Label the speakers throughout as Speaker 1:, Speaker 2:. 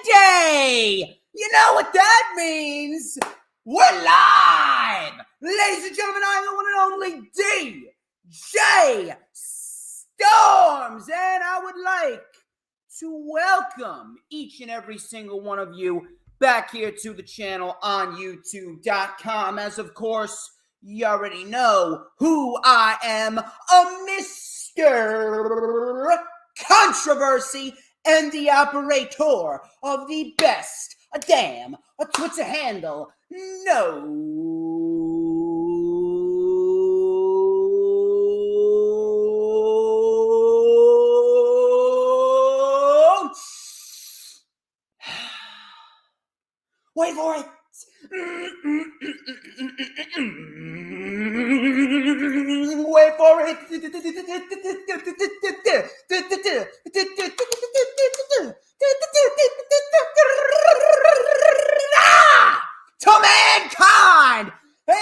Speaker 1: Monday! You know what that means? We're live! Ladies and gentlemen, I am the one and only DJ Storms, and I would like to welcome each and every single one of you back here to the channel on YouTube.com. As of course, you already know who I am, Mr. Controversy and the operator of the best damn Twitter handle. No. Wait for it. Wait for it. To mankind. And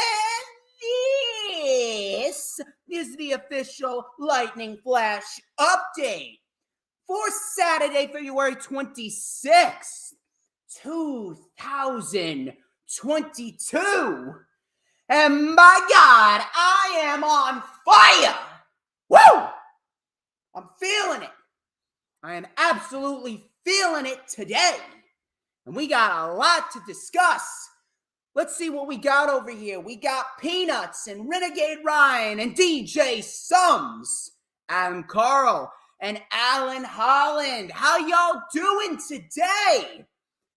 Speaker 1: this is the official Lightning Flash update for Saturday, February 26th. 2022, and my God, I am on fire. Woo! I'm feeling it. I am absolutely feeling it today, and we got a lot to discuss. Let's see what we got over here. We got Peanuts and Renegade Ryan and DJ Sums, Adam Carl and Alan Holland. How y'all doing today?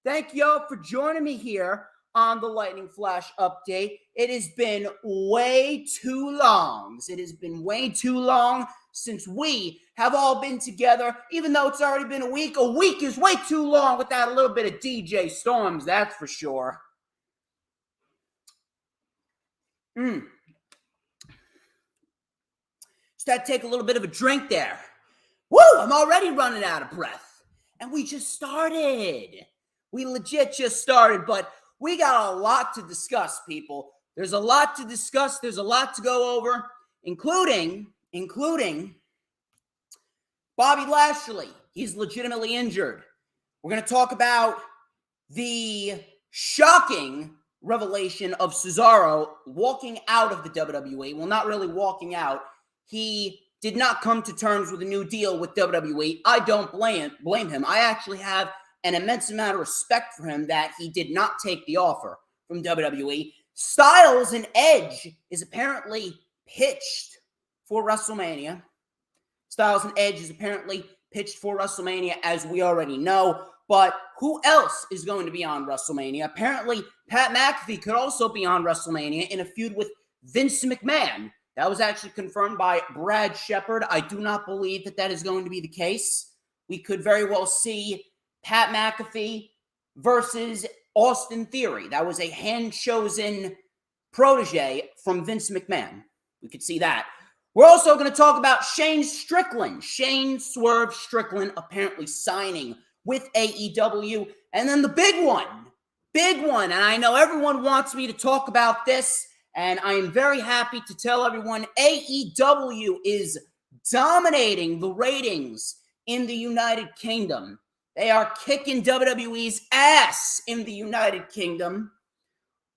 Speaker 1: Thank y'all for joining me here on the Lightning Flash update. It has been way too long. It has been way too long since we have all been together, even though it's already been a week. A week is way too long without a little bit of DJ Storms, that's for sure. Just had to take a little bit of a drink there. Woo! I'm already running out of breath. And we just started. We legit just started, but we got a lot to discuss, people. There's a lot to discuss. There's a lot to go over, including Bobby Lashley. He's legitimately injured. We're going to talk about the shocking revelation of Cesaro walking out of the WWE. Well, not really walking out. He did not come to terms with a new deal with WWE. I don't blame him. I actually have an immense amount of respect for him that he did not take the offer from WWE. Styles and Edge is apparently pitched for WrestleMania. Styles and Edge is apparently pitched for WrestleMania, as we already know. But who else is going to be on WrestleMania? Apparently, Pat McAfee could also be on WrestleMania in a feud with Vince McMahon. That was actually confirmed by Brad Shepard. I do not believe that is going to be the case. We could very well see Pat McAfee versus Austin Theory. That was a hand-chosen protege from Vince McMahon. We could see that. We're also going to talk about Shane Strickland. Shane Swerve Strickland apparently signing with AEW. And then the big one, and I know everyone wants me to talk about this, and I am very happy to tell everyone AEW is dominating the ratings in the United Kingdom. They are kicking WWE's ass in the United Kingdom.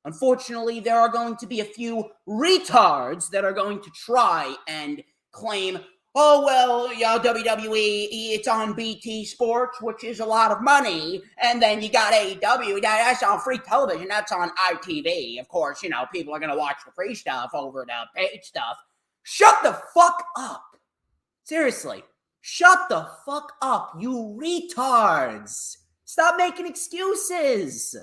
Speaker 1: Unfortunately, there are going to be a few retards that are going to try and claim, oh, well, WWE, it's on BT Sports, which is a lot of money. And then you got AEW, that's on free television, that's on ITV. Of course, you know, people are going to watch the free stuff over the paid stuff. Shut the fuck up. Seriously. Shut the fuck up, you retards. Stop making excuses.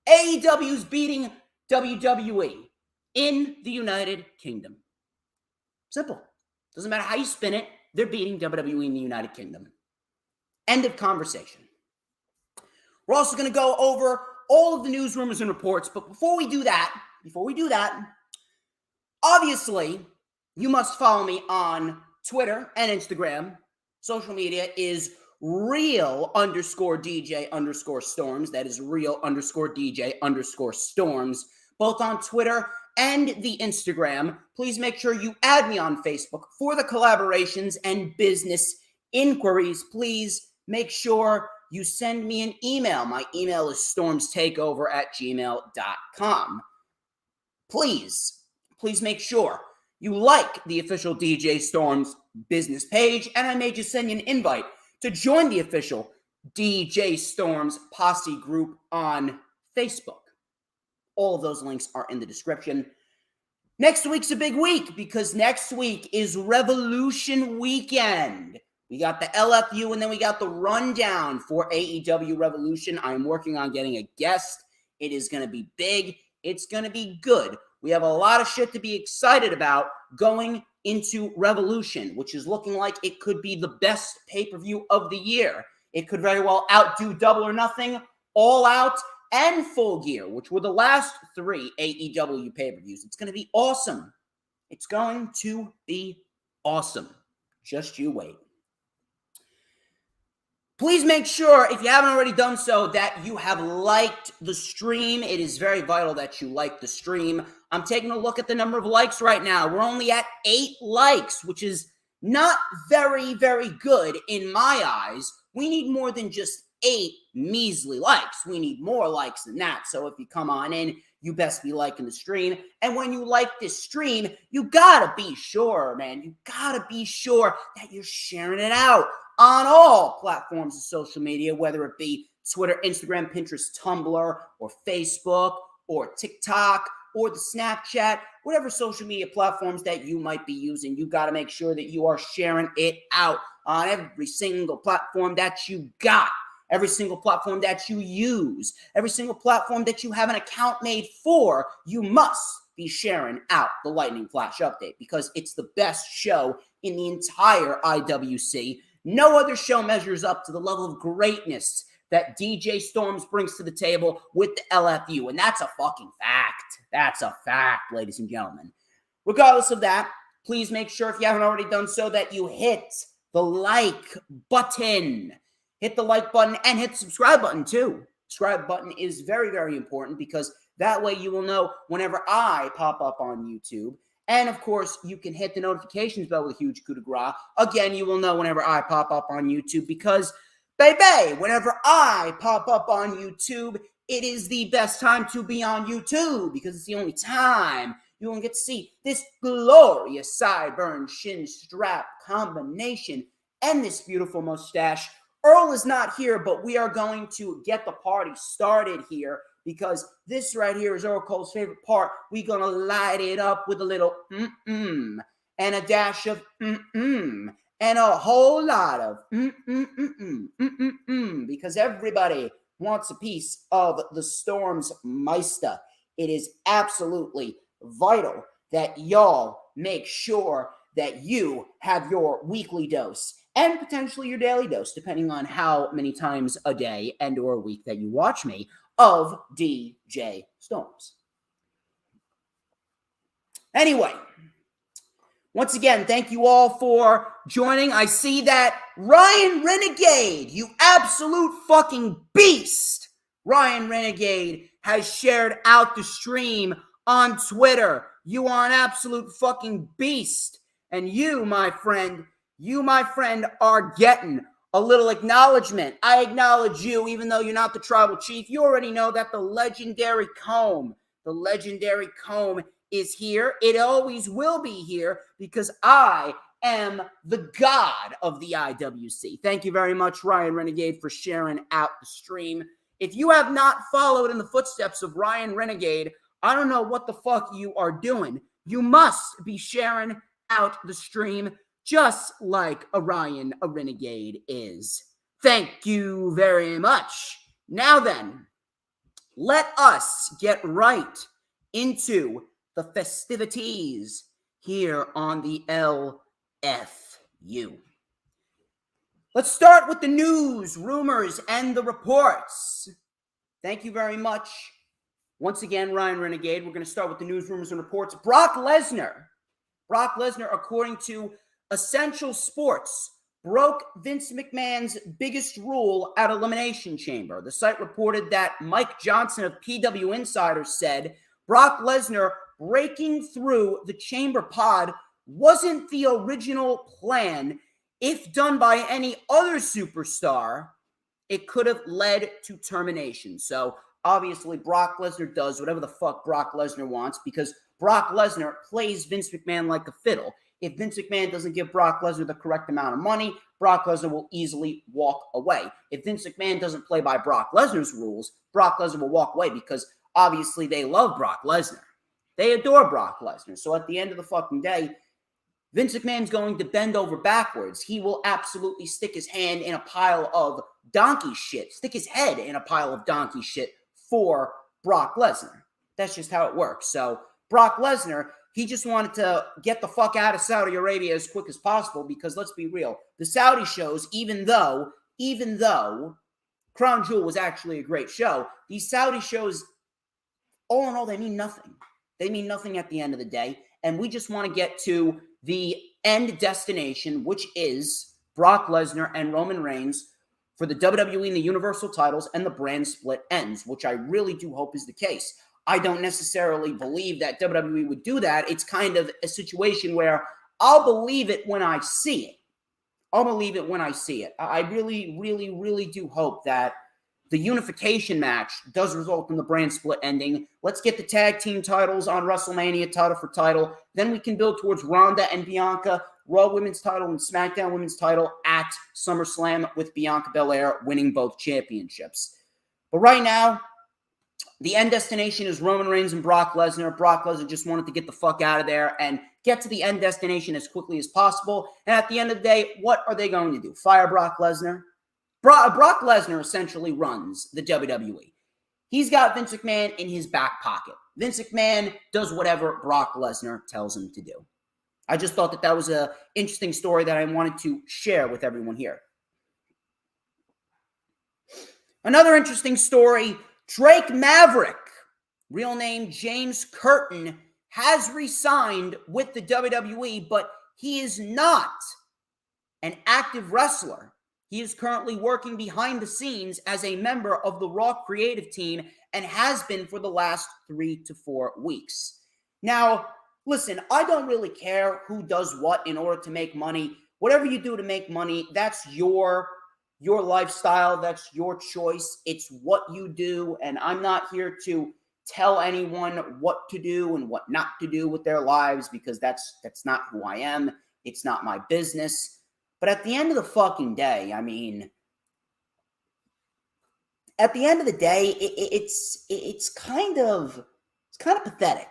Speaker 1: AEW's beating WWE in the United Kingdom. Simple. Doesn't matter how you spin it, they're beating WWE in the United Kingdom. End of conversation. We're also going to go over all of the news, rumors, and reports, but before we do that, obviously, you must follow me on Twitter and Instagram. Social media is real_DJ_Storms. That is real_DJ_Storms. Both on Twitter and the Instagram. Please make sure you add me on Facebook for the collaborations and business inquiries. Please make sure you send me an email. My email is stormstakeover@gmail.com. Please make sure you like the official DJ Storms business page, and I may just send you an invite to join the official DJ Storms Posse group on Facebook. All of those links are in the description. Next week's a big week because next week is Revolution Weekend. We got the LFU and then we got the rundown for AEW Revolution. I'm working on getting a guest. It is going to be big. It's going to be good. We have a lot of shit to be excited about going into Revolution, which is looking like it could be the best pay-per-view of the year. It could very well outdo Double or Nothing, All Out, and Full Gear, which were the last 3 AEW pay-per-views. It's going to be awesome. It's going to be awesome. Just you wait. Please make sure, if you haven't already done so, that you have liked the stream. It is very vital that you like the stream. I'm taking a look at the number of likes right now. We're only at 8 likes, which is not very, very good in my eyes. We need more than just 8 measly likes. We need more likes than that. So if you come on in, you best be liking the stream. And when you like this stream, you gotta be sure, man. You gotta be sure that you're sharing it out on all platforms of social media, whether it be Twitter, Instagram, Pinterest, Tumblr, or Facebook, or TikTok, or the Snapchat, whatever social media platforms that you might be using. You got to make sure that you are sharing it out on every single platform that you got, every single platform that you use, every single platform that you have an account made for. You must be sharing out the Lightning Flash update because it's the best show in the entire IWC. No other show measures up to the level of greatness that DJ Storms brings to the table with the LFU. And that's a fucking fact. That's a fact, ladies and gentlemen. Regardless of that, please make sure, if you haven't already done so, that you hit the like button. Hit the like button and hit the subscribe button too. Subscribe button is very, very important because that way you will know whenever I pop up on YouTube. And, of course, you can hit the notifications bell with a huge coup de grace. Again, you will know whenever I pop up on YouTube because, baby, whenever I pop up on YouTube, it is the best time to be on YouTube because it's the only time you will get to see this glorious sideburn shin strap combination and this beautiful mustache. Earl is not here, but we are going to get the party started here because this right here is Earl Cole's favorite part. We're going to light it up with a little and a dash of and a whole lot of because everybody wants a piece of the Storms Meister. It is absolutely vital that y'all make sure that you have your weekly dose and potentially your daily dose, depending on how many times a day and or a week that you watch me, of DJ Storms. Anyway, once again, thank you all for joining. I see that Ryan Renegade, you absolute fucking beast. Ryan Renegade has shared out the stream on Twitter. You are an absolute fucking beast. And you, my friend, are getting a little acknowledgement. I acknowledge you, even though you're not the tribal chief. You already know that the legendary comb is here. It always will be here because I am the god of the IWC. Thank you very much, Ryan Renegade, for sharing out the stream. If you have not followed in the footsteps of Ryan Renegade, I don't know what the fuck you are doing. You must be sharing out the stream just like a Renegade is. Thank you very much. Now then, let us get right into the festivities here on the LFU. Let's start with the news, rumors, and the reports. Thank you very much. Once again, Ryan Renegade. We're going to start with the news, rumors, and reports. Brock Lesnar, according to Essential Sports, broke Vince McMahon's biggest rule at Elimination Chamber. The site reported that Mike Johnson of PW Insider said Brock Lesnar breaking through the Chamber pod wasn't the original plan. If done by any other superstar, it could have led to termination. So obviously Brock Lesnar does whatever the fuck Brock Lesnar wants because Brock Lesnar plays Vince McMahon like a fiddle. If Vince McMahon doesn't give Brock Lesnar the correct amount of money, Brock Lesnar will easily walk away. If Vince McMahon doesn't play by Brock Lesnar's rules, Brock Lesnar will walk away because obviously they love Brock Lesnar. They adore Brock Lesnar. So at the end of the fucking day, Vince McMahon's going to bend over backwards. He will absolutely stick his hand in a pile of donkey shit, stick his head in a pile of donkey shit for Brock Lesnar. That's just how it works. So Brock Lesnar, he just wanted to get the fuck out of Saudi Arabia as quick as possible because let's be real, the Saudi shows, even though Crown Jewel was actually a great show, these Saudi shows, all in all, they mean nothing. They mean nothing at the end of the day, and we just want to get to the end destination, which is Brock Lesnar and Roman Reigns for the WWE and the Universal titles, and the brand split ends, which I really do hope is the case. I don't necessarily believe that WWE would do that. It's kind of a situation where I'll believe it when I see it. I'll believe it when I see it. I really, really, really do hope that the unification match does result in the brand split ending. Let's get the tag team titles on WrestleMania, title for title. Then we can build towards Ronda and Bianca, Raw Women's title and SmackDown Women's title at SummerSlam with Bianca Belair winning both championships. But right now, the end destination is Roman Reigns and Brock Lesnar. Brock Lesnar just wanted to get the fuck out of there and get to the end destination as quickly as possible. And at the end of the day, what are they going to do? Fire Brock Lesnar? Brock Lesnar essentially runs the WWE. He's got Vince McMahon in his back pocket. Vince McMahon does whatever Brock Lesnar tells him to do. I just thought that that was an interesting story that I wanted to share with everyone here. Another interesting story, Drake Maverick, real name James Curtin, has resigned with the WWE, but he is not an active wrestler. He is currently working behind the scenes as a member of the Raw creative team and has been for the last 3 to 4 weeks. Now, listen, I don't really care who does what in order to make money. Whatever you do to make money, that's your lifestyle, that's your choice. It's what you do, and I'm not here to tell anyone what to do and what not to do with their lives because that's not who I am. It's not my business. But at the end of the fucking day, I mean, at the end of the day, it's kind of pathetic.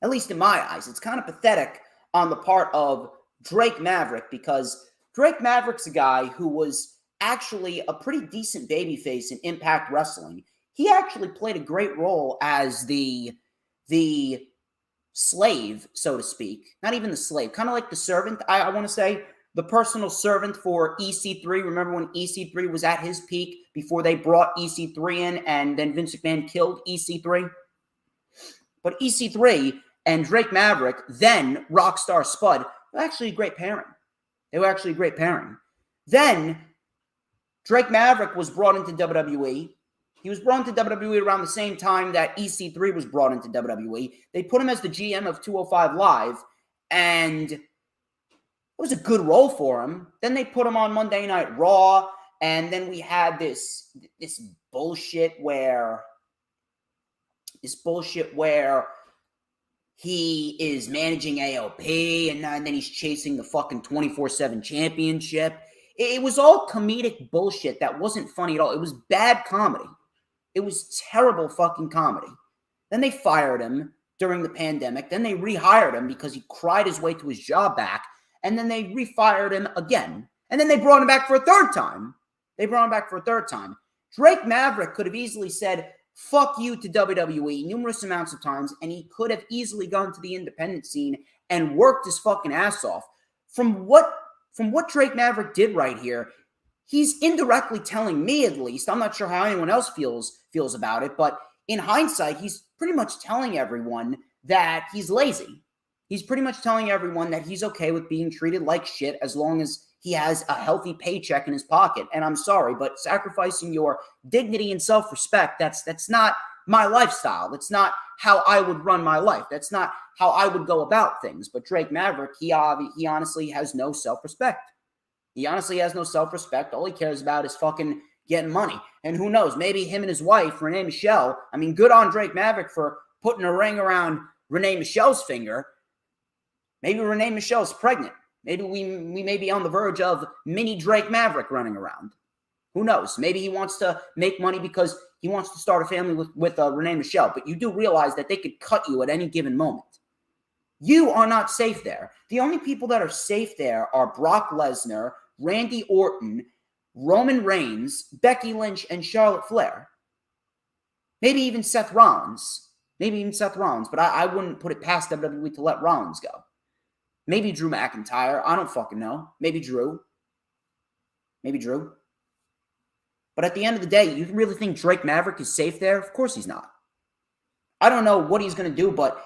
Speaker 1: At least in my eyes, it's kind of pathetic on the part of Drake Maverick because Drake Maverick's a guy who was actually a pretty decent babyface in Impact Wrestling. He actually played a great role as the slave, so to speak. Not even the slave, kind of like the servant, I want to say. The personal servant for EC3. Remember when EC3 was at his peak before they brought EC3 in and then Vince McMahon killed EC3? But EC3 and Drake Maverick, then Rockstar Spud, were actually a great pairing. They were actually a great pairing. Then Drake Maverick was brought into WWE. He was brought into WWE around the same time that EC3 was brought into WWE. They put him as the GM of 205 Live, and it was a good role for him. Then they put him on Monday Night Raw, and then we had this bullshit where he is managing AOP, and then he's chasing the fucking 24/7 championship. It was all comedic bullshit that wasn't funny at all. It was bad comedy. It was terrible fucking comedy. Then they fired him during the pandemic. Then they rehired him because he cried his way to his job back. And then they refired him again. And then they brought him back for a third time. Drake Maverick could have easily said, fuck you to WWE numerous amounts of times, and he could have easily gone to the independent scene and worked his fucking ass off. From what Drake Maverick did right here, he's indirectly telling me, at least, I'm not sure how anyone else feels about it, but in hindsight, he's pretty much telling everyone that he's lazy. He's pretty much telling everyone that he's okay with being treated like shit as long as he has a healthy paycheck in his pocket. And I'm sorry, but sacrificing your dignity and self-respect, that's not my lifestyle. That's not how I would run my life. That's not how I would go about things. But Drake Maverick, he honestly has no self-respect. All he cares about is fucking getting money. And who knows, maybe him and his wife, Renee Michelle, I mean, good on Drake Maverick for putting a ring around Renee Michelle's finger. Maybe Renee Michelle's pregnant. Maybe we may be on the verge of mini Drake Maverick running around. Who knows? Maybe he wants to make money because he wants to start a family with Renee Michelle. But you do realize that they could cut you at any given moment. You are not safe there. The only people that are safe there are Brock Lesnar, Randy Orton, Roman Reigns, Becky Lynch, and Charlotte Flair. Maybe even Seth Rollins. But I wouldn't put it past WWE to let Rollins go. Maybe Drew McIntyre. I don't fucking know. Maybe Drew. But at the end of the day, you really think Drake Maverick is safe there? Of course he's not. I don't know what he's going to do, but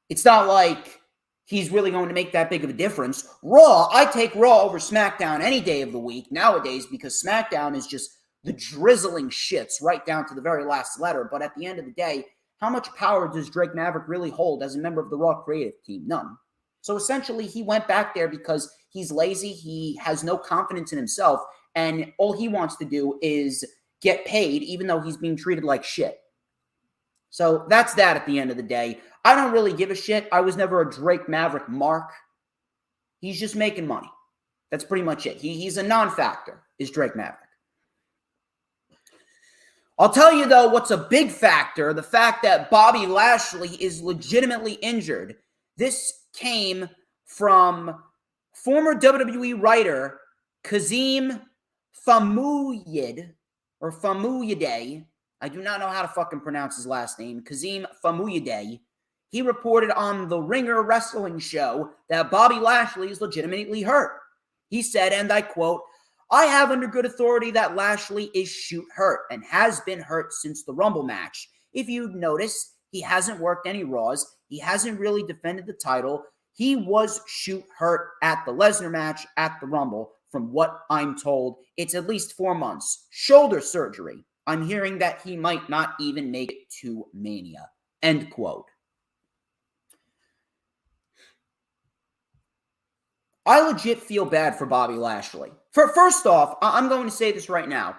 Speaker 1: it's not like he's really going to make that big of a difference. Raw, I take Raw over SmackDown any day of the week nowadays because SmackDown is just the drizzling shits right down to the very last letter. But at the end of the day, how much power does Drake Maverick really hold as a member of the Raw creative team? None. So essentially, he went back there because he's lazy, he has no confidence in himself, and all he wants to do is get paid, even though he's being treated like shit. So that's that at the end of the day. I don't really give a shit. I was never a Drake Maverick mark. He's just making money. That's pretty much it. He's a non-factor, is Drake Maverick. I'll tell you, though, what's a big factor, the fact that Bobby Lashley is legitimately injured. This came from former WWE writer Kazim Famuyide, or Famuyide. I do not know how to fucking pronounce his last name. Kazim Famuyide. He reported on the Ringer Wrestling show that Bobby Lashley is legitimately hurt. He said, and I quote, "I have under good authority that Lashley is shoot hurt and has been hurt since the Rumble match. If you'd notice, he hasn't worked any Raws. He hasn't really defended the title. He was shoot hurt at the Lesnar match at the Rumble. From what I'm told, it's at least 4 months. Shoulder surgery. I'm hearing that he might not even make it to Mania." End quote. I legit feel bad for Bobby Lashley. First off, I'm going to say this right now.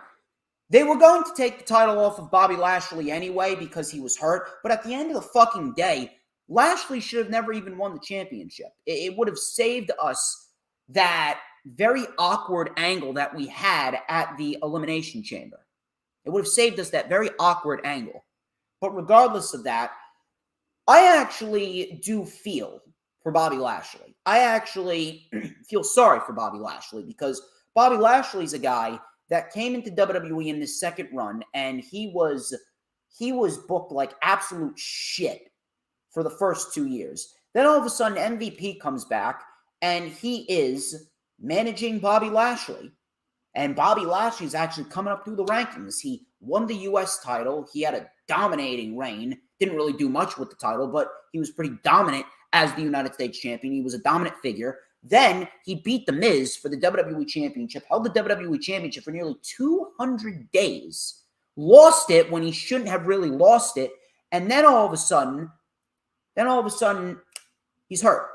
Speaker 1: They were going to take the title off of Bobby Lashley anyway because he was hurt, but at the end of the fucking day, Lashley should have never even won the championship. It would have saved us that very awkward angle that we had at the Elimination Chamber. It would have saved us that very awkward angle. But regardless of that, I actually do feel for Bobby Lashley. I actually feel sorry for Bobby Lashley because Bobby Lashley's a guy that came into WWE in his second run, and he was booked like absolute shit for the first 2 years. Then all of a sudden, MVP comes back, and he is managing Bobby Lashley. And Bobby Lashley's actually coming up through the rankings. He won the U.S. title. He had a dominating reign. Didn't really do much with the title, but he was pretty dominant as the United States champion. He was a dominant figure. Then he beat The Miz for the WWE Championship, held the WWE Championship for nearly 200 days, lost it when he shouldn't have really lost it, and then all of a sudden, he's hurt.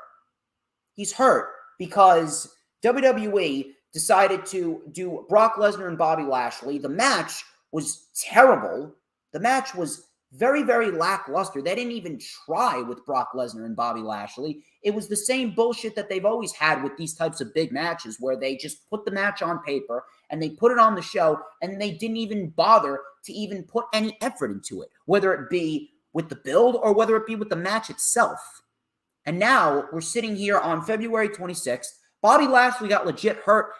Speaker 1: He's hurt because WWE decided to do Brock Lesnar and Bobby Lashley. The match was terrible. The match was very, very lackluster. They didn't even try with Brock Lesnar and Bobby Lashley. It was the same bullshit that they've always had with these types of big matches where they just put the match on paper and they put it on the show and they didn't even bother to even put any effort into it, whether it be with the build or whether it be with the match itself. And now we're sitting here on February 26th. Bobby Lashley got legit hurt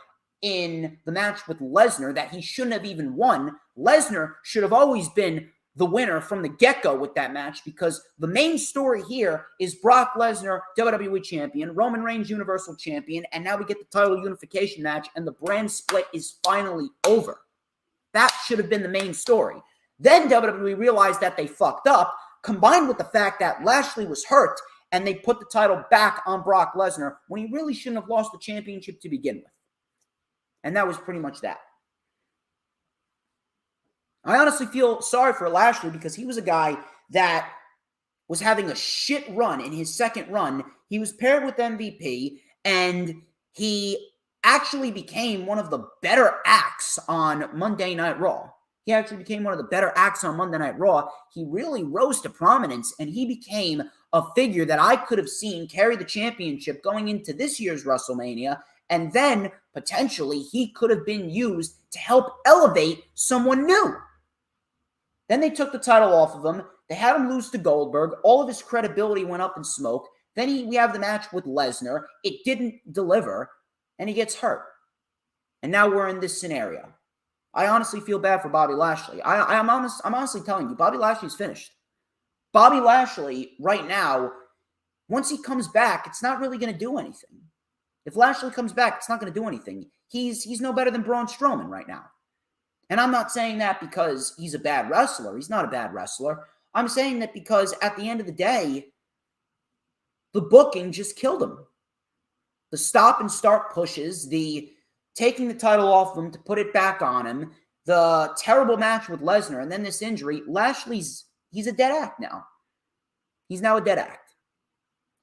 Speaker 1: in the match with Lesnar that he shouldn't have even won. Lesnar should have always been the winner from the get-go with that match because the main story here is Brock Lesnar, WWE Champion, Roman Reigns, Universal Champion, and now we get the title unification match, and the brand split is finally over. That should have been the main story. Then WWE realized that they fucked up, combined with the fact that Lashley was hurt, and they put the title back on Brock Lesnar when he really shouldn't have lost the championship to begin with. And that was pretty much that. I honestly feel sorry for Lashley because he was a guy that was having a shit run in his second run. He was paired with MVP, and he actually became one of the better acts on Monday Night Raw. He actually became one of the better acts on Monday Night Raw. He really rose to prominence, and he became a figure that I could have seen carry the championship going into this year's WrestleMania, and then potentially he could have been used to help elevate someone new. Then they took the title off of him. They had him lose to Goldberg. All of his credibility went up in smoke. Then we have the match with Lesnar. It didn't deliver, and he gets hurt. And now we're in this scenario. I honestly feel bad for Bobby Lashley. I'm honestly telling you, Bobby Lashley's finished. Bobby Lashley, right now, once he comes back, it's not really going to do anything. If Lashley comes back, it's not going to do anything. He's no better than Braun Strowman right now. And I'm not saying that because he's a bad wrestler. He's not a bad wrestler. I'm saying that because at the end of the day, the booking just killed him. The stop and start pushes, the taking the title off him to put it back on him, the terrible match with Lesnar, and then this injury. He's a dead act now. He's now a dead act.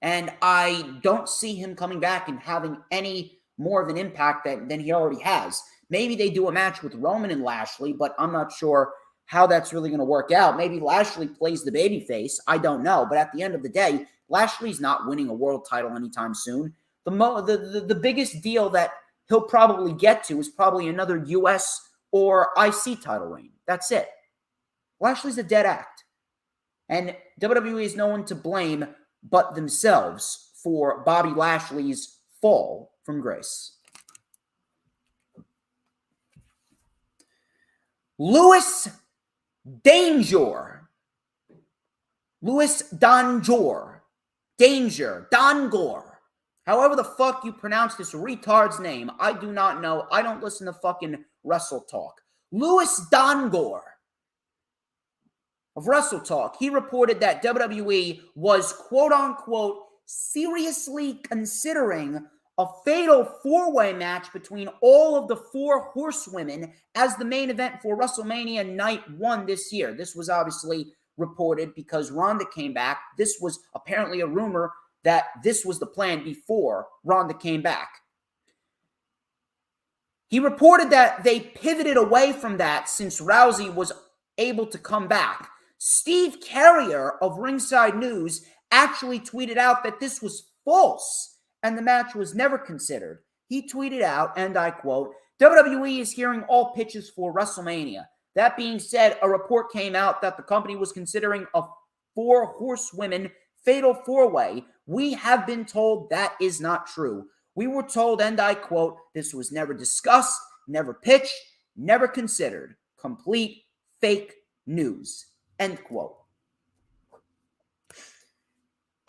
Speaker 1: And I don't see him coming back and having any more of an impact than he already has. Maybe they do a match with Roman and Lashley, but I'm not sure how that's really going to work out. Maybe Lashley plays the babyface. I don't know. But at the end of the day, Lashley's not winning a world title anytime soon. The biggest deal that he'll probably get to is probably another US or IC title reign. That's it. Lashley's a dead act. And WWE is no one to blame but themselves for Bobby Lashley's fall from grace. Louis Danger. Dangor. However the fuck you pronounce this retard's name, I do not know. I don't listen to fucking Wrestle Talk. Louis Dangor of Wrestle Talk, he reported that WWE was quote-unquote seriously considering a fatal four-way match between all of the four horsewomen as the main event for WrestleMania Night 1 this year. This was obviously reported because Ronda came back. This was apparently a rumor that this was the plan before Ronda came back. He reported that they pivoted away from that since Rousey was able to come back. Steve Carrier of Ringside News actually tweeted out that this was false and the match was never considered. He tweeted out, and I quote, WWE is hearing all pitches for WrestleMania. That being said, a report came out that the company was considering a four horsewomen fatal four-way. We have been told that is not true. We were told, and I quote, this was never discussed, never pitched, never considered. Complete fake news. End quote.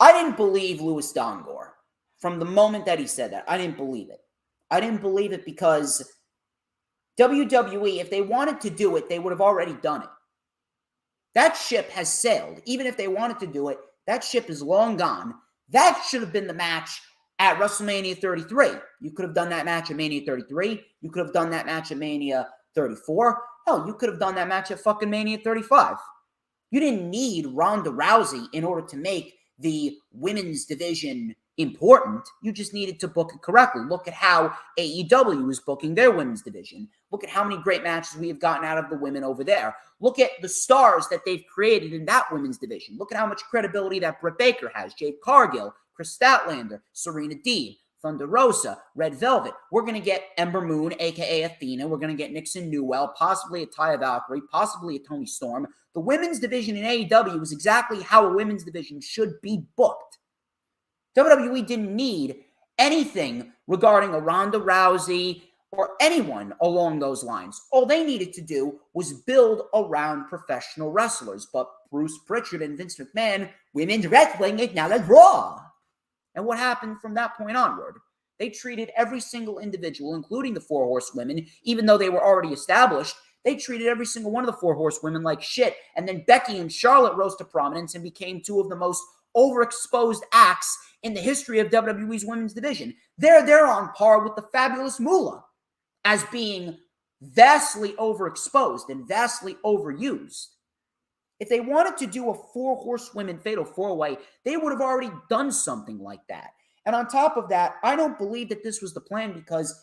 Speaker 1: I didn't believe Louis Dangor from the moment that he said that. I didn't believe it. I didn't believe it because WWE, if they wanted to do it, they would have already done it. That ship has sailed. Even if they wanted to do it, that ship is long gone. That should have been the match at WrestleMania 33. You could have done that match at Mania 33. You could have done that match at Mania 34. Hell, you could have done that match at fucking Mania 35. You didn't need Ronda Rousey in order to make the women's division important. You just needed to book it correctly. Look at how AEW is booking their women's division. Look at how many great matches we have gotten out of the women over there. Look at the stars that they've created in that women's division. Look at how much credibility that Britt Baker has. Jade Cargill, Chris Statlander, Serena Deeb, Thunder Rosa, Red Velvet. We're going to get Ember Moon, a.k.a. Athena. We're going to get Nixon Newell, possibly a Taya Valkyrie, possibly a Toni Storm. The women's division in AEW is exactly how a women's division should be booked. WWE didn't need anything regarding a Ronda Rousey or anyone along those lines. All they needed to do was build around professional wrestlers. But Bruce Pritchard and Vince McMahon, women's wrestling is now like Raw. And what happened from that point onward? They treated every single individual, including the four horsewomen, even though they were already established, they treated every single one of the four horsewomen like shit. And then Becky and Charlotte rose to prominence and became two of the most overexposed acts in the history of WWE's women's division. They're on par with the Fabulous Moolah as being vastly overexposed and vastly overused. If they wanted to do a four horsewomen fatal four-way, they would have already done something like that. And on top of that, I don't believe that this was the plan because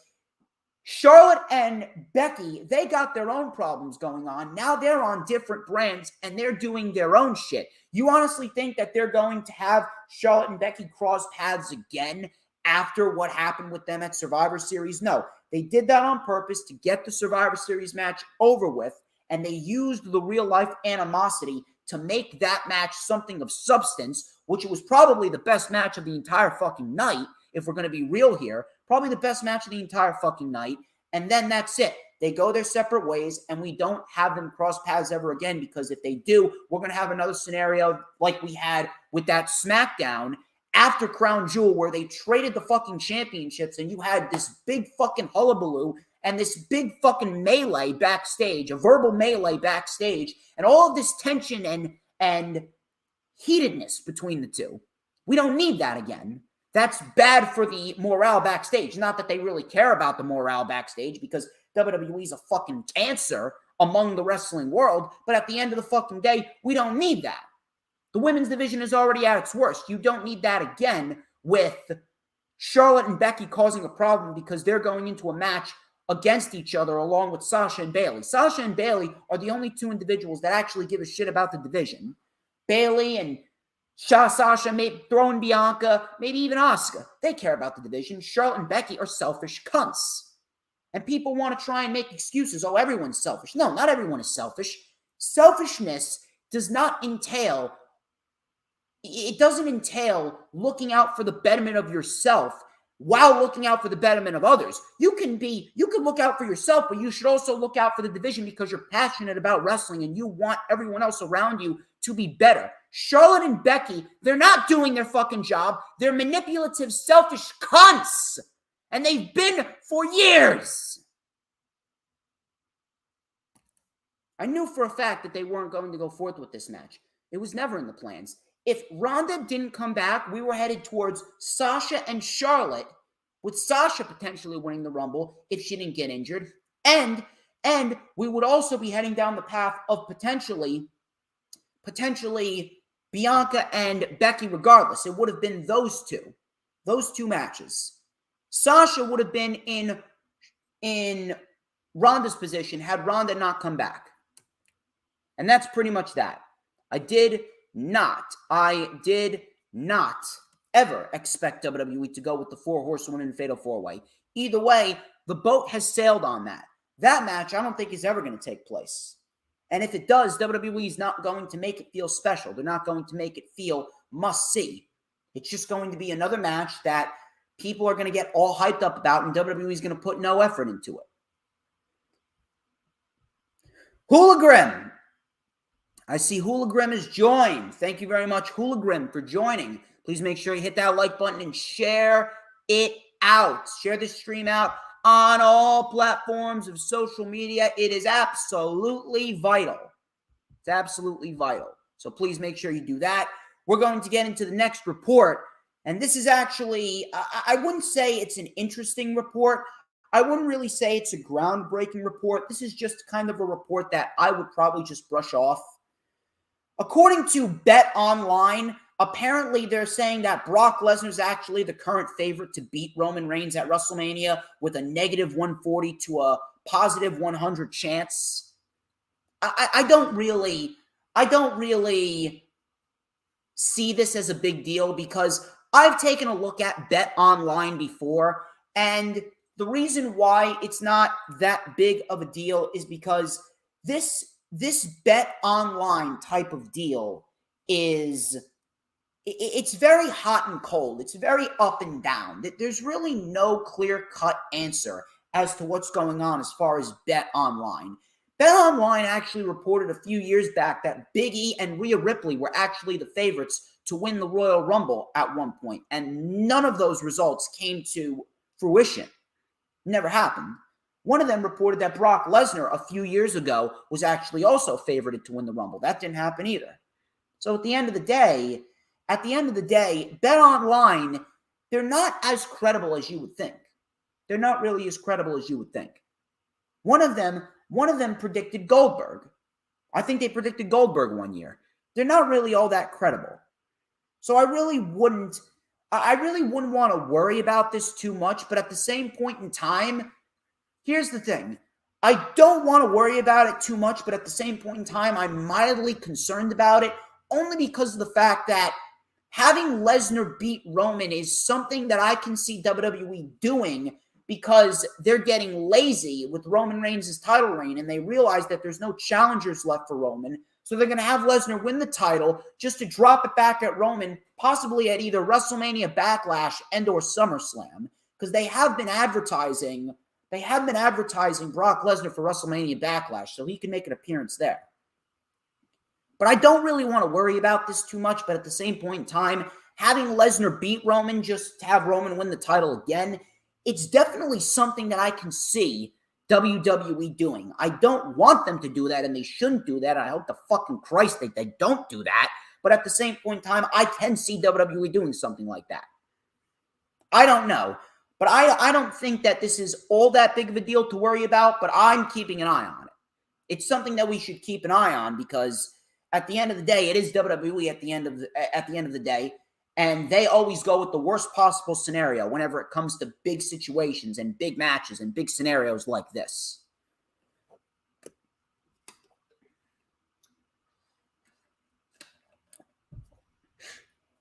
Speaker 1: Charlotte and Becky, they got their own problems going on. Now they're on different brands and they're doing their own shit. You honestly think that they're going to have Charlotte and Becky cross paths again after what happened with them at Survivor Series? No, they did that on purpose to get the Survivor Series match over with, and they used the real life animosity to make that match something of substance, which was probably the best match of the entire fucking night, if we're going to be real here. Probably the best match of the entire fucking night. And then that's it. They go their separate ways, and we don't have them cross paths ever again, because if they do, we're going to have another scenario like we had with that SmackDown after Crown Jewel, where they traded the fucking championships, and you had this big fucking hullabaloo and this big fucking melee backstage, a verbal melee backstage, and all of this tension and heatedness between the two. We don't need that again. That's bad for the morale backstage. Not that they really care about the morale backstage, because WWE is a fucking cancer among the wrestling world, but at the end of the fucking day, we don't need that. The women's division is already at its worst. You don't need that again with Charlotte and Becky causing a problem because they're going into a match against each other along with Sasha and Bayley. Sasha and Bayley are the only two individuals that actually give a shit about the division. Bayley and Sasha, maybe throw in Bianca, maybe even Asuka. They care about the division. Charlotte and Becky are selfish cunts. And people want to try and make excuses. Oh, everyone's selfish. No, not everyone is selfish. Selfishness does not entail, it doesn't entail looking out for the betterment of yourself while looking out for the betterment of others. You can look out for yourself, but you should also look out for the division because you're passionate about wrestling and you want everyone else around you to be better. Charlotte and Becky, they're not doing their fucking job. They're manipulative, selfish cunts. And they've been for years. I knew for a fact that they weren't going to go forth with this match. It was never in the plans. If Ronda didn't come back, we were headed towards Sasha and Charlotte, with Sasha potentially winning the Rumble if she didn't get injured. And we would also be heading down the path of potentially Bianca and Becky regardless. It would have been those two matches. Sasha would have been in Ronda's position had Ronda not come back. And that's pretty much that. I did not ever expect WWE to go with the 4 Horsewomen Fatal 4-Way. Either way, the boat has sailed on that. That match I don't think is ever going to take place. And if it does, WWE is not going to make it feel special. They're not going to make it feel must-see. It's just going to be another match that people are going to get all hyped up about, and WWE is going to put no effort into it. Hooligrim. I see Hooligrim has joined. Thank you very much, Hooligrim, for joining. Please make sure you hit that like button and share it out. Share this stream out on all platforms of social media. It is absolutely vital. It's absolutely vital. So please make sure you do that. We're going to get into the next report. And this is actually, I wouldn't say it's an interesting report. I wouldn't really say it's a groundbreaking report. This is just kind of a report that I would probably just brush off. According to Bet Online, apparently they're saying that Brock Lesnar is actually the current favorite to beat Roman Reigns at WrestleMania with a negative 140 to a positive 100 chance. I don't really see this as a big deal because I've taken a look at Bet Online before, and the reason why it's not that big of a deal is because this Bet Online type of deal it's very hot and cold. It's very up and down. There's really no clear-cut answer as to what's going on as far as Bet Online. Bet Online actually reported a few years back that Big E and Rhea Ripley were actually the favorites to win the Royal Rumble at one point, and none of those results came to fruition. Never happened. One of them reported that Brock Lesnar a few years ago was actually also favored to win the Rumble. That didn't happen either. So at the end of the day, Bet Online, they're not as credible as you would think. They're not really as credible as you would think. One of them predicted Goldberg. I think they predicted Goldberg one year. They're not really all that credible. So I really wouldn't want to worry about this too much, but at the same point in time, Here's the thing. I don't want to worry about it too much, but at the same point in time, I'm mildly concerned about it, only because of the fact that having Lesnar beat Roman is something that I can see WWE doing because they're getting lazy with Roman Reigns' title reign, and they realize that there's no challengers left for Roman. So they're going to have Lesnar win the title just to drop it back at Roman, possibly at either WrestleMania Backlash and or SummerSlam, because they have been advertising Brock Lesnar for WrestleMania Backlash, so he can make an appearance there. But I don't really want to worry about this too much, but at the same point in time, having Lesnar beat Roman just to have Roman win the title again, it's definitely something that I can see WWE doing. I don't want them to do that, and they shouldn't do that. I hope to fucking Christ that they don't do that. But at the same point in time, I can see WWE doing something like that. I don't know. But I don't think that this is all that big of a deal to worry about, but I'm keeping an eye on it. It's something that we should keep an eye on because at the end of the day, it is WWE at the end of the day, and they always go with the worst possible scenario whenever it comes to big situations and big matches and big scenarios like this.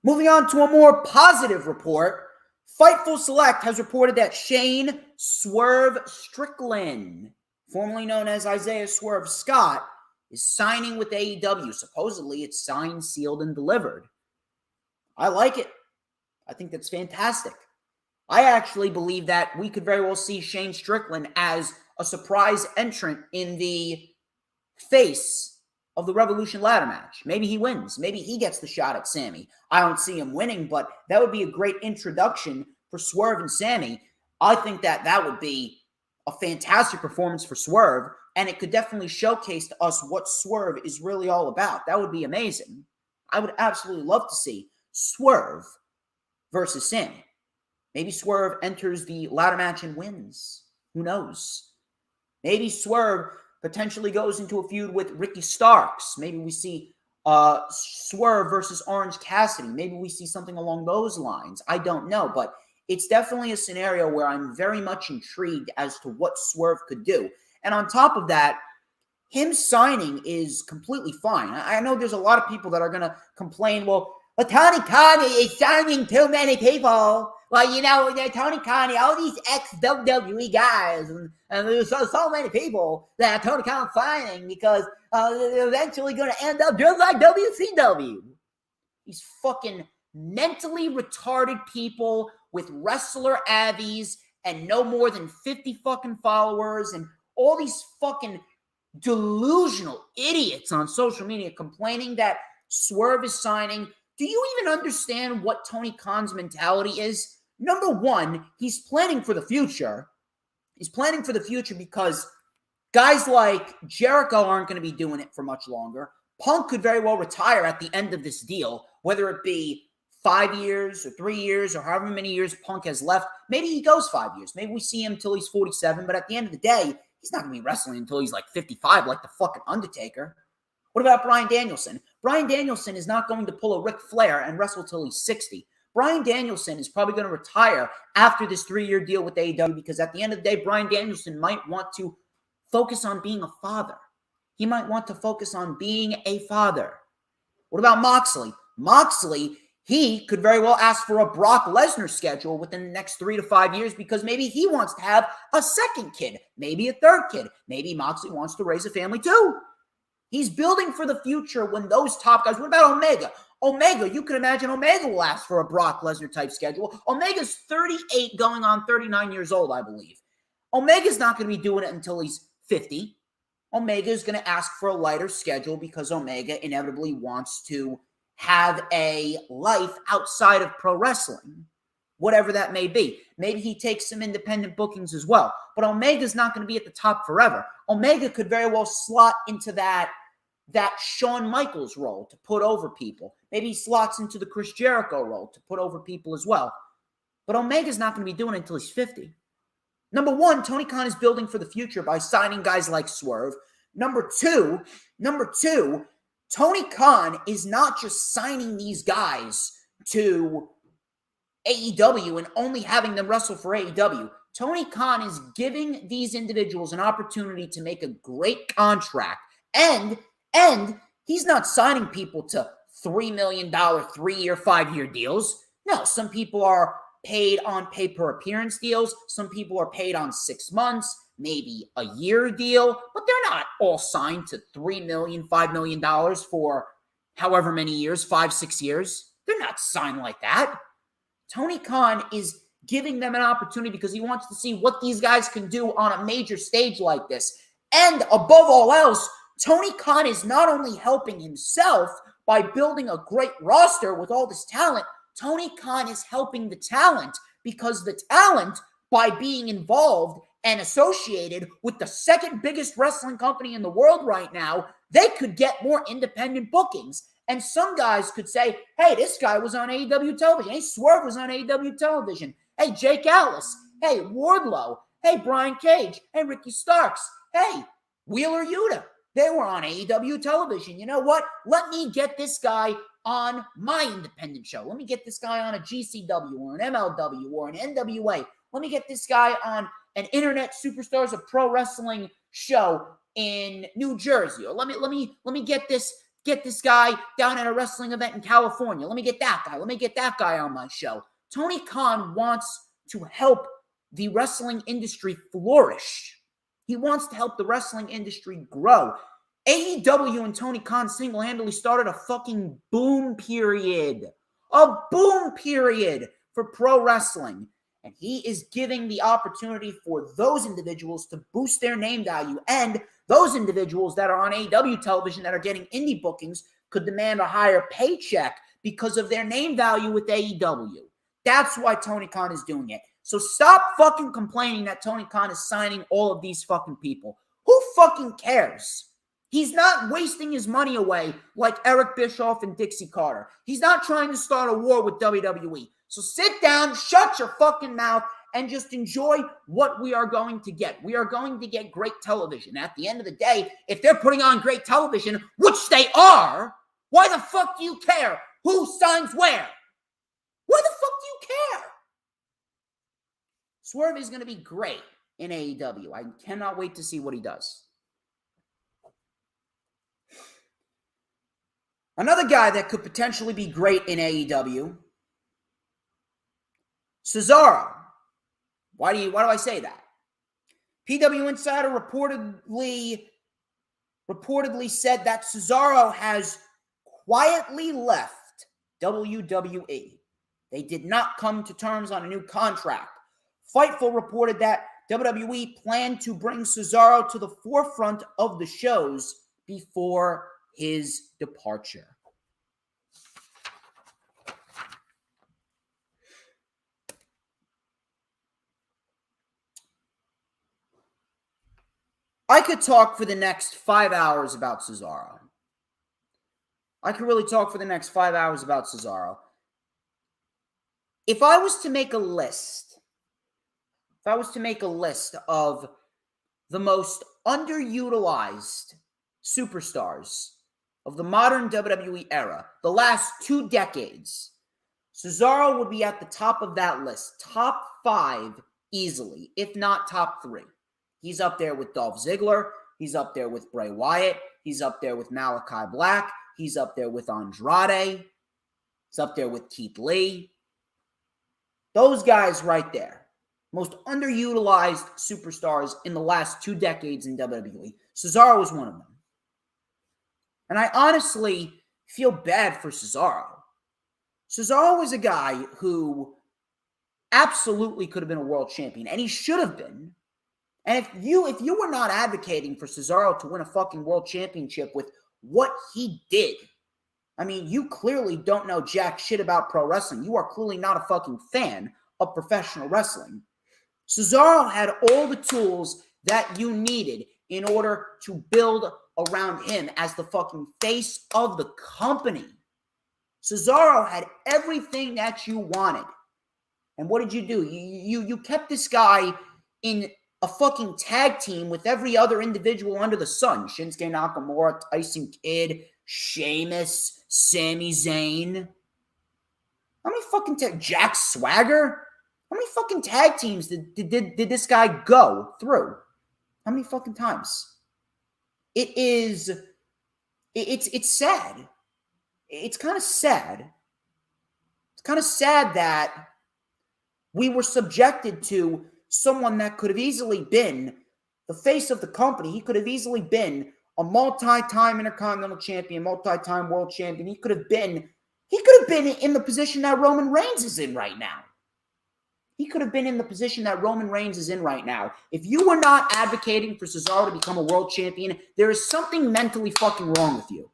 Speaker 1: Moving on to a more positive report, Fightful Select has reported that Shane Swerve Strickland, formerly known as Isaiah Swerve Scott, is signing with AEW. Supposedly, it's signed, sealed, and delivered. I like it. I think that's fantastic. I actually believe that we could very well see Shane Strickland as a surprise entrant in the face of the Revolution ladder match. Maybe he wins. Maybe he gets the shot at Sammy. I don't see him winning, but that would be a great introduction for Swerve and Sammy. I think that would be a fantastic performance for Swerve, and it could definitely showcase to us what Swerve is really all about. That would be amazing. I would absolutely love to see Swerve versus Sammy. Maybe Swerve enters the ladder match and wins. Who knows? Maybe Swerve potentially goes into a feud with Ricky Starks. Maybe we see Swerve versus Orange Cassidy. Maybe we see something along those lines. I don't know, but it's definitely a scenario where I'm very much intrigued as to what Swerve could do. And on top of that, him signing is completely fine. I know there's a lot of people that are going to complain, well, Tony Khan is signing too many people. Well, you know, Tony Khan, all these ex-WWE guys, and there's so many people that Tony Khan's signing because they're eventually going to end up just like WCW. These fucking mentally retarded people with wrestler avies and no more than 50 fucking followers and all these fucking delusional idiots on social media complaining that Swerve is signing. Do you even understand what Tony Khan's mentality is? Number one, he's planning for the future. He's planning for the future because guys like Jericho aren't going to be doing it for much longer. Punk could very well retire at the end of this deal, whether it be 5 years or 3 years or however many years Punk has left. Maybe he goes 5 years. Maybe we see him until he's 47, but at the end of the day, he's not going to be wrestling until he's like 55 like the fucking Undertaker. What about Bryan Danielson? Bryan Danielson is not going to pull a Ric Flair and wrestle till he's 60. Bryan Danielson is probably going to retire after this 3-year deal with AEW because at the end of the day, Bryan Danielson might want to focus on being a father. He might want to focus on being a father. What about Moxley? Moxley, he could very well ask for a Brock Lesnar schedule within the next 3 to 5 years because maybe he wants to have a second kid, maybe a third kid. Maybe Moxley wants to raise a family too. He's building for the future when those top guys, what about Omega? Omega, you can imagine Omega will ask for a Brock Lesnar type schedule. Omega's 38 going on 39 years old, I believe. Omega's not going to be doing it until he's 50. Omega is going to ask for a lighter schedule because Omega inevitably wants to have a life outside of pro wrestling, whatever that may be. Maybe he takes some independent bookings as well. But Omega's not going to be at the top forever. Omega could very well slot into that Shawn Michaels role to put over people. Maybe he slots into the Chris Jericho role to put over people as well. But Omega's not going to be doing it until he's 50. Number one, Tony Khan is building for the future by signing guys like Swerve. Number two, Tony Khan is not just signing these guys to AEW and only having them wrestle for AEW. Tony Khan is giving these individuals an opportunity to make a great contract, and he's not signing people to $3 million 3-year, 5-year deals. No, some people are paid on pay-per-appearance deals. Some people are paid on 6 months, maybe a year deal, but they're not all signed to $3 million, $5 million for however many years, 5, 6 years. They're not signed like that. Tony Khan is giving them an opportunity because he wants to see what these guys can do on a major stage like this. And above all else, Tony Khan is not only helping himself by building a great roster with all this talent, Tony Khan is helping the talent because the talent, by being involved and associated with the second biggest wrestling company in the world right now, they could get more independent bookings. And some guys could say, hey, this guy was on AEW television. Hey, Swerve was on AEW television. Hey, Jake Atlas. Hey, Wardlow. Hey, Brian Cage. Hey, Ricky Starks. Hey, Wheeler Yuta. They were on AEW television. You know what? Let me get this guy on my independent show. Let me get this guy on a GCW or an MLW or an NWA. Let me get this guy on an Internet Superstars of Pro Wrestling show in New Jersey. Or let me get this guy down at a wrestling event in California. Let me get that guy. Let me get that guy on my show. Tony Khan wants to help the wrestling industry flourish. He wants to help the wrestling industry grow. AEW and Tony Khan single-handedly started a fucking boom period. A boom period for pro wrestling. And he is giving the opportunity for those individuals to boost their name value. And those individuals that are on AEW television that are getting indie bookings could demand a higher paycheck because of their name value with AEW. That's why Tony Khan is doing it. So stop fucking complaining that Tony Khan is signing all of these fucking people. Who fucking cares? He's not wasting his money away like Eric Bischoff and Dixie Carter. He's not trying to start a war with WWE. So sit down, shut your fucking mouth, and just enjoy what we are going to get. We are going to get great television. At the end of the day, if they're putting on great television, which they are, why the fuck do you care who signs where? Why the fuck do you care? Swerve is going to be great in AEW. I cannot wait to see what he does. Another guy that could potentially be great in AEW, Cesaro. Why do I say that? PW Insider reportedly said that Cesaro has quietly left WWE. They did not come to terms on a new contract. Fightful reported that WWE planned to bring Cesaro to the forefront of the shows before his departure. I could talk for the next 5 hours about Cesaro. I could really talk for the next 5 hours about Cesaro. If I was to make a list of the most underutilized superstars of the modern WWE era, the last 2 decades, Cesaro would be at the top of that list. Top 5 easily, if not top 3. He's up there with Dolph Ziggler. He's up there with Bray Wyatt. He's up there with Malachi Black. He's up there with Andrade. He's up there with Keith Lee. Those guys right there. Most underutilized superstars in the last 2 decades in WWE. Cesaro was one of them. And I honestly feel bad for Cesaro. Cesaro was a guy who absolutely could have been a world champion, and he should have been. And if you were not advocating for Cesaro to win a fucking world championship with what he did, I mean, you clearly don't know jack shit about pro wrestling. You are clearly not a fucking fan of professional wrestling. Cesaro had all the tools that you needed in order to build around him as the fucking face of the company. Cesaro had everything that you wanted. And what did you do? You kept this guy in a fucking tag team with every other individual under the sun. Shinsuke Nakamura, Tyson Kidd, Sheamus, Sami Zayn. How many fucking Jack Swagger? How many fucking tag teams did this guy go through? How many fucking times? It's sad. It's kind of sad. It's kind of sad that we were subjected to someone that could have easily been the face of the company. He could have easily been a multi-time Intercontinental Champion, multi-time World Champion. He could have been in the position that Roman Reigns is in right now. He could have been in the position that Roman Reigns is in right now. If you were not advocating for Cesaro to become a world champion, there is something mentally fucking wrong with you.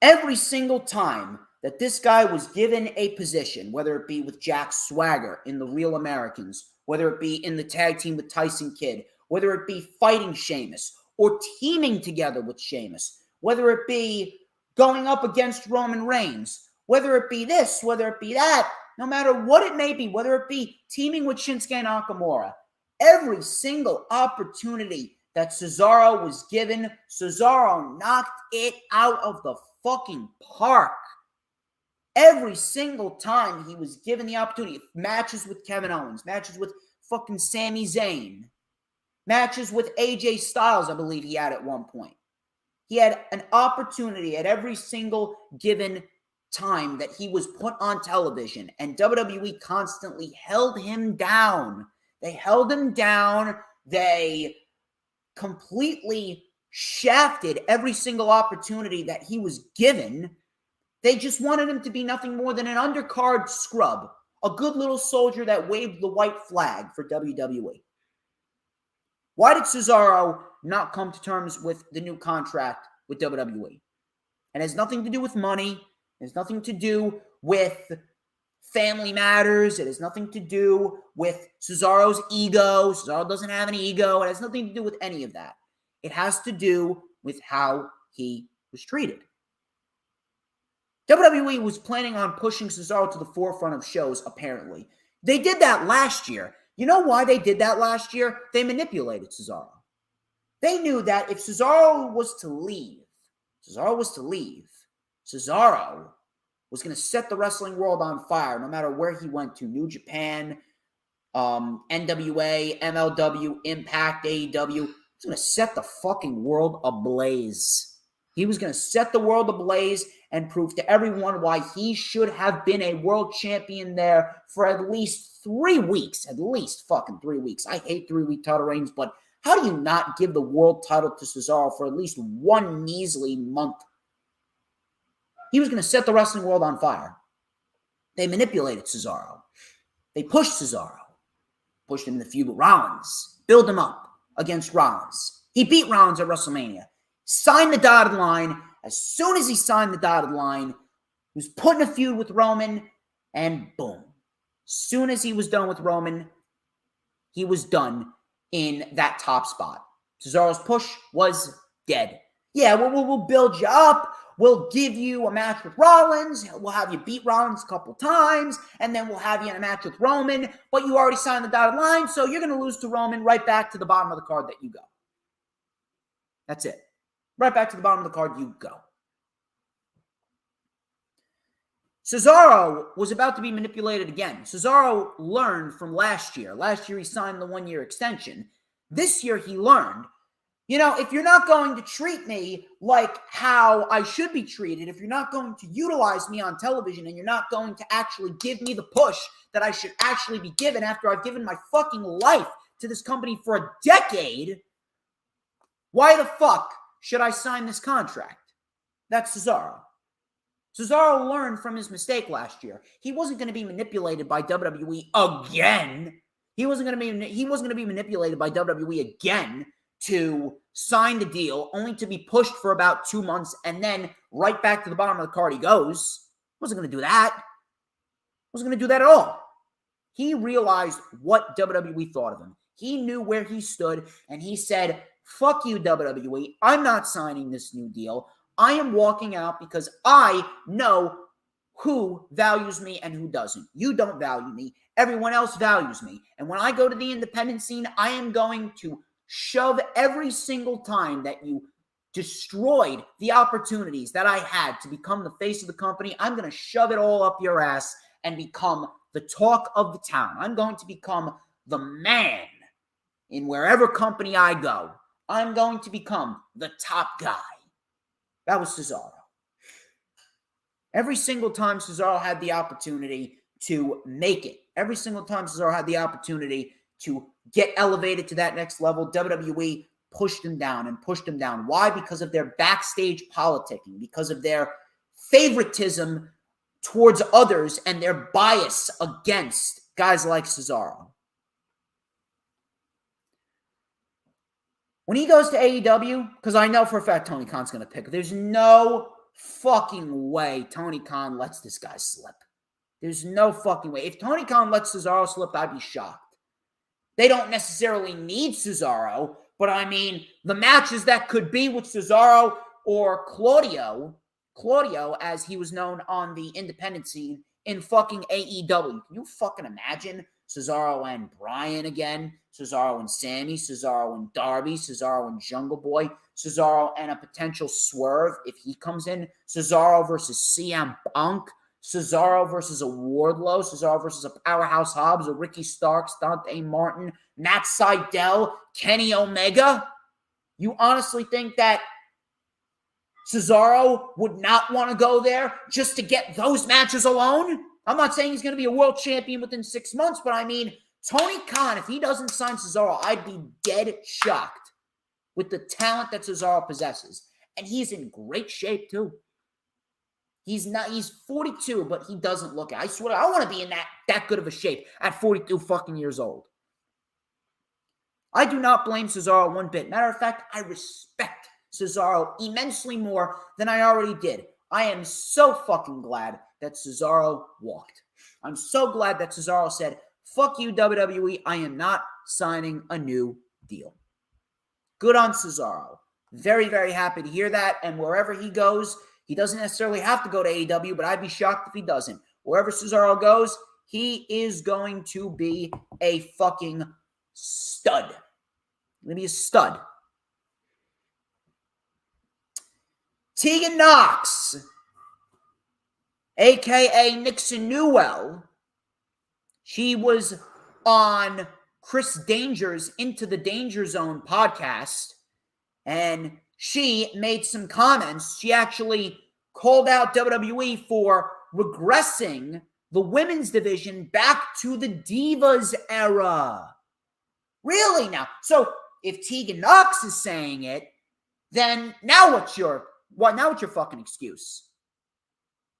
Speaker 1: Every single time that this guy was given a position, whether it be with Jack Swagger in the Real Americans, whether it be in the tag team with Tyson Kidd, whether it be fighting Sheamus or teaming together with Sheamus, whether it be going up against Roman Reigns, whether it be this, whether it be that, no matter what it may be, whether it be teaming with Shinsuke Nakamura, every single opportunity that Cesaro was given, Cesaro knocked it out of the fucking park. Every single time he was given the opportunity, matches with Kevin Owens, matches with fucking Sami Zayn, matches with AJ Styles, I believe he had at one point. He had an opportunity at every single given time that he was put on television, and WWE constantly held him down. They held him down. They completely shafted every single opportunity that he was given. They just wanted him to be nothing more than an undercard scrub, a good little soldier that waved the white flag for WWE. Why did Cesaro not come to terms with the new contract with WWE? It has nothing to do with money. It has nothing to do with family matters. It has nothing to do with Cesaro's ego. Cesaro doesn't have an ego. It has nothing to do with any of that. It has to do with how he was treated. WWE was planning on pushing Cesaro to the forefront of shows, apparently. They did that last year. You know why they did that last year? They manipulated Cesaro. They knew that if Cesaro was to leave, Cesaro was going to set the wrestling world on fire no matter where he went to. New Japan, NWA, MLW, Impact, AEW. He was going to set the fucking world ablaze. He was going to set the world ablaze and prove to everyone why he should have been a world champion there for at least 3 weeks. At least fucking 3 weeks. I hate 3-week title reigns, but how do you not give the world title to Cesaro for at least one measly month? He was going to set the wrestling world on fire. They manipulated Cesaro. They pushed Cesaro. Pushed him in the feud with Rollins. Build him up against Rollins. He beat Rollins at WrestleMania. Signed the dotted line. As soon as he signed the dotted line, he was put in a feud with Roman, and boom. As soon as he was done with Roman, he was done in that top spot. Cesaro's push was dead. Yeah, we'll build you up. We'll give you a match with Rollins. We'll have you beat Rollins a couple times, and then we'll have you in a match with Roman, but you already signed the dotted line, so you're going to lose to Roman right back to the bottom of the card that you go. That's it. Right back to the bottom of the card you go. Cesaro was about to be manipulated again. Cesaro learned from last year. Last year he signed the 1-year extension. This year he learned, if you're not going to treat me like how I should be treated, if you're not going to utilize me on television and you're not going to actually give me the push that I should actually be given after I've given my fucking life to this company for a decade, why the fuck should I sign this contract? That's Cesaro. Cesaro learned from his mistake last year. He wasn't going to be manipulated by WWE again. He wasn't going to be manipulated by WWE again to sign the deal, only to be pushed for about 2 months and then right back to the bottom of the card he goes. Wasn't going to do that. Wasn't going to do that at all. He realized what WWE thought of him. He knew where he stood, and he said, fuck you, WWE. I'm not signing this new deal. I am walking out because I know who values me and who doesn't. You don't value me. Everyone else values me. And when I go to the independent scene, I am going to shove every single time that you destroyed the opportunities that I had to become the face of the company. I'm going to shove it all up your ass and become the talk of the town. I'm going to become the man in wherever company I go. I'm going to become the top guy. That was Cesaro. Every single time Cesaro had the opportunity to make it, every single time Cesaro had the opportunity to get elevated to that next level, WWE pushed him down and pushed him down. Why? Because of their backstage politicking, because of their favoritism towards others and their bias against guys like Cesaro. When he goes to AEW, because I know for a fact Tony Khan's going to pick, there's no fucking way Tony Khan lets this guy slip. There's no fucking way. If Tony Khan lets Cesaro slip, I'd be shocked. They don't necessarily need Cesaro, but I mean, the matches that could be with Cesaro or Claudio, as he was known on the independent scene in fucking AEW. Can you fucking imagine Cesaro and Bryan again? Cesaro and Sammy, Cesaro and Darby, Cesaro and Jungle Boy, Cesaro and a potential Swerve if he comes in, Cesaro versus CM Punk, Cesaro versus a Wardlow, Cesaro versus a Powerhouse Hobbs, a Ricky Starks, Dante Martin, Matt Sydal, Kenny Omega. You honestly think that Cesaro would not want to go there just to get those matches alone? I'm not saying he's going to be a world champion within 6 months, but I mean, Tony Khan, if he doesn't sign Cesaro, I'd be dead shocked with the talent that Cesaro possesses. And he's in great shape, too. He's 42, but he doesn't look it. I swear, I want to be in that good of a shape at 42 fucking years old. I do not blame Cesaro one bit. Matter of fact, I respect Cesaro immensely more than I already did. I am so fucking glad that Cesaro walked. I'm so glad that Cesaro said, fuck you, WWE. I am not signing a new deal. Good on Cesaro. Very, very happy to hear that. And wherever he goes, he doesn't necessarily have to go to AEW, but I'd be shocked if he doesn't. Wherever Cesaro goes, he is going to be a fucking stud. Going to be a stud. Tegan Knox, a.k.a. Nxt Uk, she was on Chris Danger's Into the Danger Zone podcast, and she made some comments. She actually called out WWE for regressing the women's division back to the Divas Era. Really now? So if Tegan Knox is saying it, then now what's your fucking excuse?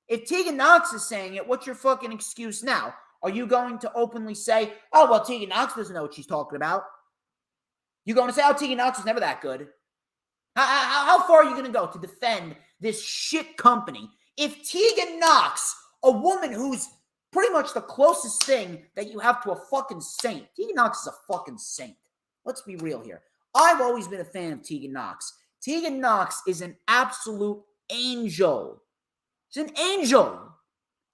Speaker 1: If Tegan Knox is saying it, what's your fucking excuse now? Are you going to openly say, oh, well, Tegan Knox doesn't know what she's talking about? You're going to say, oh, Tegan Knox was never that good. How far are you going to go to defend this shit company? If Tegan Knox, a woman who's pretty much the closest thing that you have to a fucking saint, Tegan Knox is a fucking saint. Let's be real here. I've always been a fan of Tegan Knox. Tegan Knox is an absolute angel. She's an angel.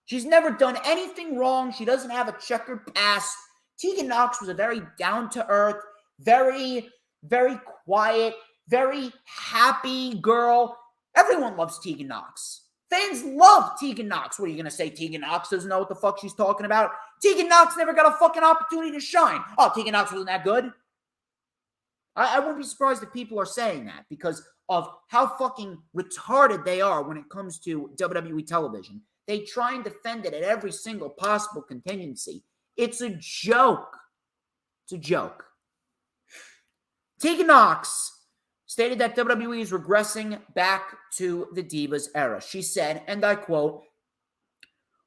Speaker 1: She's never done anything wrong. She doesn't have a checkered past. Tegan Knox was a very down-to-earth, very, very quiet, very happy girl. Everyone loves Tegan Knox. Fans love Tegan Knox. What are you going to say? Tegan Knox doesn't know what the fuck she's talking about? Tegan Knox never got a fucking opportunity to shine. Oh, Tegan Knox wasn't that good? I wouldn't be surprised if people are saying that because of how fucking retarded they are when it comes to WWE television. They try and defend it at every single possible contingency. It's a joke. It's a joke. Tegan Knox stated that WWE is regressing back to the Divas Era. She said, and I quote,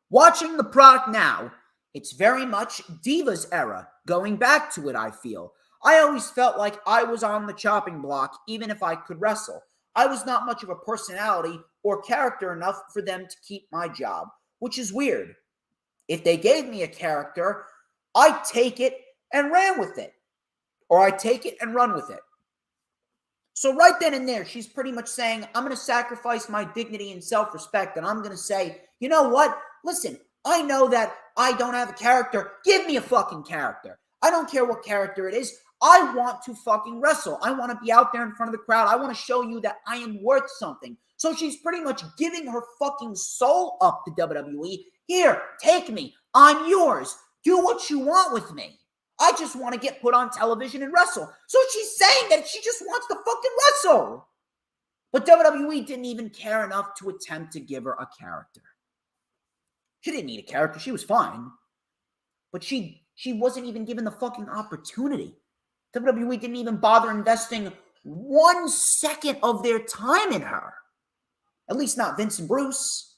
Speaker 1: "Watching the product now, it's very much Divas Era, going back to it, I feel. I always felt like I was on the chopping block, even if I could wrestle. I was not much of a personality or character enough for them to keep my job, which is weird. If they gave me a character, I'd take it and ran with it. Or I'd take it and run with it." So right then and there, she's pretty much saying, I'm going to sacrifice my dignity and self-respect, and I'm going to say, you know what? Listen, I know that I don't have a character. Give me a fucking character. I don't care what character it is. I want to fucking wrestle. I want to be out there in front of the crowd. I want to show you that I am worth something. So she's pretty much giving her fucking soul up to WWE Here, take me. I'm yours. Do what you want with me. I just want to get put on television and wrestle. So she's saying that she just wants to fucking wrestle. But WWE didn't even care enough to attempt to give her a character. She didn't need a character. She was fine. But she wasn't even given the fucking opportunity. WWE didn't even bother investing 1 second of their time in her. At least not Vince and Bruce.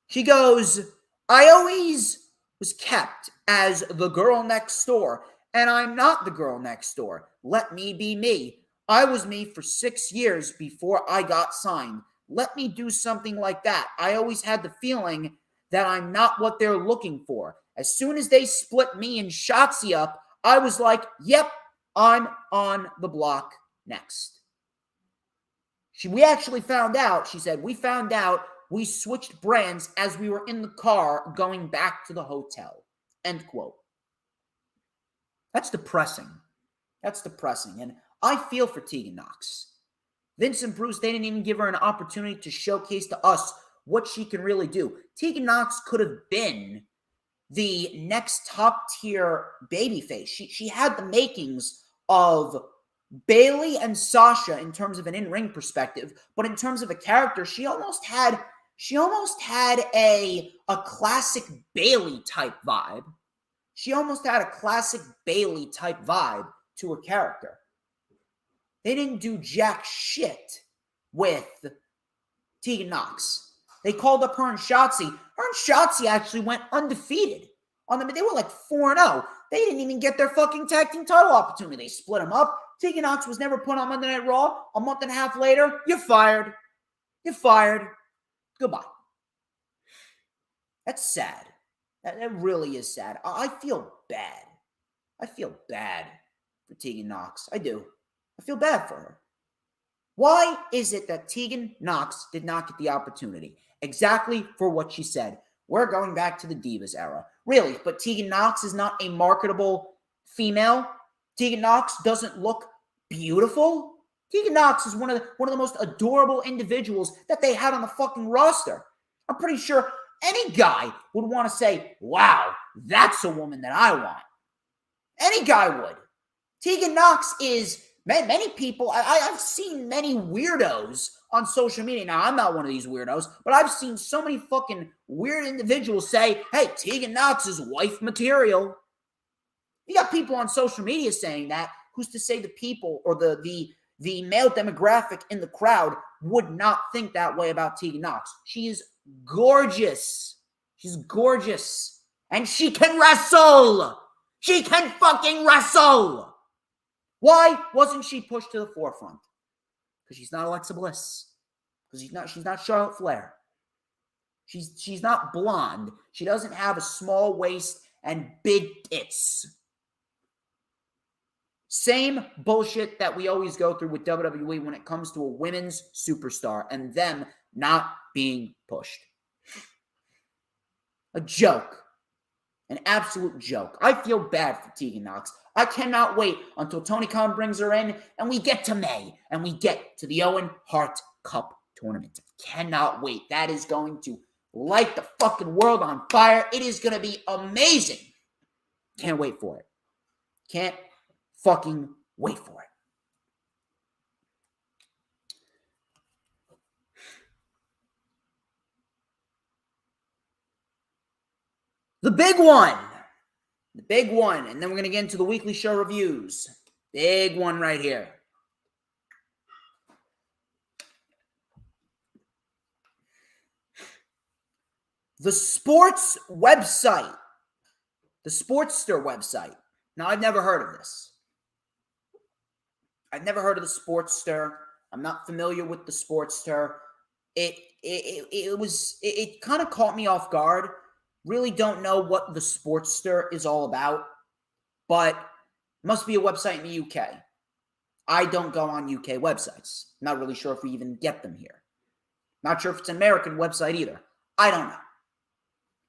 Speaker 1: She goes, I always was kept as the girl next door, and I'm not the girl next door. Let me be me. I was me for 6 years before I got signed. Let me do something like that. I always had the feeling that I'm not what they're looking for. As soon as they split me and Shotzi up, I was like, yep, I'm on the block next. We actually found out, she said, we found out we switched brands as we were in the car going back to the hotel. End quote. That's depressing. That's depressing. And I feel for Tegan Nox. Vince and Bruce, they didn't even give her an opportunity to showcase to us what she can really do. Tegan Nox could have been the next top-tier babyface. She had the makings of Bayley and Sasha in terms of an in-ring perspective, but in terms of a character, she almost had a classic Bayley type vibe. She almost had a classic Bayley type vibe to her character. They didn't do jack shit with Tegan Nox. They called up her and Shotzi. Her and Shotzi actually went undefeated on them. They were like 4-0. They didn't even get their fucking tag team title opportunity. They split them up. Tegan Nox was never put on Monday Night Raw. A month and a half later, you're fired. You're fired. Goodbye. That's sad. That really is sad. I feel bad. I feel bad for Tegan Nox. I do. I feel bad for her. Why is it that Tegan Nox did not get the opportunity? Exactly for what she said. We're going back to the Divas era. Really, but Tegan Nox is not a marketable female. Tegan Nox doesn't look beautiful. Tegan Nox is one of the most adorable individuals that they had on the fucking roster. I'm pretty sure any guy would want to say, wow, that's a woman that I want. Any guy would. Tegan Nox is, many people, I've seen many weirdos on social media. Now, I'm not one of these weirdos, but I've seen so many fucking weird individuals say, hey, Tegan Nox is wife material. You got people on social media saying that. Who's to say the people or the male demographic in the crowd would not think that way about Tegan Nox? She is gorgeous. She's gorgeous. And she can wrestle. She can fucking wrestle. Why wasn't she pushed to the forefront? Because she's not Alexa Bliss. Because she's not Charlotte Flair. She's not blonde. She doesn't have a small waist and big tits. Same bullshit that we always go through with WWE when it comes to a women's superstar and them not being pushed. A joke. An absolute joke. I feel bad for Tegan Nox. I cannot wait until Tony Khan brings her in and we get to May and we get to the Owen Hart Cup tournament. Cannot wait. That is going to light the fucking world on fire. It is going to be amazing. Can't wait for it. Can't fucking wait for it. The big one. The big one. And then we're going to get into the weekly show reviews. Big one right here. The sports website. The Sportster website. Now, I've never heard of this. I've never heard of the Sportster. I'm not familiar with the Sportster. It kind of caught me off guard. Really don't know what the Sportster is all about, but it must be a website in the UK. I don't go on UK websites. Not really sure if we even get them here. Not sure if it's an American website either. I don't know.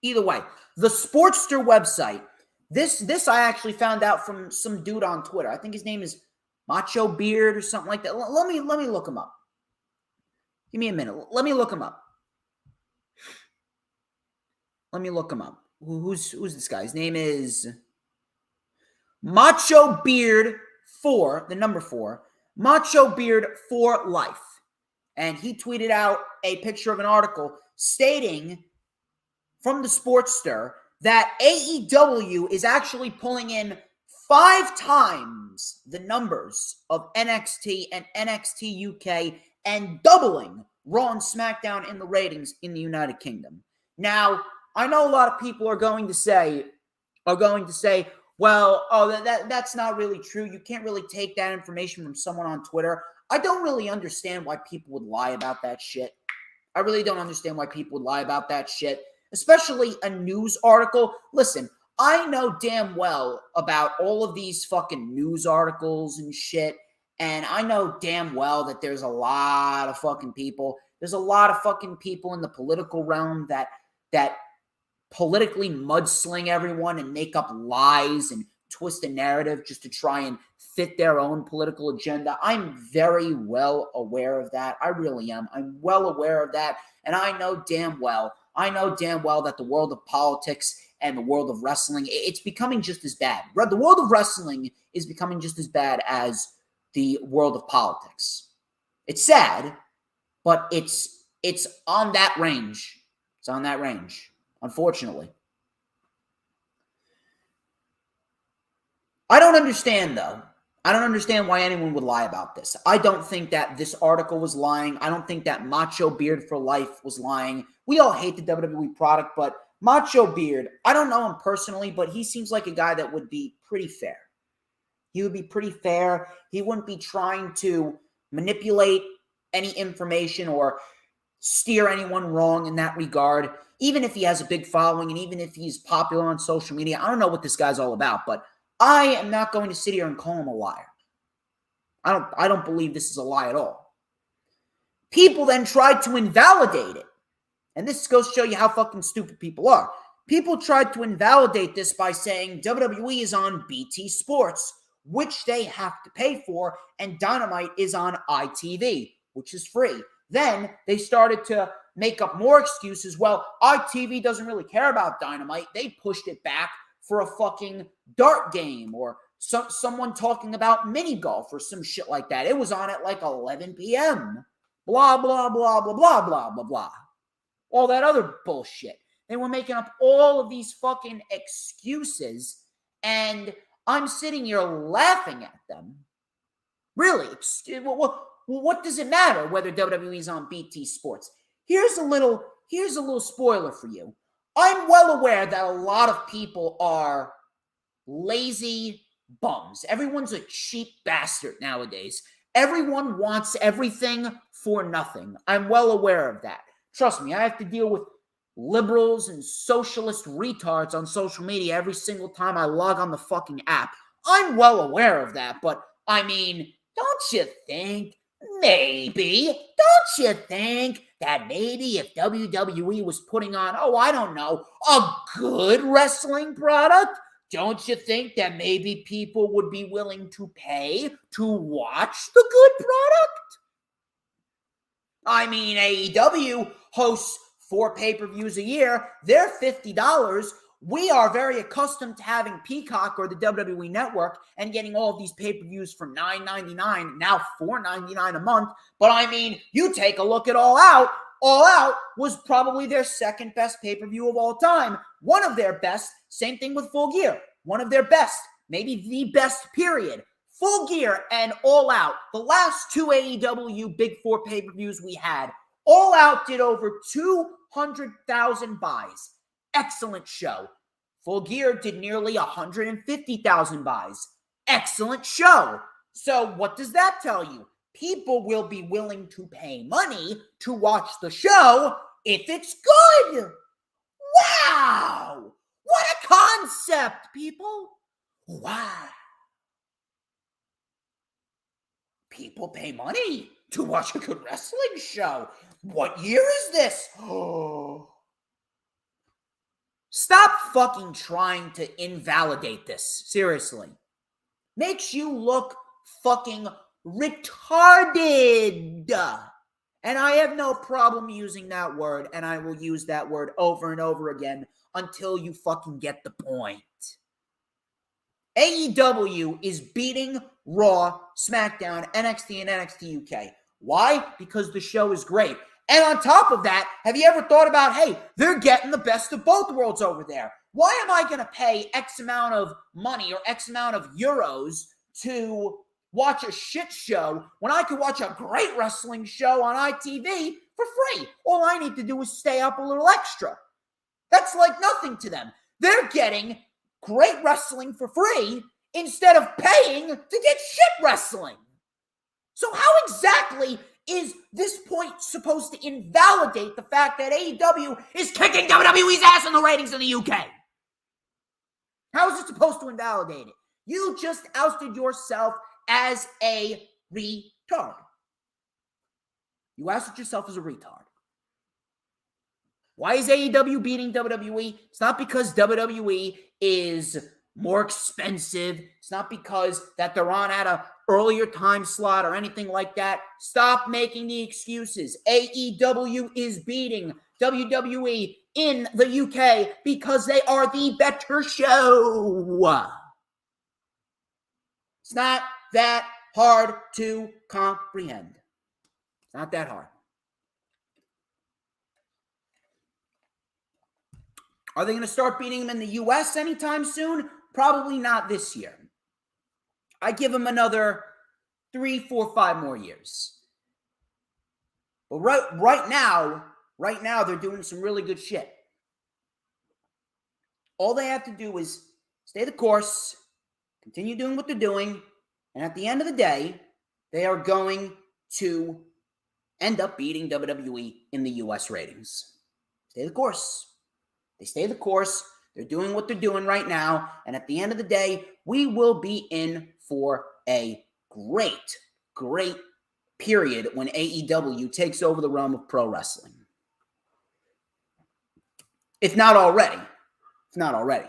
Speaker 1: Either way, the Sportster website. This I actually found out from some dude on Twitter. I think his name is Macho Beard or something like that. Let me look him up. Give me a minute. Let me look him up. Let me look him up. Who's this guy? His name is Macho Beard 4, the number 4. Macho Beard for Life. And he tweeted out a picture of an article stating from the Sportster that AEW is actually pulling in 5 times the numbers of NXT and NXT UK and doubling Raw and SmackDown in the ratings in the United Kingdom. Now, I know a lot of people are going to say, well, that's not really true. You can't really take that information from someone on Twitter. I don't really understand why people would lie about that shit. I really don't understand why people would lie about that shit, especially a news article. Listen, I know damn well about all of these fucking news articles and shit, and I know damn well that there's a lot of fucking people. There's a lot of fucking people in the political realm that politically mudsling everyone and make up lies and twist a narrative just to try and fit their own political agenda. I'm very well aware of that. I really am. I'm well aware of that. And I know damn well that the world of politics and the world of wrestling, it's becoming just as bad. The world of wrestling is becoming just as bad as the world of politics. It's sad, but it's on that range. It's on that range, unfortunately. I don't understand, though. I don't understand why anyone would lie about this. I don't think that this article was lying. I don't think that Macho Beard for Life was lying. We all hate the WWE product, but Macho Beard, I don't know him personally, but he seems like a guy that would be pretty fair. He would be pretty fair. He wouldn't be trying to manipulate any information or steer anyone wrong in that regard. Even if he has a big following and even if he's popular on social media, I don't know what this guy's all about, but I am not going to sit here and call him a liar. I don't believe this is a lie at all. People then tried to invalidate it. And this goes to show you how fucking stupid people are. People tried to invalidate this by saying WWE is on BT Sports, which they have to pay for, and Dynamite is on ITV, which is free. Then they started to make up more excuses. Well, ITV doesn't really care about Dynamite. They pushed it back for a fucking dart game or someone talking about mini golf or some shit like that. It was on at like 11 p.m. Blah, blah, blah, blah, blah, blah, blah, blah. All that other bullshit. They were making up all of these fucking excuses, and I'm sitting here laughing at them. Really, what does it matter whether WWE is on BT Sports? Here's a little spoiler for you. I'm well aware that a lot of people are lazy bums. Everyone's a cheap bastard nowadays. Everyone wants everything for nothing. I'm well aware of that. Trust me, I have to deal with liberals and socialist retards on social media every single time I log on the fucking app. I'm well aware of that, but I mean, don't you think that maybe if WWE was putting on, I don't know, a good wrestling product, don't you think that maybe people would be willing to pay to watch the good product? I mean, AEW hosts 4 pay-per-views a year. They're $50. We are very accustomed to having Peacock or the WWE Network and getting all of these pay-per-views for $9.99, now $4.99 a month. But I mean, you take a look at All Out. All Out was probably their second best pay-per-view of all time. One of their best, same thing with Full Gear. One of their best, maybe the best, period. Full Gear and All Out, the last 2 AEW Big 4 pay-per-views we had, All Out did over 200,000 buys. Excellent show. Full Gear did nearly 150,000 buys. Excellent show. So what does that tell you? People will be willing to pay money to watch the show if it's good. Wow! What a concept, people. Wow. People pay money to watch a good wrestling show. What year is this? Oh. Stop fucking trying to invalidate this. Seriously. Makes you look fucking retarded. And I have no problem using that word, and I will use that word over and over again until you fucking get the point. AEW is beating Raw, SmackDown, NXT, and NXT UK. Why? Because the show is great. And on top of that, have you ever thought about, hey, they're getting the best of both worlds over there. Why am I going to pay X amount of money or X amount of euros to watch a shit show when I could watch a great wrestling show on ITV for free? All I need to do is stay up a little extra. That's like nothing to them. They're getting great wrestling for free instead of paying to get shit wrestling. So how exactly is this point supposed to invalidate the fact that AEW is kicking WWE's ass in the ratings in the UK? How is it supposed to invalidate it? You just ousted yourself as a retard. You ousted yourself as a retard. Why is AEW beating WWE? It's not because WWE is more expensive. It's not because that they're on at a earlier time slot or anything like that. Stop making the excuses. AEW is beating WWE in the UK because they are the better show. It's not that hard to comprehend. It's not that hard. Are they going to start beating them in the US anytime soon? Probably not this year. I give them another 3, 4, 5 more years. But right now, they're doing some really good shit. All they have to do is stay the course, continue doing what they're doing, and at the end of the day, they are going to end up beating WWE in the US ratings. Stay the course. They stay the course. They're doing what they're doing right now. And at the end of the day, we will be in for a great, great period when AEW takes over the realm of pro wrestling. If not already. If not already.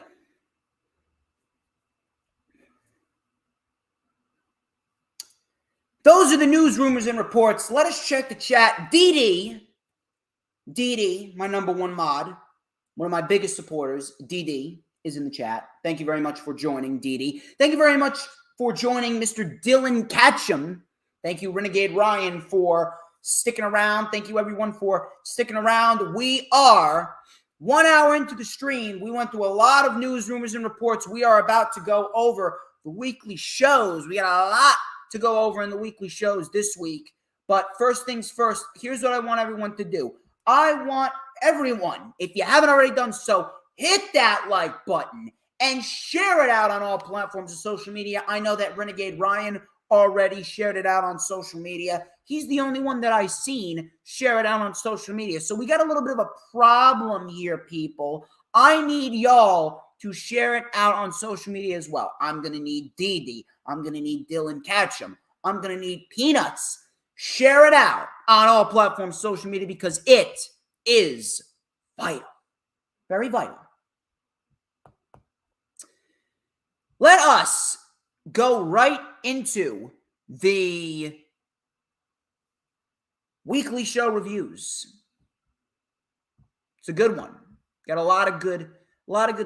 Speaker 1: Those are the news, rumors, and reports. Let us check the chat. DD, my number one mod, one of my biggest supporters, DD, is in the chat. Thank you very much for joining, DD. Thank you very much for joining Mr. Dylan Catcham. Thank you, Renegade Ryan, for sticking around. Thank you, everyone, for sticking around. We are 1 hour into the stream. We went through a lot of news, rumors, and reports. We are about to go over the weekly shows. We got a lot to go over in the weekly shows this week. But first things first, here's what I want everyone to do. I want everyone, if you haven't already done so, hit that like button and share it out on all platforms of social media. I know that Renegade Ryan already shared it out on social media. He's the only one that I've seen share it out on social media. So we got a little bit of a problem here, people. I need y'all to share it out on social media as well. I'm going to need Dee. I'm going to need Dylan Catcham. I'm going to need Peanuts. Share it out on all platforms, social media, because it is vital. Very vital. Let us go right into the weekly show reviews. It's a good one. Got a lot of good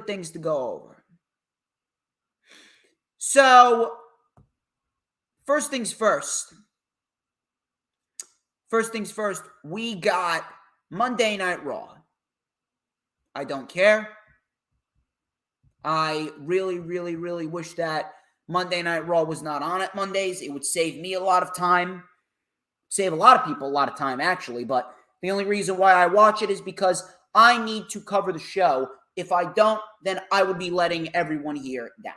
Speaker 1: things to go over. So, first things first, we got Monday Night Raw. I don't care. I really, really, really wish that Monday Night Raw was not on at Mondays. It would save me a lot of time. Save a lot of people a lot of time, actually. But the only reason why I watch it is because I need to cover the show. If I don't, then I would be letting everyone here down.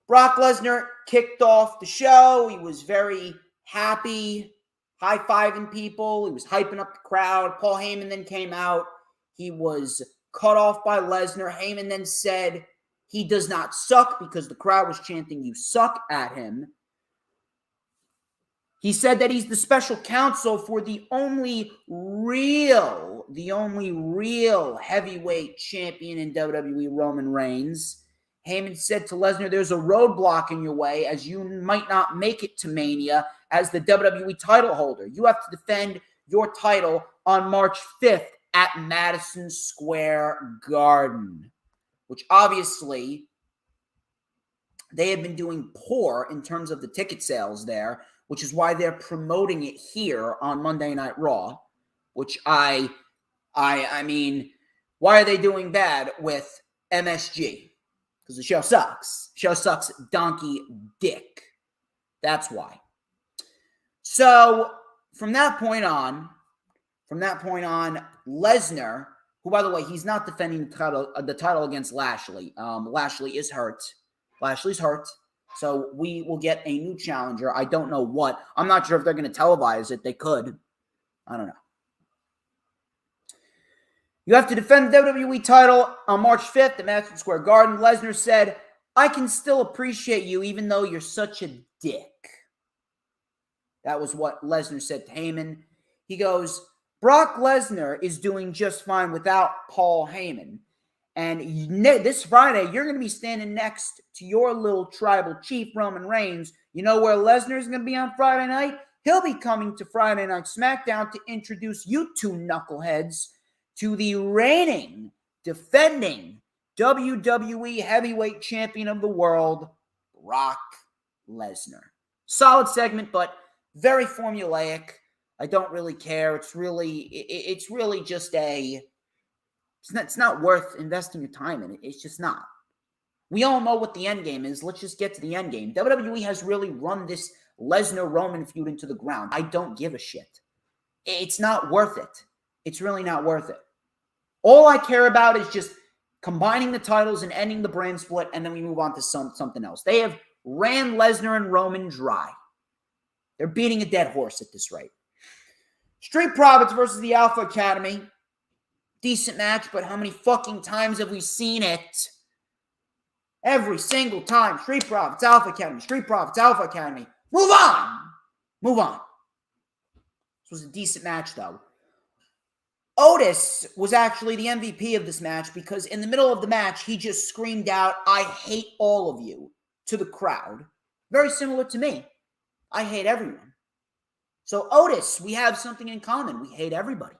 Speaker 1: Brock Lesnar kicked off the show. He was very happy, high-fiving people. He was hyping up the crowd. Paul Heyman then came out. He was cut off by Lesnar. Heyman then said he does not suck because the crowd was chanting, "You suck," at him. He said that he's the special counsel for the only real heavyweight champion in WWE, Roman Reigns. Heyman said to Lesnar, there's a roadblock in your way as you might not make it to Mania as the WWE title holder. You have to defend your title on March 5th at Madison Square Garden, which obviously they have been doing poor in terms of the ticket sales there, which is why they're promoting it here on Monday Night Raw, which I mean, why are they doing bad with MSG? Because the show sucks. Show sucks donkey dick. That's why. So from that point on, Lesnar, who, by the way, he's not defending the title against Lashley. Lashley is hurt. Lashley's hurt. So we will get a new challenger. I don't know what. I'm not sure if they're going to televise it. They could. I don't know. You have to defend the WWE title on March 5th at Madison Square Garden. Lesnar said, I can still appreciate you even though you're such a dick. That was what Lesnar said to Heyman. He goes, Brock Lesnar is doing just fine without Paul Heyman. And this Friday, you're going to be standing next to your little tribal chief, Roman Reigns. You know where Lesnar is going to be on Friday night? He'll be coming to Friday Night SmackDown to introduce you two knuckleheads to the reigning, defending WWE Heavyweight Champion of the world, Brock Lesnar. Solid segment, but very formulaic. I don't really care. It's really just it's not worth investing your time in it. It's just not. We all know what the end game is. Let's just get to the end game. WWE has really run this Lesnar-Roman feud into the ground. I don't give a shit. It's not worth it. It's really not worth it. All I care about is just combining the titles and ending the brand split, and then we move on to something else. They have ran Lesnar and Roman dry. They're beating a dead horse at this rate. Street Profits versus the Alpha Academy. Decent match, but how many fucking times have we seen it? Every single time. Street Profits, Alpha Academy. Street Profits, Alpha Academy. Move on. Move on. This was a decent match, though. Otis was actually the MVP of this match because in the middle of the match, he just screamed out, I hate all of you, to the crowd. Very similar to me. I hate everyone. So Otis, we have something in common. We hate everybody.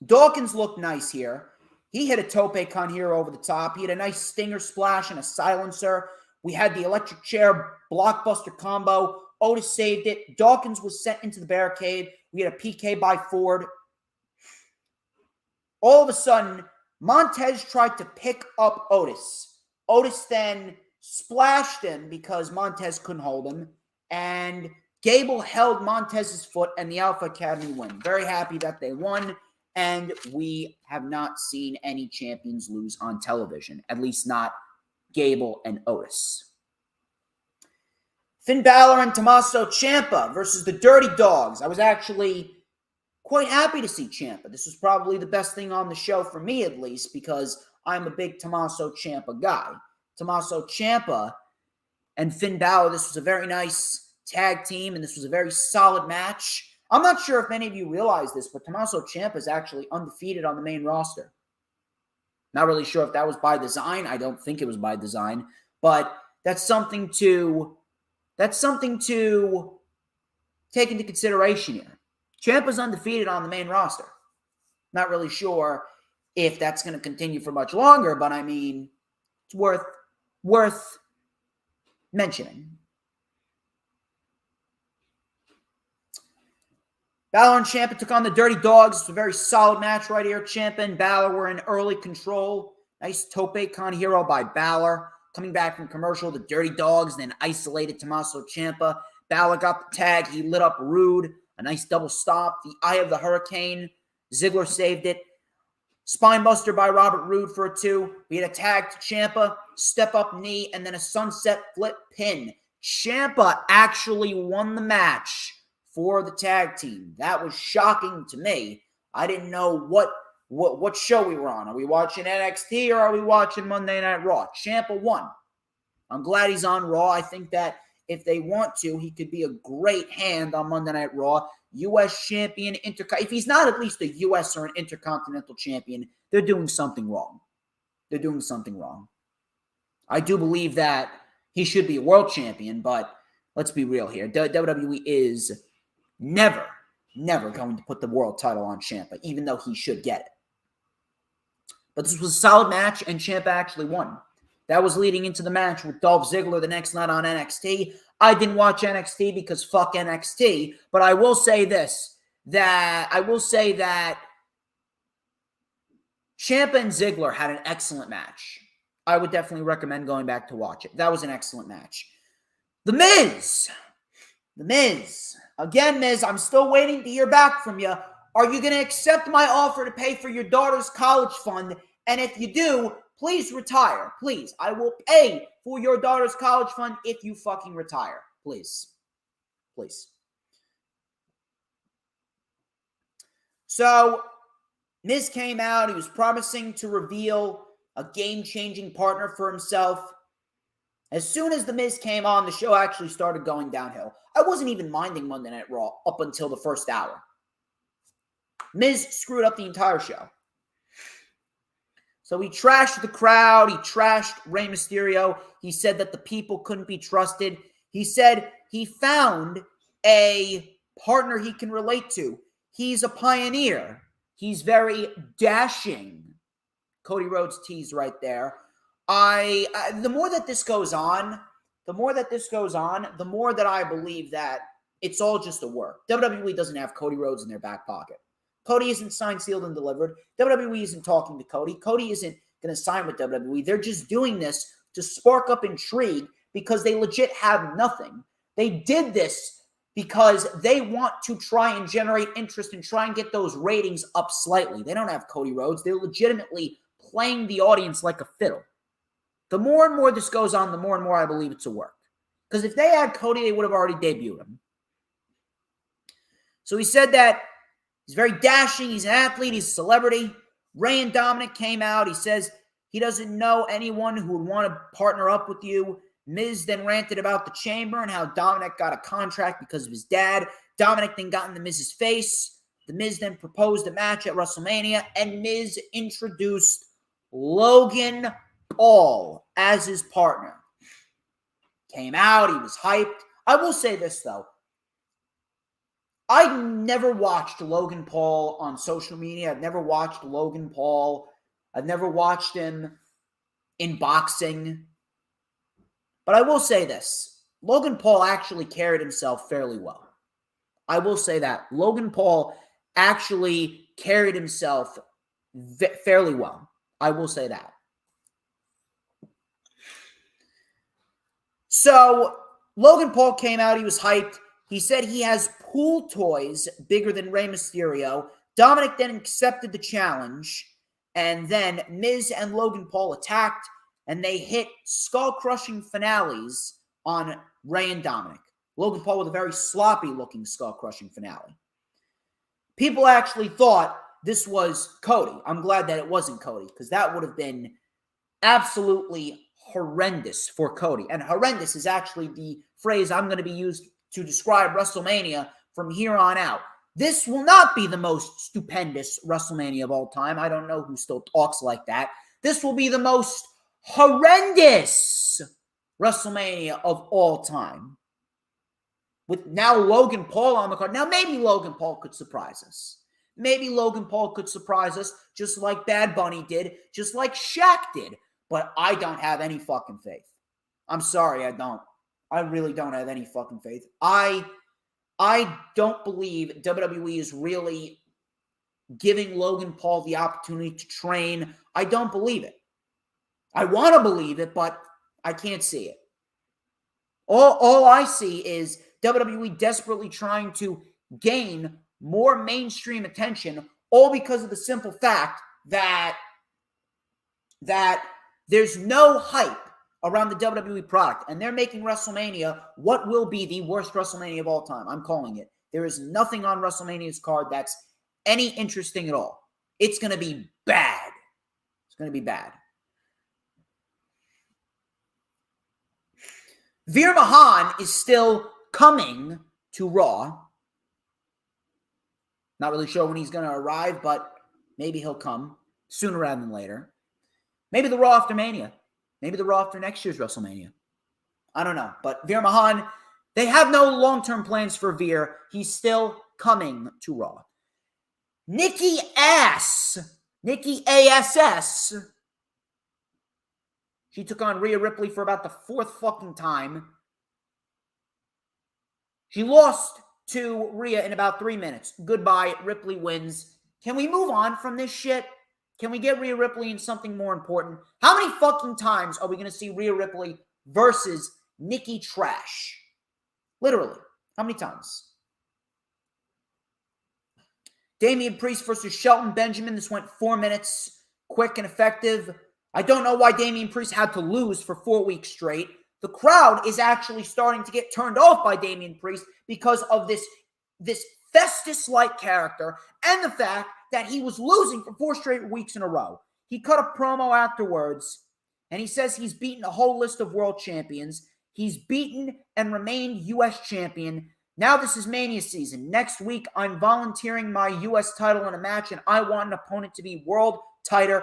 Speaker 1: Dawkins looked nice here. He hit a tope con hero over the top. He had a nice stinger splash and a silencer. We had the electric chair blockbuster combo. Otis saved it. Dawkins was sent into the barricade. We had a PK by Ford. All of a sudden, Montez tried to pick up Otis. Otis then splashed him because Montez couldn't hold him. And Gable held Montez's foot and the Alpha Academy win. Very happy that they won. And we have not seen any champions lose on television. At least not Gable and Otis. Finn Balor and Tommaso Ciampa versus the Dirty Dogs. I was actually quite happy to see Ciampa. This was probably the best thing on the show for me, at least, because I'm a big Tommaso Ciampa guy. Tommaso Ciampa and Finn Balor, this was a very nice tag team, and this was a very solid match. I'm not sure if many of you realize this, but Tommaso Ciampa is actually undefeated on the main roster. Not really sure if that was by design. I don't think it was by design, but that's something to take into consideration here. Ciampa's undefeated on the main roster. Not really sure if that's going to continue for much longer, but I mean, it's worth mentioning. Balor and Ciampa took on the Dirty Dogs. It's a very solid match right here. Ciampa and Balor were in early control. Nice tope con hero by Balor. Coming back from commercial, the Dirty Dogs then isolated Tommaso Ciampa. Balor got the tag. He lit up Rude. A nice double stop. The Eye of the Hurricane. Ziggler saved it. Spinebuster by Robert Roode for a 2. We had a tag to Ciampa. Step up knee. And then a sunset flip pin. Ciampa actually won the match for the tag team. That was shocking to me. I didn't know what show we were on. Are we watching NXT or are we watching Monday Night Raw? Ciampa won. I'm glad he's on Raw. I think that if they want to, he could be a great hand on Monday Night Raw. U.S. champion, if he's not at least a U.S. or an Intercontinental champion, they're doing something wrong. They're doing something wrong. I do believe that he should be a world champion, but let's be real here. WWE is never never going to put the world title on Champa, even though he should get it. But this was a solid match, and Champa actually won. That was leading into the match with Dolph Ziggler the next night on NXT. I didn't watch NXT because fuck NXT, but I will say this, that Champa and Ziggler had an excellent match. I would definitely recommend going back to watch it. That was an excellent match. The Miz. Again, Miz, I'm still waiting to hear back from you. Are you going to accept my offer to pay for your daughter's college fund? And if you do, please retire. Please. I will pay for your daughter's college fund if you fucking retire. Please. Please. So, Miz came out. He was promising to reveal a game-changing partner for himself. As soon as The Miz came on, the show actually started going downhill. I wasn't even minding Monday Night Raw up until the first hour. Miz screwed up the entire show. So he trashed the crowd. He trashed Rey Mysterio. He said that the people couldn't be trusted. He said he found a partner he can relate to. He's a pioneer. He's very dashing. Cody Rhodes tease right there. The more that this goes on, the more that I believe that it's all just a work. WWE doesn't have Cody Rhodes in their back pocket. Cody isn't signed, sealed, and delivered. WWE isn't talking to Cody. Cody isn't going to sign with WWE. They're just doing this to spark up intrigue because they legit have nothing. They did this because they want to try and generate interest and try and get those ratings up slightly. They don't have Cody Rhodes. They're legitimately playing the audience like a fiddle. The more and more this goes on, the more and more I believe it's a work. Because if they had Cody, they would have already debuted him. So he said that he's very dashing. He's an athlete. He's a celebrity. Rey and Dominic came out. He says he doesn't know anyone who would want to partner up with you. Miz then ranted about the Chamber and how Dominic got a contract because of his dad. Dominic then got in the Miz's face. The Miz then proposed a match at WrestleMania, and Miz introduced Logan Paul as his partner. Came out. He was hyped. I will say this, though. I never watched Logan Paul on social media. I've never watched Logan Paul. I've never watched him in boxing. But I will say this. Logan Paul actually carried himself fairly well. I will say that. Logan Paul actually carried himself fairly well. I will say that. So, Logan Paul came out. He was hyped. He said he has pool toys bigger than Rey Mysterio. Dominic then accepted the challenge. And then Miz and Logan Paul attacked. And they hit skull-crushing finales on Rey and Dominic. Logan Paul with a very sloppy-looking skull-crushing finale. People actually thought this was Cody. I'm glad that it wasn't Cody, because that would have been absolutely horrendous for Cody. And horrendous is actually the phrase I'm going to be used to describe WrestleMania from here on out. This will not be the most stupendous WrestleMania of all time. I don't know who still talks like that. This will be the most horrendous WrestleMania of all time. With now Logan Paul on the card. Now, maybe Logan Paul could surprise us. Maybe Logan Paul could surprise us just like Bad Bunny did, just like Shaq did. But I don't have any fucking faith. I'm sorry, I don't. I really don't have any fucking faith. I don't believe WWE is really giving Logan Paul the opportunity to train. I don't believe it. I want to believe it, but I can't see it. All I see is WWE desperately trying to gain more mainstream attention, all because of the simple fact that there's no hype around the WWE product, and they're making WrestleMania what will be the worst WrestleMania of all time. I'm calling it. There is nothing on WrestleMania's card that's any interesting at all. It's going to be bad. It's going to be bad. Veer Mahan is still coming to Raw. Not really sure when he's going to arrive, but maybe he'll come sooner rather than later. Maybe the Raw after Mania. Maybe the Raw after next year's WrestleMania. I don't know. But Veer Mahan, they have no long-term plans for Veer. He's still coming to Raw. Nikki Ass, she took on Rhea Ripley for about the fourth fucking time. She lost to Rhea in about 3 minutes. Goodbye, Ripley wins. Can we move on from this shit? Can we get Rhea Ripley in something more important? How many fucking times are we going to see Rhea Ripley versus Nikki Trash? Literally. How many times? Damian Priest versus Shelton Benjamin. This went 4 minutes. Quick and effective. I don't know why Damian Priest had to lose for 4 weeks straight. The crowd is actually starting to get turned off by Damian Priest because of this Festus-like character and the fact that he was losing for 4 straight weeks in a row. He cut a promo afterwards, and he says he's beaten a whole list of world champions. He's beaten and remained U.S. champion. Now this is Mania season. Next week, I'm volunteering my U.S. title in a match, and I want an opponent to be world title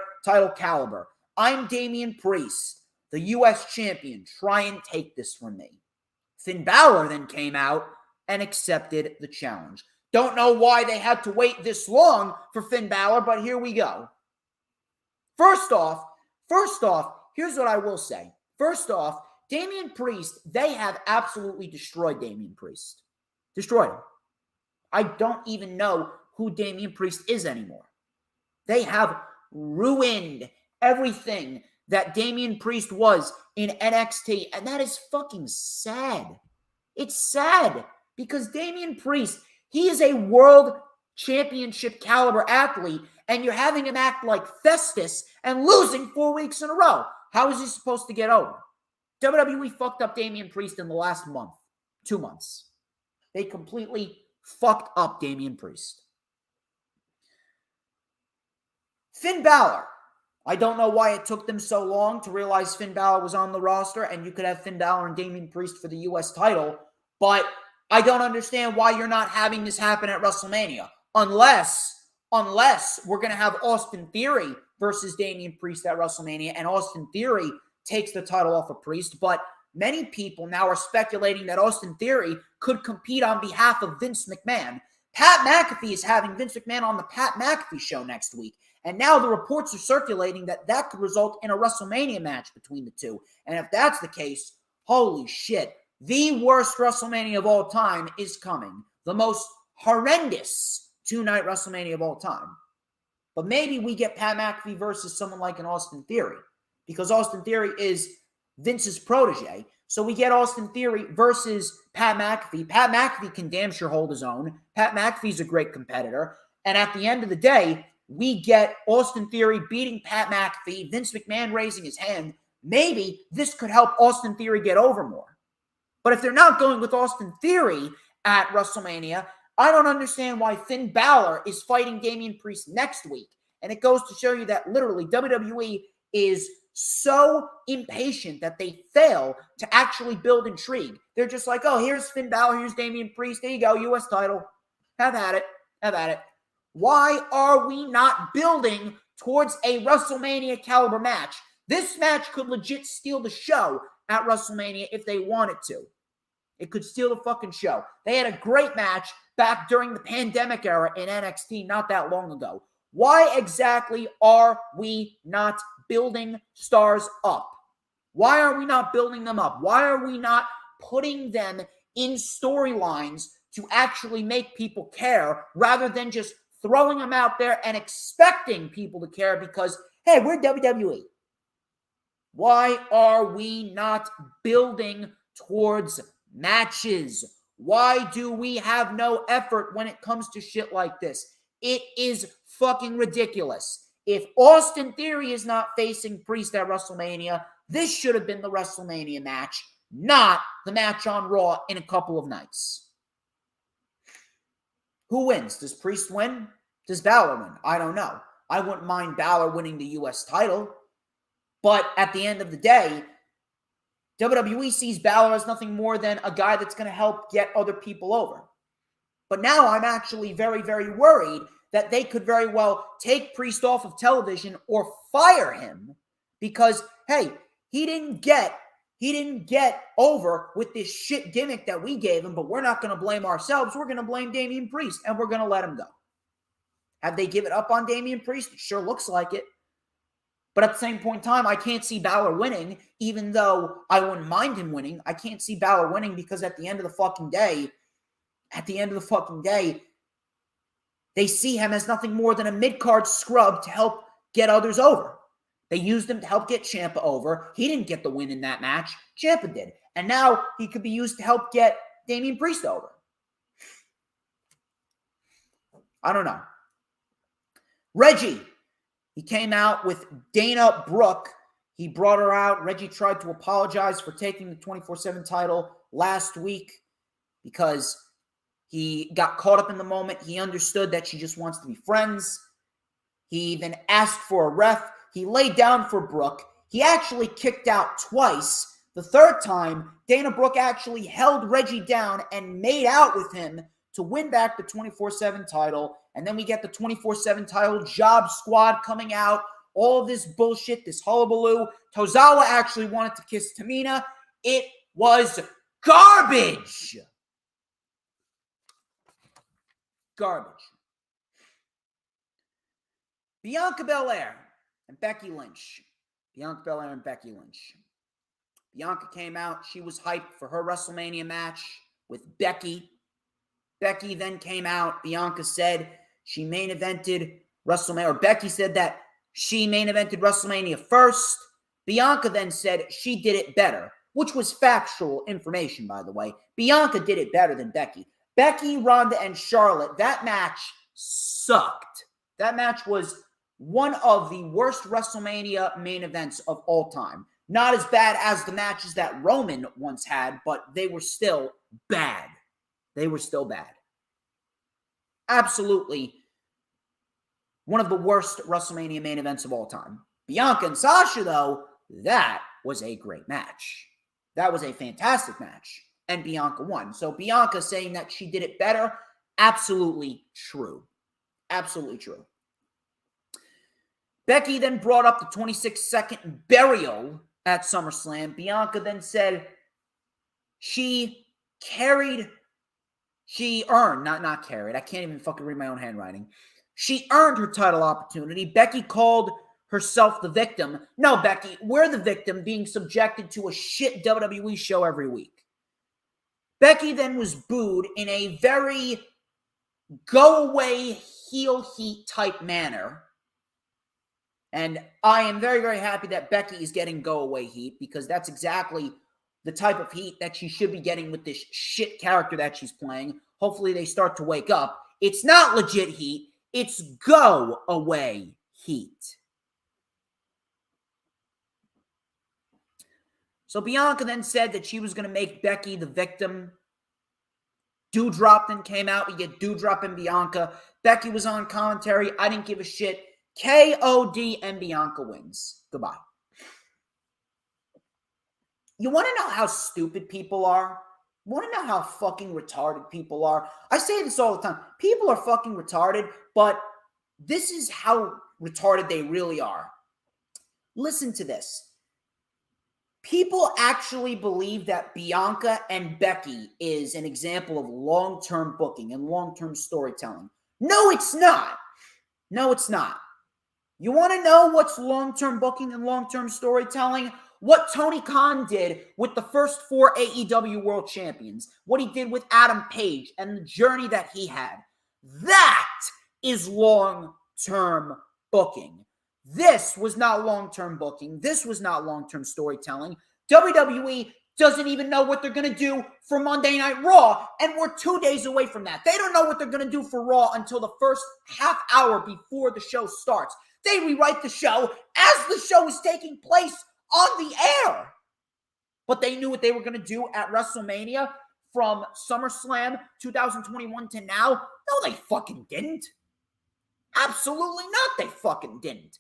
Speaker 1: caliber. I'm Damian Priest, the U.S. champion. Try and take this from me. Finn Balor then came out and accepted the challenge. Don't know why they had to wait this long for Finn Balor, but here we go. First off, here's what I will say. First off, Damian Priest, they have absolutely destroyed Damian Priest. Destroyed him. I don't even know who Damian Priest is anymore. They have ruined everything that Damian Priest was in NXT, and that is fucking sad. It's sad because Damian Priest, he is a world championship caliber athlete, and you're having him act like Festus and losing 4 weeks in a row. How is he supposed to get over? WWE fucked up Damian Priest in the last month, 2 months. They completely fucked up Damian Priest. Finn Balor. I don't know why it took them so long to realize Finn Balor was on the roster and you could have Finn Balor and Damian Priest for the U.S. title, but I don't understand why you're not having this happen at WrestleMania. Unless we're going to have Austin Theory versus Damian Priest at WrestleMania, and Austin Theory takes the title off of Priest, but many people now are speculating that Austin Theory could compete on behalf of Vince McMahon. Pat McAfee is having Vince McMahon on the Pat McAfee show next week. And now the reports are circulating that that could result in a WrestleMania match between the two. And if that's the case, holy shit, the worst WrestleMania of all time is coming. The most horrendous two-night WrestleMania of all time. But maybe we get Pat McAfee versus someone like an Austin Theory, because Austin Theory is Vince's protege. So we get Austin Theory versus Pat McAfee. Pat McAfee can damn sure hold his own. Pat McAfee's a great competitor. And at the end of the day, we get Austin Theory beating Pat McAfee, Vince McMahon raising his hand. Maybe this could help Austin Theory get over more. But if they're not going with Austin Theory at WrestleMania, I don't understand why Finn Balor is fighting Damian Priest next week. And it goes to show you that literally WWE is so impatient that they fail to actually build intrigue. They're just like, oh, here's Finn Balor, here's Damian Priest, there you go, U.S. title. Have at it. Why are we not building towards a WrestleMania caliber match? This match could legit steal the show at WrestleMania if they wanted to. It could steal the fucking show. They had a great match back during the pandemic era in NXT not that long ago. Why exactly are we not building stars up? Why are we not building them up? Why are we not putting them in storylines to actually make people care rather than just throwing them out there and expecting people to care because, hey, we're WWE? Why are we not building towards matches? Why do we have no effort when it comes to shit like this? It is fucking ridiculous. If Austin Theory is not facing Priest at WrestleMania, this should have been the WrestleMania match, not the match on Raw in a couple of nights. Who wins? Does Priest win? Does Balor win? I don't know. I wouldn't mind Balor winning the U.S. title. But at the end of the day, WWE sees Balor as nothing more than a guy that's going to help get other people over. But now I'm actually very, very worried that they could very well take Priest off of television or fire him because, hey, he didn't get He didn't get over with this shit gimmick that we gave him, but we're not going to blame ourselves. We're going to blame Damian Priest, and we're going to let him go. Have they given up on Damian Priest? It sure looks like it. But at the same point in time, I can't see Balor winning, even though I wouldn't mind him winning. I can't see Balor winning because at the end of the fucking day, they see him as nothing more than a mid-card scrub to help get others over. They used him to help get Champa over. He didn't get the win in that match. Champa did. And now he could be used to help get Damian Priest over. I don't know. Reggie. He came out with Dana Brooke. He brought her out. Reggie tried to apologize for taking the 24/7 title last week because he got caught up in the moment. He understood that she just wants to be friends. He then asked for a ref. He laid down for Brooke. He actually kicked out twice. The third time, Dana Brooke actually held Reggie down and made out with him to win back the 24/7 title. And then we get the 24/7 title, Job Squad coming out, all of this bullshit, this hullabaloo. Tozawa actually wanted to kiss Tamina. It was garbage. Garbage. Bianca Belair and Becky Lynch. Bianca Belair and Becky Lynch. Bianca came out. She was hyped for her WrestleMania match with Becky. Becky then came out. Bianca said she main evented WrestleMania, or Becky said that she main evented WrestleMania first. Bianca then said she did it better, which was factual information, by the way. Bianca did it better than Becky. Becky, Ronda, and Charlotte, that match sucked. That match was one of the worst WrestleMania main events of all time. Not as bad as the matches that Roman once had, but they were still bad. They were still bad. Absolutely one of the worst WrestleMania main events of all time. Bianca and Sasha, though, that was a great match. That was a fantastic match. And Bianca won. So Bianca saying that she did it better, absolutely true. Absolutely true. Becky then brought up the 26-second burial at SummerSlam. Bianca then said she earned, not carried. I can't even fucking read my own handwriting. She earned her title opportunity. Becky called herself the victim. No, Becky, we're the victim being subjected to a shit WWE show every week. Becky then was booed in a very go-away heel heat type manner. And I am very, very happy that Becky is getting go-away heat because that's exactly the type of heat that she should be getting with this shit character that she's playing. Hopefully they start to wake up. It's not legit heat. It's go-away heat. So Bianca then said that she was going to make Becky the victim. Doudrop then came out. We get Doudrop and Bianca. Becky was on commentary. I didn't give a shit. KOD and Bianca wins. Goodbye. You want to know how stupid people are? You want to know how fucking retarded people are? I say this all the time. People are fucking retarded, but this is how retarded they really are. Listen to this. People actually believe that Bianca and Becky is an example of long-term booking and long-term storytelling. No, it's not. No, it's not. You want to know what's long-term booking and long-term storytelling? What Tony Khan did with the first 4 AEW World Champions. What he did with Adam Page and the journey that he had. That is long-term booking. This was not long-term booking. This was not long-term storytelling. WWE doesn't even know what they're going to do for Monday Night Raw, and we're 2 days away from that. They don't know what they're going to do for Raw until the first half hour before the show starts. They rewrite the show as the show is taking place on the air. But they knew what they were going to do at WrestleMania from SummerSlam 2021 to now. No, they fucking didn't. Absolutely not, they fucking didn't.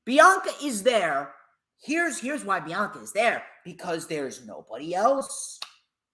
Speaker 1: Bianca is there. Here's why Bianca is there. Because there's nobody else.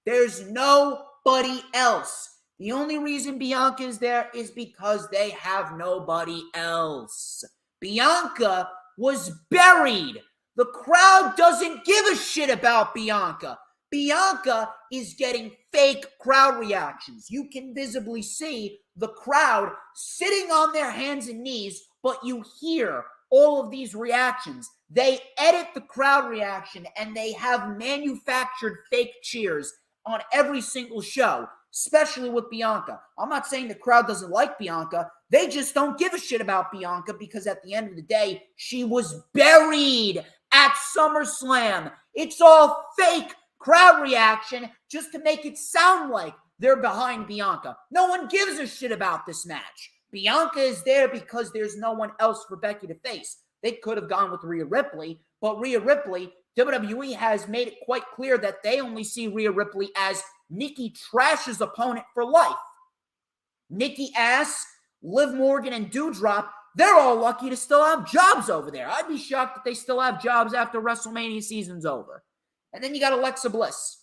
Speaker 1: There's nobody else. The only reason Bianca is there is because they have nobody else. Bianca was buried The crowd doesn't give a shit about Bianca. Bianca is getting fake crowd reactions. You can visibly see the crowd sitting on their hands and knees, but you hear all of these reactions. They edit the crowd reaction and they have manufactured fake cheers on every single show, especially with Bianca. I'm not saying the crowd doesn't like Bianca. They just don't give a shit about Bianca because at the end of the day, she was buried at SummerSlam. It's all fake crowd reaction just to make it sound like they're behind Bianca. No one gives a shit about this match. Bianca is there because there's no one else for Becky to face. They could have gone with Rhea Ripley, but Rhea Ripley, WWE has made it quite clear that they only see Rhea Ripley as Nikki Trash's opponent for life. Nikki Ass, Liv Morgan, and Doudrop, they're all lucky to still have jobs over there. I'd be shocked that they still have jobs after WrestleMania season's over. And then you got Alexa Bliss.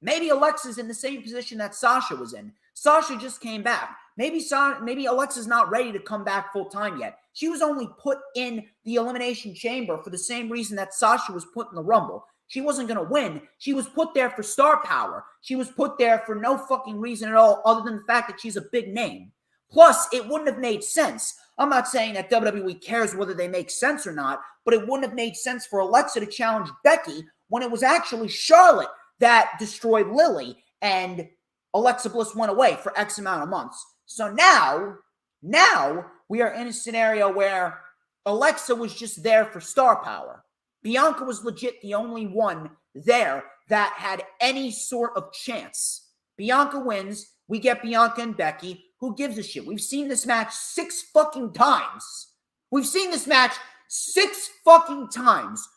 Speaker 1: Maybe Alexa's in the same position that Sasha was in. Sasha just came back. Maybe Alexa's not ready to come back full-time yet. She was only put in the Elimination Chamber for the same reason that Sasha was put in the Rumble. She wasn't going to win. She was put there for star power. She was put there for no fucking reason at all other than the fact that she's a big name. Plus, it wouldn't have made sense. I'm not saying that WWE cares whether they make sense or not, but it wouldn't have made sense for Alexa to challenge Becky when it was actually Charlotte that destroyed Lily and Alexa Bliss went away for X amount of months. So now we are in a scenario where Alexa was just there for star power. Bianca was legit the only one there that had any sort of chance. Bianca wins. We get Bianca and Becky. Who gives a shit? We've seen this match 6 fucking times. We've seen this match 6 fucking times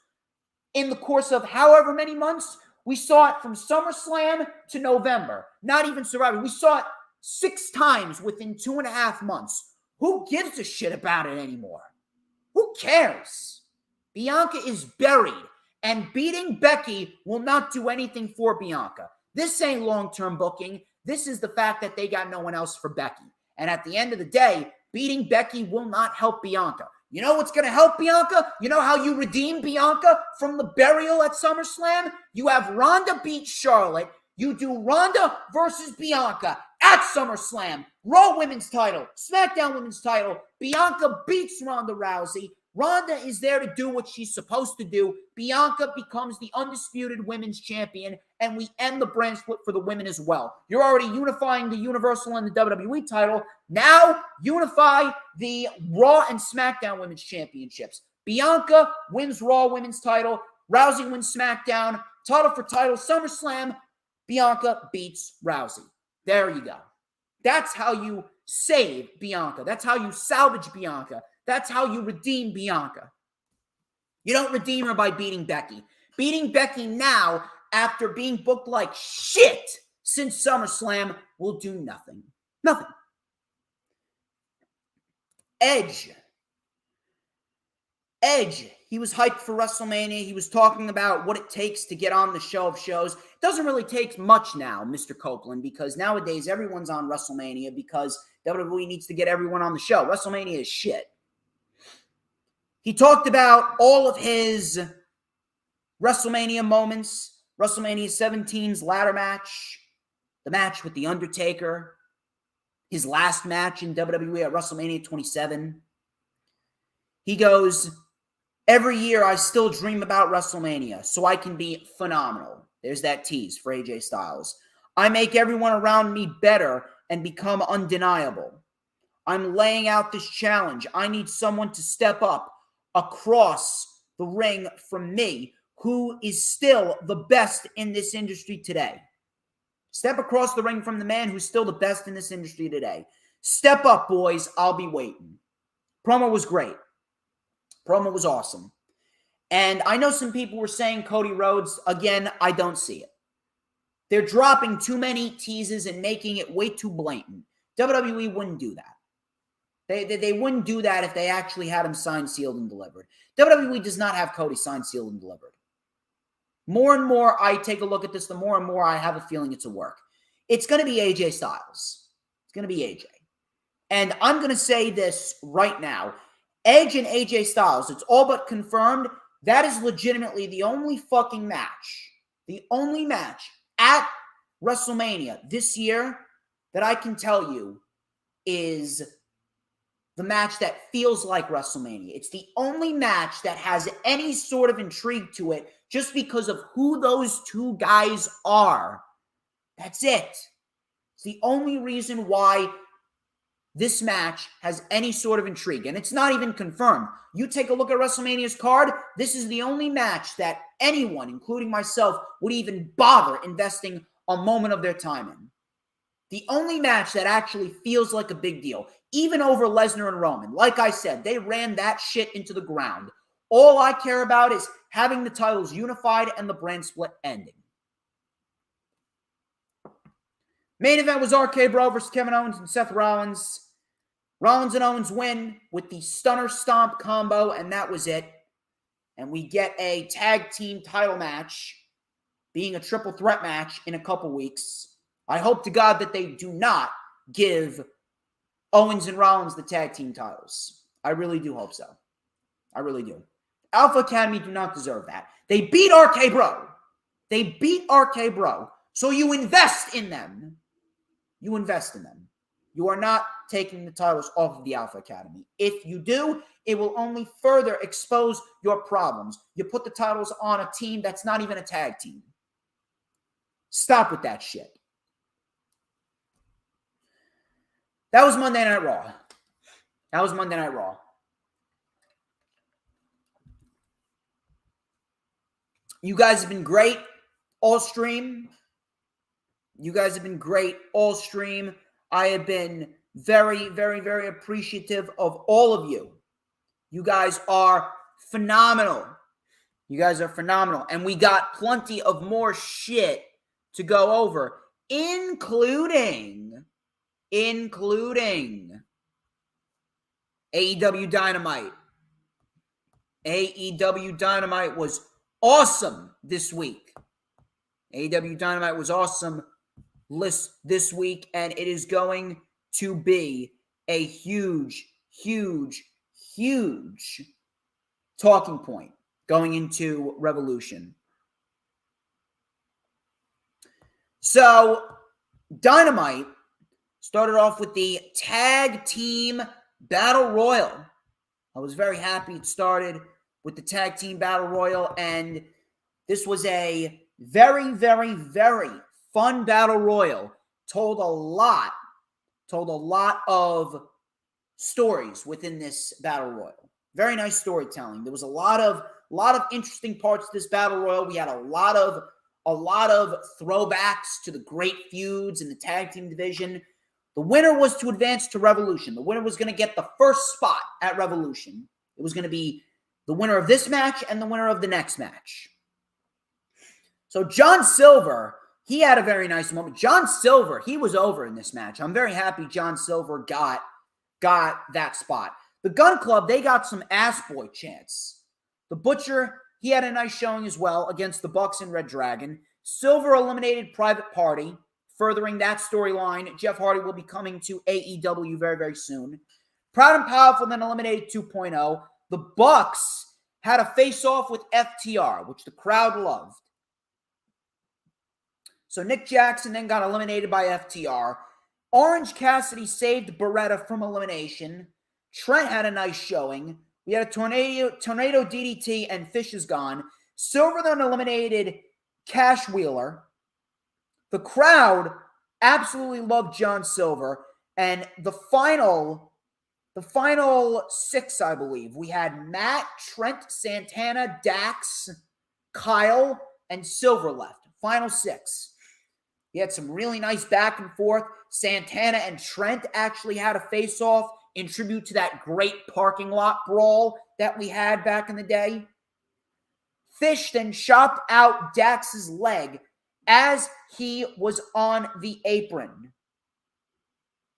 Speaker 1: in the course of however many months. We saw it from SummerSlam to November. Not even Survivor. We saw it 6 times within 2.5 months. Who gives a shit about it anymore? Who cares? Bianca is buried, and beating Becky will not do anything for Bianca. This ain't long-term booking. This is the fact that they got no one else for Becky. And at the end of the day, beating Becky will not help Bianca. You know what's going to help Bianca? You know how you redeem Bianca from the burial at SummerSlam? You have Ronda beat Charlotte. You do Ronda versus Bianca at SummerSlam. Raw Women's title, SmackDown Women's title. Bianca beats Ronda Rousey. Ronda is there to do what she's supposed to do. Bianca becomes the undisputed women's champion, and we end the brand split for the women as well. You're already unifying the Universal and the WWE title. Now, unify the Raw and SmackDown women's championships. Bianca wins Raw women's title. Rousey wins SmackDown. Title for title, SummerSlam. Bianca beats Rousey. There you go. That's how you save Bianca. That's how you salvage Bianca. That's how you redeem Bianca. You don't redeem her by beating Becky. Beating Becky now, after being booked like shit since SummerSlam, will do nothing. Nothing. Edge, he was hyped for WrestleMania. He was talking about what it takes to get on the show of shows. It doesn't really take much now, Mr. Copeland, because nowadays everyone's on WrestleMania because WWE needs to get everyone on the show. WrestleMania is shit. He talked about all of his WrestleMania moments, WrestleMania 17's ladder match, the match with The Undertaker, his last match in WWE at WrestleMania 27. He goes, every year I still dream about WrestleMania so I can be phenomenal. There's that tease for AJ Styles. I make everyone around me better and become undeniable. I'm laying out this challenge. I need someone to step up across the ring from me, who is still the best in this industry today. Step across the ring from the man who's still the best in this industry today. Step up, boys. I'll be waiting. Promo was great. Promo was awesome. And I know some people were saying Cody Rhodes. Again, I don't see it. They're dropping too many teases and making it way too blatant. WWE wouldn't do that. They wouldn't do that if they actually had him signed, sealed, and delivered. WWE does not have Cody signed, sealed, and delivered. More and more I take a look at this, the more and more I have a feeling it's a work. It's going to be AJ Styles. It's going to be AJ. And I'm going to say this right now. Edge and AJ Styles, it's all but confirmed. that is legitimately the only fucking match, at WrestleMania this year that I can tell you is the match that feels like WrestleMania. It's the only match that has any sort of intrigue to it just because of who those two guys are. That's it. It's the only reason why this match has any sort of intrigue, and it's not even confirmed. You take a look at WrestleMania's card, this is the only match that anyone, including myself, would even bother investing a moment of their time in. The only match that actually feels like a big deal, even over Lesnar and Roman. Like I said, they ran that shit into the ground. All I care about is having the titles unified and the brand split ending. Main event was RK-Bro versus Kevin Owens and Seth Rollins. Rollins and Owens win with the Stunner Stomp combo, and that was it. And we get a tag team title match, being a triple threat match in a couple weeks. I hope to God that they do not give Owens and Rollins the tag team titles. I really do hope so. I really do. Alpha Academy do not deserve that. They beat RK-Bro. They beat RK-Bro. So you invest in them. You invest in them. You are not taking the titles off of the Alpha Academy. If you do, it will only further expose your problems. You put the titles on a team that's not even a tag team. Stop with that shit. That was Monday Night Raw. That was Monday Night Raw. You guys have been great all stream. You guys have been great all stream. I have been very, very, very appreciative of all of you. You guys are phenomenal. You guys are phenomenal. And we got plenty of more shit to go over, including AEW Dynamite. AEW Dynamite was awesome this week. AEW Dynamite was awesome this week, and it is going to be a huge, huge, huge talking point going into Revolution. So, Dynamite started off with the Tag Team Battle Royal. I was very happy it started with the Tag Team Battle Royal, and this was a very, very, very fun Battle Royal. Told a lot of stories within this Battle Royal. Very nice storytelling. There was a lot of interesting parts to this Battle Royal. We had a lot of throwbacks to the great feuds in the tag team division. The winner was to advance to Revolution. The winner was going to get the first spot at Revolution. It was going to be the winner of this match and the winner of the next match. So John Silver, he had a very nice moment. John Silver, he was over in this match. I'm very happy John Silver got that spot. The Gun Club, they got some ass boy chants. The Butcher, he had a nice showing as well against the Bucks and Red Dragon. Silver eliminated Private Party, furthering that storyline. Jeff Hardy will be coming to AEW very, very soon. Proud and Powerful then eliminated 2.0. The Bucks had a face-off with FTR, which the crowd loved. So Nick Jackson then got eliminated by FTR. Orange Cassidy saved Beretta from elimination. Trent had a nice showing. We had a tornado DDT, and Fish is gone. Silver then eliminated Cash Wheeler. The crowd absolutely loved John Silver. And the final six, I believe, we had Matt, Trent, Santana, Dax, Kyle, and Silver left. Final six. We had some really nice back and forth. Santana and Trent actually had a face-off in tribute to that great parking lot brawl that we had back in the day. Fish then chopped out Dax's leg as he was on the apron.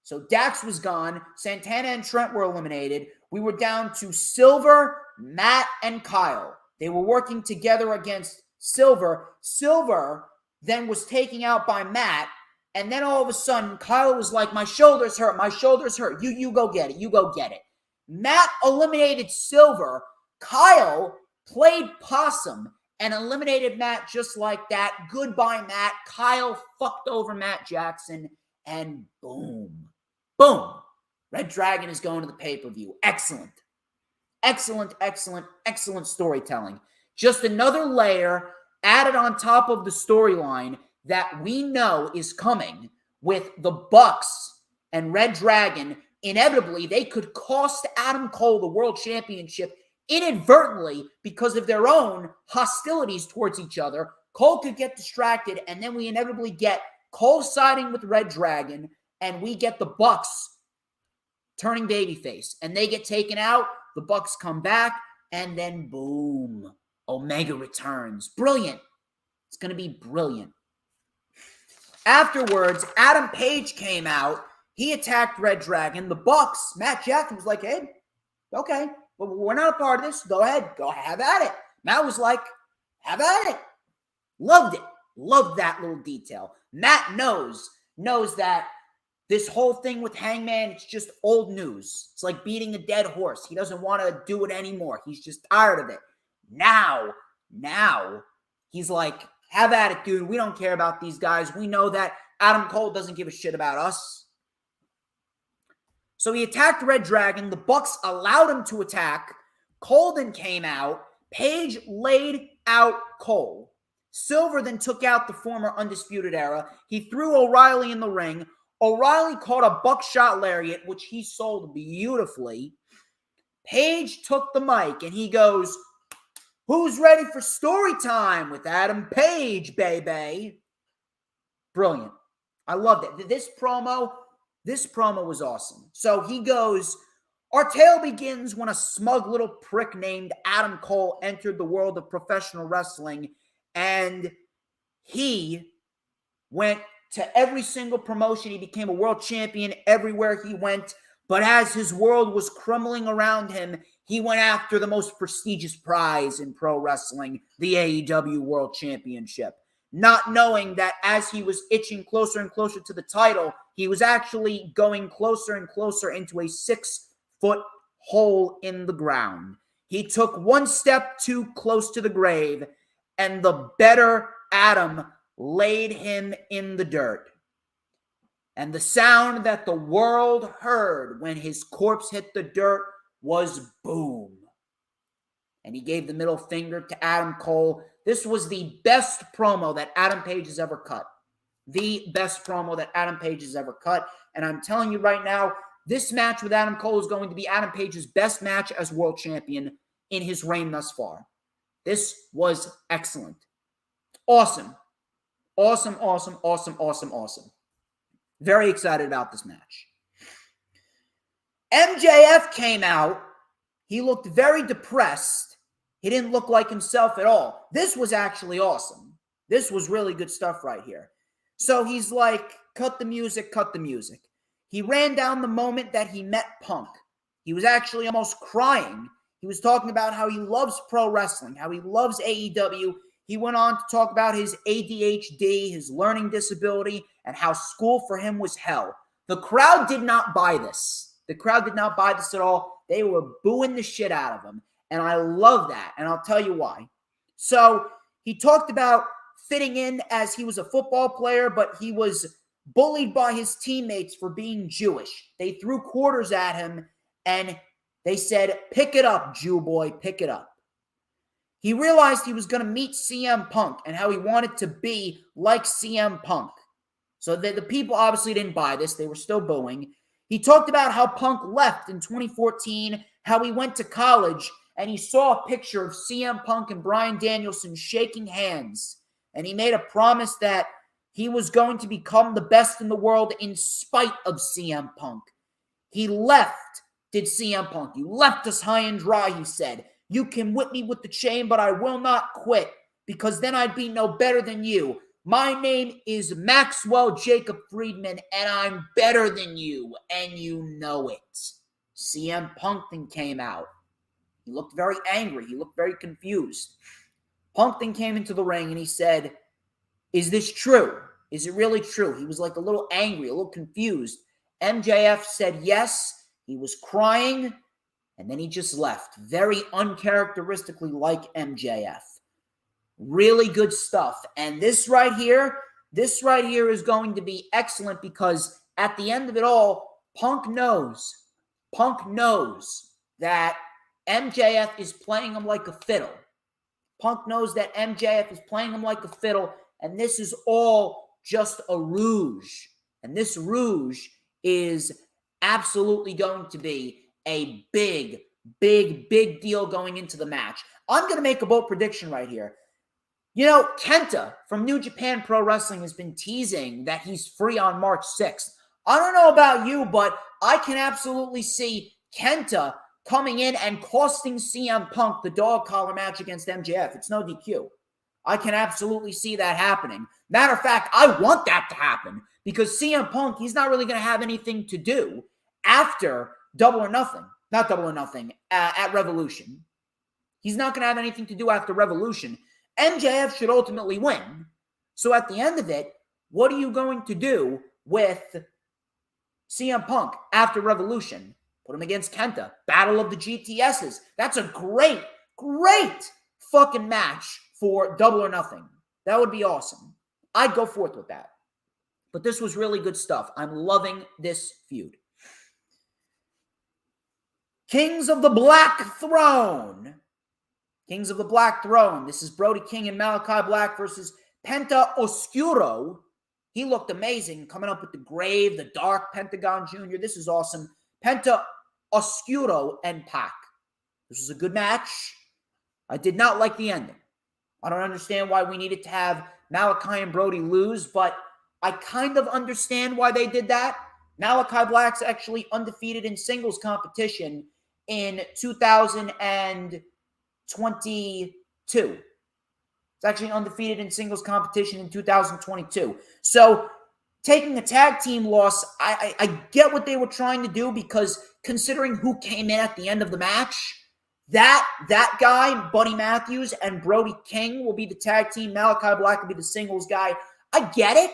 Speaker 1: So Dax was gone. Santana and Trent were eliminated. We were down to Silver, Matt, and Kyle. They were working together against Silver. Silver then was taken out by Matt. And then all of a sudden, Kyle was like, my shoulders hurt. My shoulders hurt. You go get it. You go get it. Matt eliminated Silver. Kyle played possum and eliminated Matt just like that. Goodbye, Matt. Kyle fucked over Matt Jackson, and boom. Boom. Red Dragon is going to the pay-per-view. Excellent. Excellent, excellent, excellent storytelling. Just another layer added on top of the storyline that we know is coming with the Bucks and Red Dragon. Inevitably, they could cost Adam Cole the World Championship inadvertently because of their own hostilities towards each other. Cole could get distracted, and then we inevitably get Cole siding with Red Dragon, and we get the Bucks turning babyface, and they get taken out. The Bucks come back, and then boom, Omega returns. Brilliant. It's going to be brilliant. Afterwards, Adam Page came out. He attacked Red Dragon. The Bucks, Matt Jackson was like, hey, okay, but we're not a part of this. Go ahead. Go have at it. Matt was like, have at it. Loved it. Loved that little detail. Matt knows that this whole thing with Hangman, it's just old news. It's like beating a dead horse. He doesn't want to do it anymore. He's just tired of it. Now, he's like, have at it, dude. We don't care about these guys. We know that Adam Cole doesn't give a shit about us. So he attacked Red Dragon. The Bucks allowed him to attack. Cole then came out. Page laid out Cole. Silver then took out the former Undisputed Era. He threw O'Reilly in the ring. O'Reilly caught a buckshot lariat, which he sold beautifully. Page took the mic and he goes, who's ready for story time with Adam Page, baby? Brilliant. I loved it. This promo was awesome. So he goes, our tale begins when a smug little prick named Adam Cole entered the world of professional wrestling, and he went to every single promotion. He became a world champion everywhere he went. But as his world was crumbling around him, he went after the most prestigious prize in pro wrestling, the AEW World Championship. Not knowing that as he was itching closer and closer to the title, he was actually going closer and closer into a 6-foot hole in the ground. He took one step too close to the grave, and the better Adam laid him in the dirt. And the sound that the world heard when his corpse hit the dirt was boom. And he gave the middle finger to Adam Cole. This was the best promo that Adam Page has ever cut. The best promo that Adam Page has ever cut. And I'm telling you right now, this match with Adam Cole is going to be Adam Page's best match as world champion in his reign thus far. This was excellent. Awesome. Awesome, awesome, awesome, awesome, awesome. Very excited about this match. MJF came out. He looked very depressed. He didn't look like himself at all. This was actually awesome. This was really good stuff right here. So he's like, cut the music, cut the music. He ran down the moment that he met Punk. He was actually almost crying. He was talking about how he loves pro wrestling, how he loves AEW. He went on to talk about his ADHD, his learning disability, and how school for him was hell. The crowd did not buy this. The crowd did not buy this at all. They were booing the shit out of him. And I love that. And I'll tell you why. So he talked about fitting in as he was a football player, but he was bullied by his teammates for being Jewish. They threw quarters at him and they said, pick it up, Jew boy, pick it up. He realized he was going to meet CM Punk and how he wanted to be like CM Punk. So the people obviously didn't buy this. They were still booing. He talked about how Punk left in 2014, how he went to college, and he saw a picture of CM Punk and Bryan Danielson shaking hands. And he made a promise that he was going to become the best in the world in spite of CM Punk. He left, did CM Punk. You left us high and dry, he said. You can whip me with the chain, but I will not quit, because then I'd be no better than you. My name is Maxwell Jacob Friedman, and I'm better than you, and you know it. CM Punk then came out. He looked very angry. He looked very confused. Punk then came into the ring, and he said, is this true? Is it really true? He was like a little angry, a little confused. MJF said yes. He was crying. And then he just left. Very uncharacteristically like MJF. Really good stuff. And this right here is going to be excellent because at the end of it all, Punk knows that MJF is playing him like a fiddle. Punk knows that MJF is playing him like a fiddle, and this is all just a rouge. And this rouge is absolutely going to be a big deal going into the match. I'm going to make a bold prediction right here. You know, Kenta from New Japan Pro Wrestling has been teasing that he's free on March 6th. I don't know about you, but I can absolutely see Kenta coming in and costing CM Punk the dog collar match against MJF. It's no DQ. I can absolutely see that happening. Matter of fact, I want that to happen because CM Punk, he's not really going to have anything to do after Double or Nothing. Not Double or Nothing, at Revolution. He's not going to have anything to do after Revolution. MJF should ultimately win. So at the end of it, what are you going to do with CM Punk after Revolution? Put him against Kenta. Battle of the GTSs. That's a great fucking match for Double or Nothing. That would be awesome. I'd go forth with that. But this was really good stuff. I'm loving this feud. Kings of the Black Throne. Kings of the Black Throne. This is Brody King and Malachi Black versus Penta Oscuro. He looked amazing, coming up with the Grave, the Dark Pentagon Jr. This is awesome. Penta Oscuro and Pac. This was a good match. I did not like the ending. I don't understand why we needed to have Malachi and Brody lose, but I kind of understand why they did that. Malachi Black's actually undefeated in singles competition in 2022. It's actually undefeated in singles competition in 2022. So taking a tag team loss, I get what they were trying to do because considering who came in at the end of the match, that guy, Buddy Matthews, and Brody King will be the tag team. Malachi Black will be the singles guy. I get it,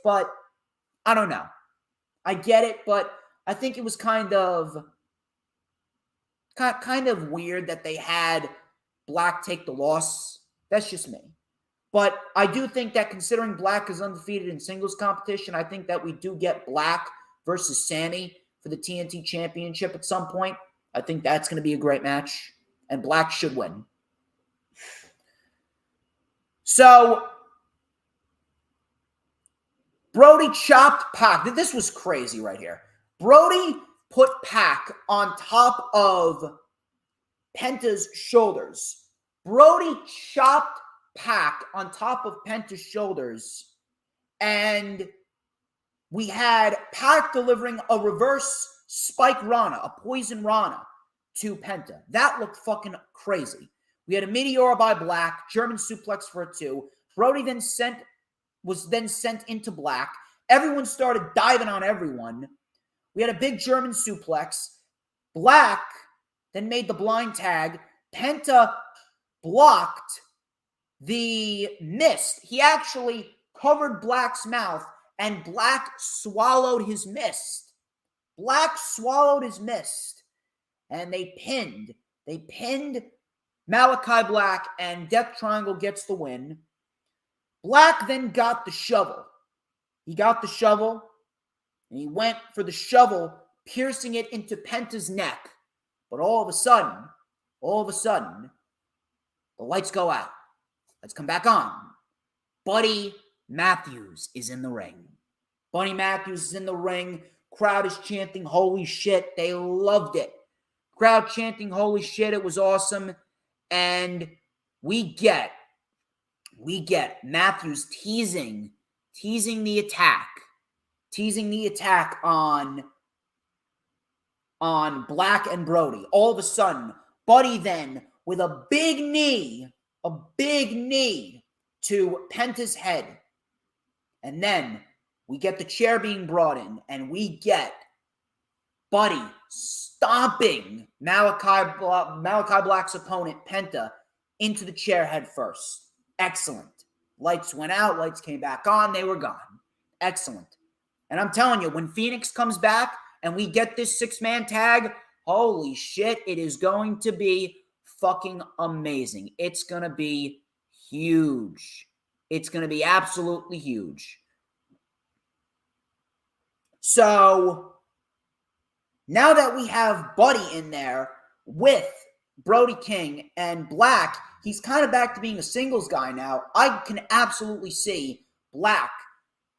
Speaker 1: but I don't know. I get it, but I think it was kind of weird that they had Black take the loss. That's just me. But I do think that considering Black is undefeated in singles competition, I think that we do get Black versus Sammy for the TNT Championship at some point. I think that's going to be a great match, and Black should win. So, Brody chopped Pac. This was crazy right here. Brody put Pac on top of Penta's shoulders. Brody chopped Pac on top of Penta's shoulders, and we had Pac delivering a reverse Spike Rana, a poison Rana to Penta. That looked fucking crazy. We had a Meteora by Black, German suplex for a 2. Brody was then sent into Black. Everyone started diving on everyone. We had a big German suplex. Black then made the blind tag. Penta blocked the mist. He actually covered Black's mouth, and Black swallowed his mist. Black swallowed his mist, and they pinned Malachi Black, and Death Triangle gets the win. Black then got the shovel. He got the shovel, and he went for the shovel, piercing it into Penta's neck. But all of a sudden, the lights go out. Let's come back on. Buddy Matthews is in the ring. Buddy Matthews is in the ring. Crowd is chanting, holy shit. They loved it. Crowd chanting, holy shit. It was awesome. And we get Matthews teasing the attack. Teasing the attack on Black and Brody. All of a sudden, Buddy then, with a big knee to Penta's head. And then we get the chair being brought in, and we get Buddy stomping Malachi Black's opponent, Penta, into the chair head first. Excellent. Lights went out, lights came back on, they were gone. Excellent. And I'm telling you, when Phoenix comes back and we get this 6-man tag, Holy shit, it is going to be fucking amazing. It's going to be huge. It's going to be absolutely huge. So, now that we have Buddy in there with Brody King and Black, he's kind of back to being a singles guy now. I can absolutely see Black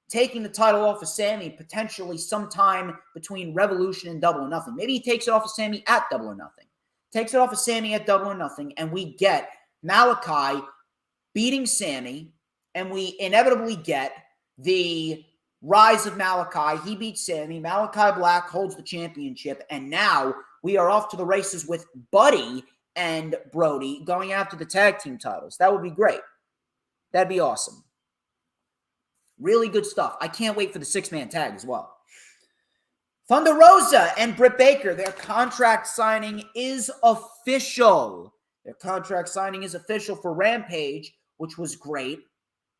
Speaker 1: taking the title off of Sammy potentially sometime between Revolution and Double or Nothing. Maybe he takes it off of Sammy at Double or Nothing. Takes it off of Sammy at Double or Nothing, and we get Malachi beating Sammy, and we inevitably get the rise of Malachi. He beats Sammy. Malachi Black holds the championship, and now we are off to the races with Buddy and Brody going after the tag team titles. That would be great. That'd be awesome. Really good stuff. I can't wait for the six-man tag as well. Thunder Rosa and Britt Baker, their contract signing is official. Their contract signing is official for Rampage, which was great.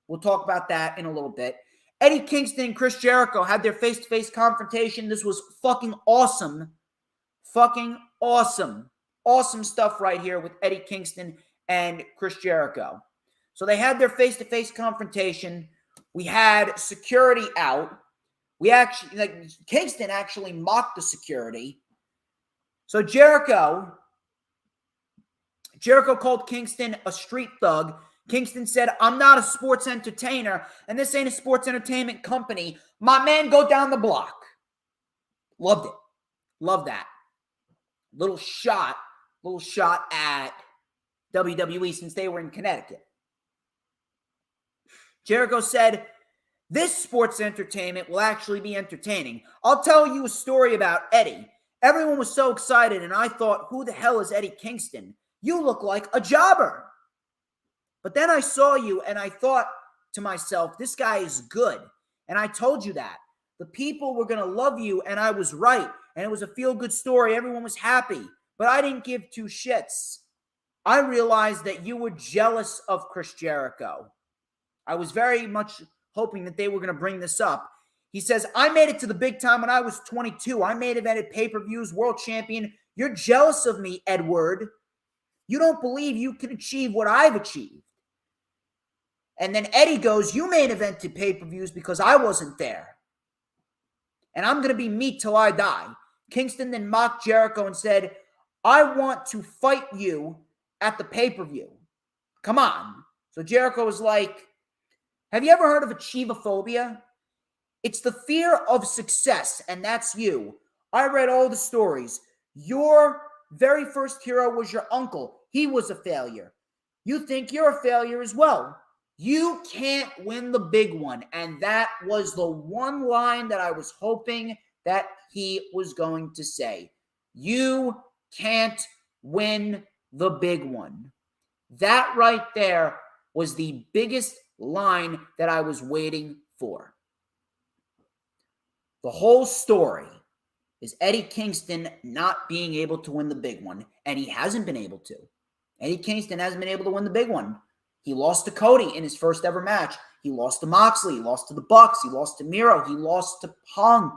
Speaker 1: We'll talk about that in a little bit. Eddie Kingston and Chris Jericho had their face-to-face confrontation. This was fucking awesome. Fucking awesome. Awesome stuff right here with Eddie Kingston and Chris Jericho. So they had their face-to-face confrontation. We had security out. Kingston actually mocked the security. So Jericho called Kingston a street thug. Kingston said, I'm not a sports entertainer, and this ain't a sports entertainment company. My man, go down the block. Loved it. Love that. Little shot at WWE since they were in Connecticut. Jericho said, this sports entertainment will actually be entertaining. I'll tell you a story about Eddie. Everyone was so excited, and I thought, who the hell is Eddie Kingston? You look like a jobber. But then I saw you, and I thought to myself, this guy is good. And I told you that. The people were going to love you, and I was right. And it was a feel-good story. Everyone was happy. But I didn't give two shits. I realized that you were jealous of Chris Jericho. I was very much hoping that they were going to bring this up. He says, I made it to the big time when I was 22. I main evented pay-per-views, world champion. You're jealous of me, Edward. You don't believe you can achieve what I've achieved. And then Eddie goes, you main evented pay-per-views because I wasn't there. And I'm going to be me till I die. Kingston then mocked Jericho and said, I want to fight you at the pay-per-view. Come on. So Jericho was like, have you ever heard of achievophobia? It's the fear of success, and that's you. I read all the stories. Your very first hero was your uncle. He was a failure. You think you're a failure as well. You can't win the big one. And that was the one line that I was hoping that he was going to say. You can't win the big one. That right there was the biggest line that I was waiting for. The whole story is Eddie Kingston not being able to win the big one, and he hasn't been able to. Eddie Kingston hasn't been able to win the big one. He lost to Cody in his first ever match. He lost to Moxley. He lost to the Bucks. He lost to Miro. He lost to Punk.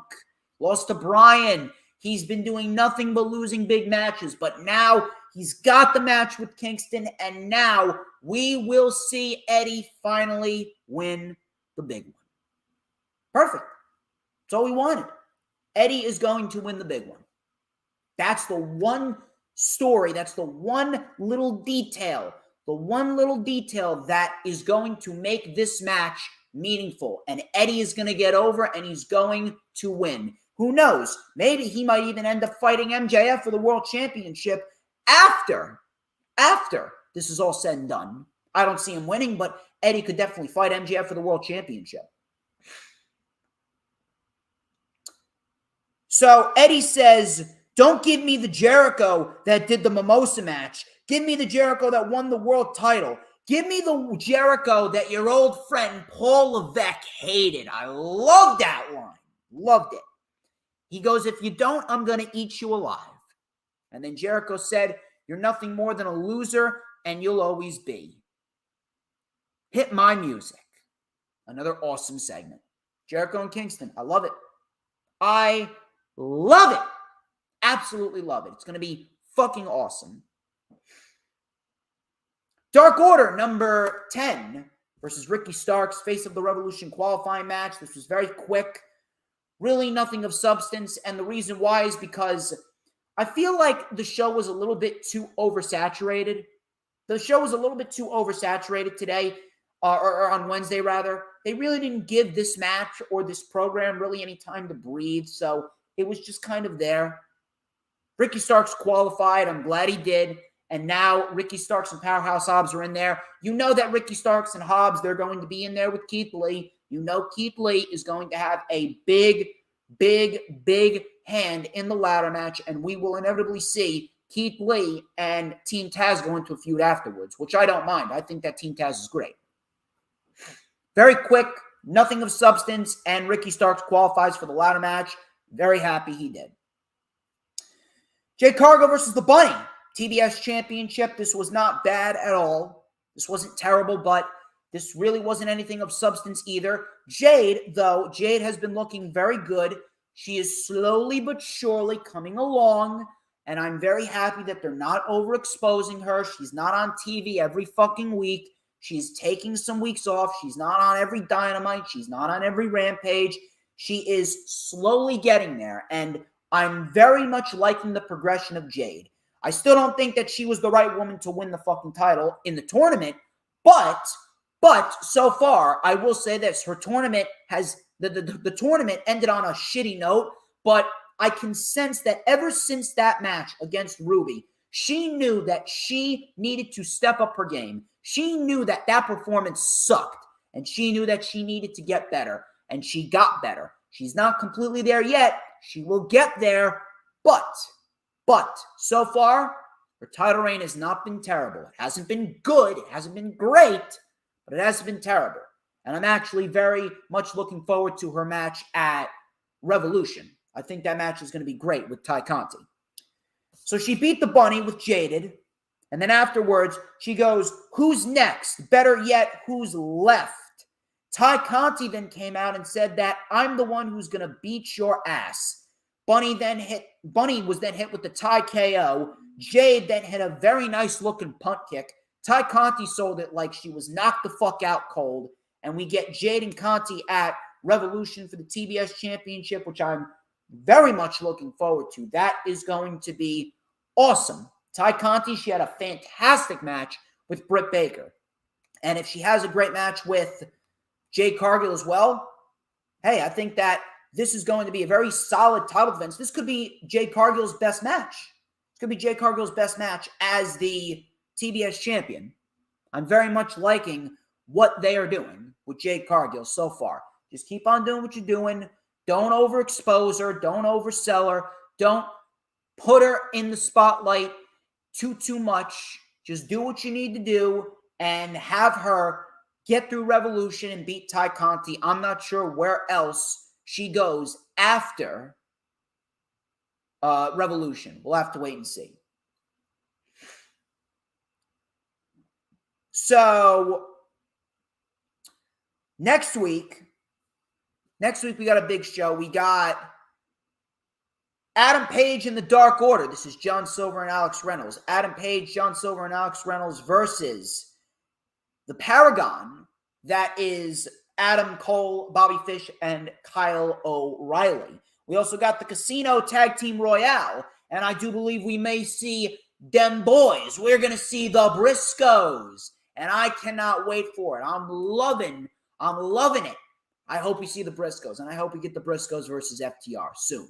Speaker 1: Lost to Bryan. He's been doing nothing but losing big matches, but now he's got the match with Kingston, and now we will see Eddie finally win the big one. Perfect. That's all we wanted. Eddie is going to win the big one. That's the one story. That's the one little detail. The one little detail that is going to make this match meaningful. And Eddie is going to get over, and he's going to win. Who knows? Maybe he might even end up fighting MJF for the World Championship after this is all said and done. I don't see him winning, but Eddie could definitely fight MJF for the World Championship. So Eddie says, don't give me the Jericho that did the Mimosa match. Give me the Jericho that won the world title. Give me the Jericho that your old friend Paul Levesque hated. I love that line. Loved it. He goes, if you don't, I'm going to eat you alive. And then Jericho said, you're nothing more than a loser, and you'll always be. Hit my music. Another awesome segment. Jericho and Kingston. I love it. I love it. absolutely love it. It's going to be fucking awesome. Dark Order number 10 versus Ricky Starks, Face of the Revolution qualifying match. This was very quick. Really nothing of substance. And the reason why is because I feel like the show was a little bit too oversaturated. The show was a little bit too oversaturated today, or on Wednesday, rather. They really didn't give this match or this program really any time to breathe, so it was just kind of there. Ricky Starks qualified. I'm glad he did. And now Ricky Starks and Powerhouse Hobbs are in there. You know that Ricky Starks and Hobbs, they're going to be in there with Keith Lee. You know Keith Lee is going to have a big, big, big hand in the ladder match, and we will inevitably see Keith Lee and Team Taz go into a feud afterwards, which I don't mind. I think that Team Taz is great. Very quick, nothing of substance, and Ricky Starks qualifies for the ladder match. Very happy he did. Jade Cargill versus the Bunny. TBS Championship. This was not bad at all. This wasn't terrible, but this really wasn't anything of substance either. Jade, though, Jade has been looking very good. She is slowly but surely coming along, and I'm very happy that they're not overexposing her. She's not on TV every fucking week. She's taking some weeks off. She's not on every Dynamite. She's not on every Rampage. She is slowly getting there, and I'm very much liking the progression of Jade. I still don't think that she was the right woman to win the fucking title in the tournament, but so far, I will say this. Her tournament has, the tournament ended on a shitty note, but I can sense that ever since that match against Ruby, she knew that she needed to step up her game. She knew that that performance sucked, and she knew that she needed to get better, and she got better. She's not completely there yet. She will get there, but so far, her title reign has not been terrible. It hasn't been good. It hasn't been great, but it hasn't been terrible. And I'm actually very much looking forward to her match at Revolution. I think that match is going to be great with Ty Conti. So she beat the Bunny with Jaded. And then afterwards, she goes, who's next? Better yet, who's left? Ty Conti then came out and said that I'm the one who's going to beat your ass. Bunny was then hit with the Ty KO. Jade then hit a very nice looking punt kick. Ty Conti sold it like she was knocked the fuck out cold. And we get Jade and Conti at Revolution for the TBS Championship, which I'm very much looking forward to. That is going to be awesome. Ty Conti, she had a fantastic match with Britt Baker. And if she has a great match with Jade Cargill as well, hey, I think that this is going to be a very solid title defense. This could be Jade Cargill's best match. This could be Jade Cargill's best match as the TBS champion. I'm very much liking what they are doing with Jade Cargill so far. Just keep on doing what you're doing. Don't overexpose her. Don't oversell her. Don't put her in the spotlight too much. Just do what you need to do and have her get through Revolution and beat Ty Conti. I'm not sure where else she goes after Revolution. We'll have to wait and see. So next week we got a big show. We got Adam Page in the Dark Order. This is John Silver and Alex Reynolds. Adam Page, John Silver, and Alex Reynolds versus the Paragon. That is Adam Cole, Bobby Fish, and Kyle O'Reilly. We also got the Casino Tag Team Royale, and I do believe we may see them boys. We're going to see the Briscoes, and I cannot wait for it. I'm loving it. I hope we see the Briscoes, and I hope we get the Briscoes versus FTR soon.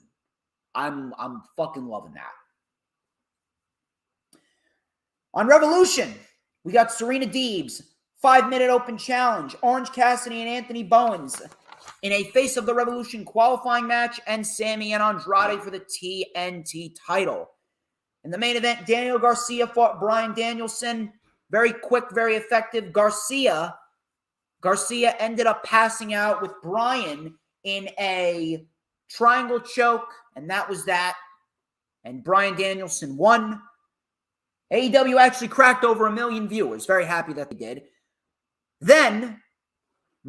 Speaker 1: I'm fucking loving that. On Revolution, we got Serena Deebs, 5-minute open challenge, Orange Cassidy and Anthony Bowens in a Face of the Revolution qualifying match, and Sammy and Andrade for the TNT title. In the main event, Daniel Garcia fought Bryan Danielson. Very quick, very effective. Garcia ended up passing out with Bryan in a triangle choke, and that was that. And Bryan Danielson won. AEW actually cracked over 1 million viewers. Very happy that they did. Then,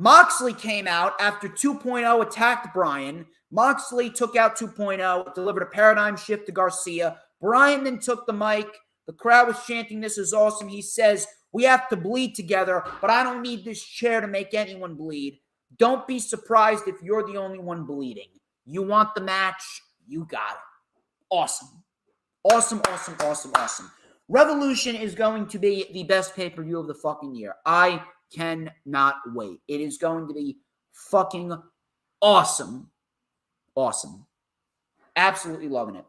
Speaker 1: Moxley came out after 2.0 attacked Bryan. Moxley took out 2.0, delivered a paradigm shift to Garcia. Bryan then took the mic. The crowd was chanting, "This is awesome." He says, "We have to bleed together, but I don't need this chair to make anyone bleed. Don't be surprised if you're the only one bleeding. You want the match? You got it." Awesome. Awesome, awesome, awesome, awesome. Revolution is going to be the best pay-per-view of the fucking year. I cannot wait. It is going to be fucking awesome. Awesome. Absolutely loving it.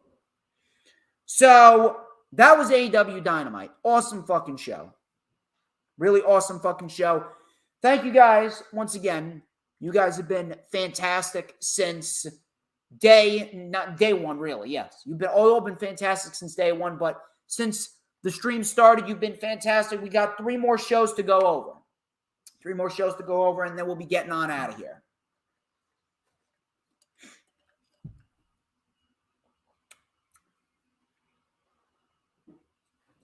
Speaker 1: So, that was Aew Dynamite. Awesome fucking show. Really awesome fucking show. Thank you guys once again. You guys have been fantastic since day one, really. Yes. You've all been fantastic since day one, but since the stream started, you've been fantastic. We got 3 more shows to go over. 3 more shows to go over, and then we'll be getting on out of here.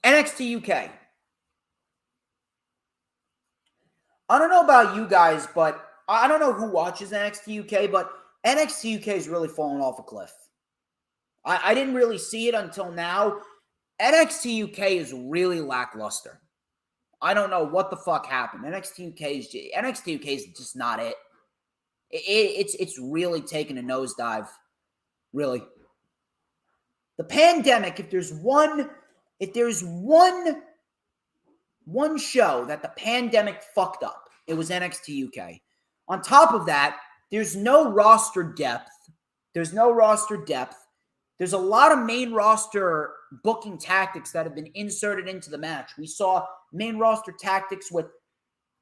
Speaker 1: NXT UK. I don't know about you guys, but I don't know who watches NXT UK, but NXT UK is really falling off a cliff. I didn't really see it until now. NXT UK is really lackluster. I don't know what the fuck happened. NXT UK is just not it. It's really taken a nosedive. Really. The pandemic, if there's one show that the pandemic fucked up, it was NXT UK. On top of that, there's no roster depth. There's a lot of main roster booking tactics that have been inserted into the match. We saw main roster tactics with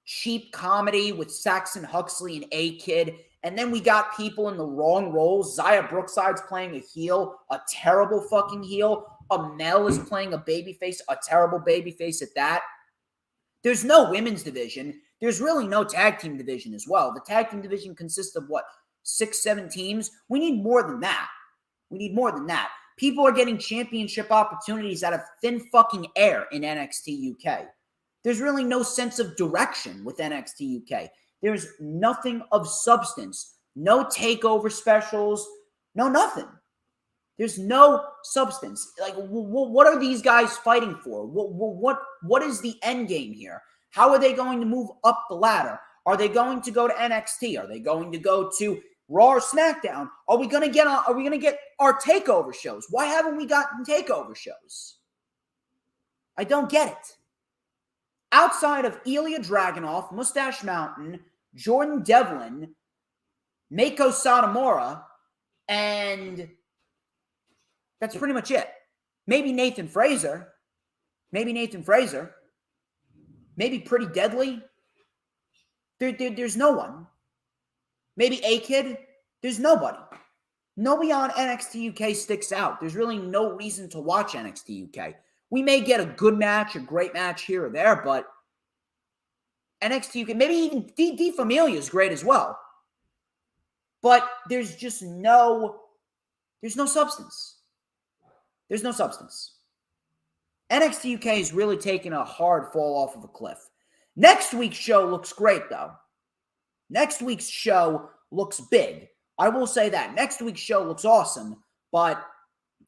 Speaker 1: cheap comedy with Saxon Huxley and A-Kid, and then we got people in the wrong roles. Xia Brookside's playing a heel, a terrible fucking heel. Amel is playing a babyface, a terrible babyface at that. There's no women's division. There's really no tag team division as well. The tag team division consists of, 6, 7 teams? We need more than that. People are getting championship opportunities out of thin fucking air in NXT UK. There's really no sense of direction with NXT UK. There's nothing of substance. No takeover specials. No nothing. There's no substance. Like, what are these guys fighting for? What is the end game here? How are they going to move up the ladder? Are they going to go to NXT? Are they going to go to Raw or SmackDown? Are we going to get our takeover shows? Why haven't we gotten takeover shows? I don't get it. Outside of Ilya Dragunov, Mustache Mountain, Jordan Devlin, Mako Satomura, and that's pretty much it. Maybe Nathan Fraser. Maybe Pretty Deadly. There's no one. Maybe A-Kid. There's nobody. Nobody on NXT UK sticks out. There's really no reason to watch NXT UK. We may get a good match, a great match here or there, but NXT UK, maybe even D Familia is great as well. But there's just no substance. There's no substance. NXT UK is really taking a hard fall off of a cliff. Next week's show looks great, though. Next week's show looks big. I will say that. Next week's show looks awesome, but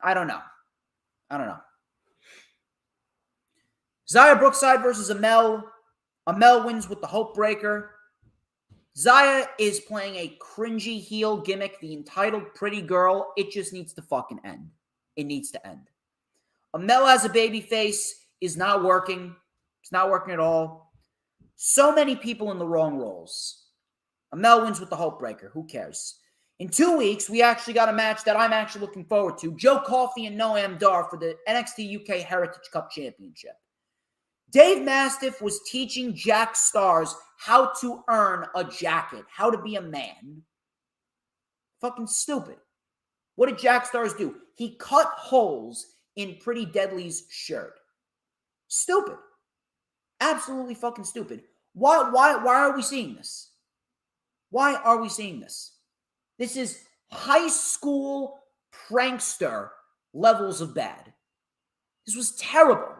Speaker 1: I don't know. Xia Brookside versus Amel. Amel wins with the Hope Breaker. Xia is playing a cringy heel gimmick, the entitled pretty girl. It just needs to fucking end. It needs to end. Amel as a babyface is not working. It's not working at all. So many people in the wrong roles. Amel wins with the Hope Breaker. Who cares? In 2 weeks, we actually got a match that I'm actually looking forward to. Joe Coffey and Noam Dar for the NXT UK Heritage Cup Championship. Dave Mastiff was teaching Jack Stars how to earn a jacket, how to be a man. Fucking stupid. What did Jack Stars do? He cut holes in Pretty Deadly's shirt. Stupid. Absolutely fucking stupid. Why are we seeing this? Why are we seeing this? This is high school prankster levels of bad. This was terrible.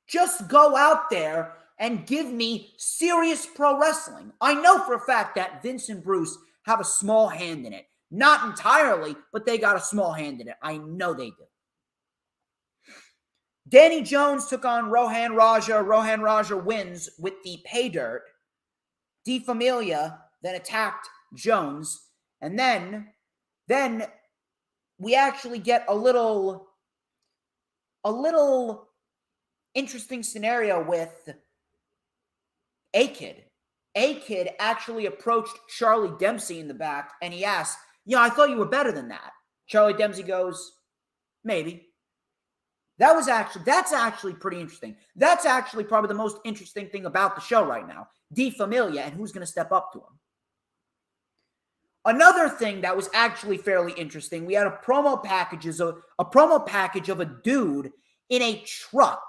Speaker 1: Just go out there and give me serious pro wrestling. I know for a fact that Vince and Bruce have a small hand in it. Not entirely, but they got a small hand in it. I know they do. Danny Jones took on Rohan Raja. Rohan Raja wins with the pay dirt. Di Familia then attacked Jones. And then we actually get a little interesting scenario with A-Kid. A-Kid actually approached Charlie Dempsey in the back, and he asked, I thought you were better than that. Charlie Dempsey goes, maybe. That's actually pretty interesting. That's actually probably the most interesting thing about the show right now. Di Familia and who's going to step up to him. Another thing that was actually fairly interesting, we had a promo package of a dude in a truck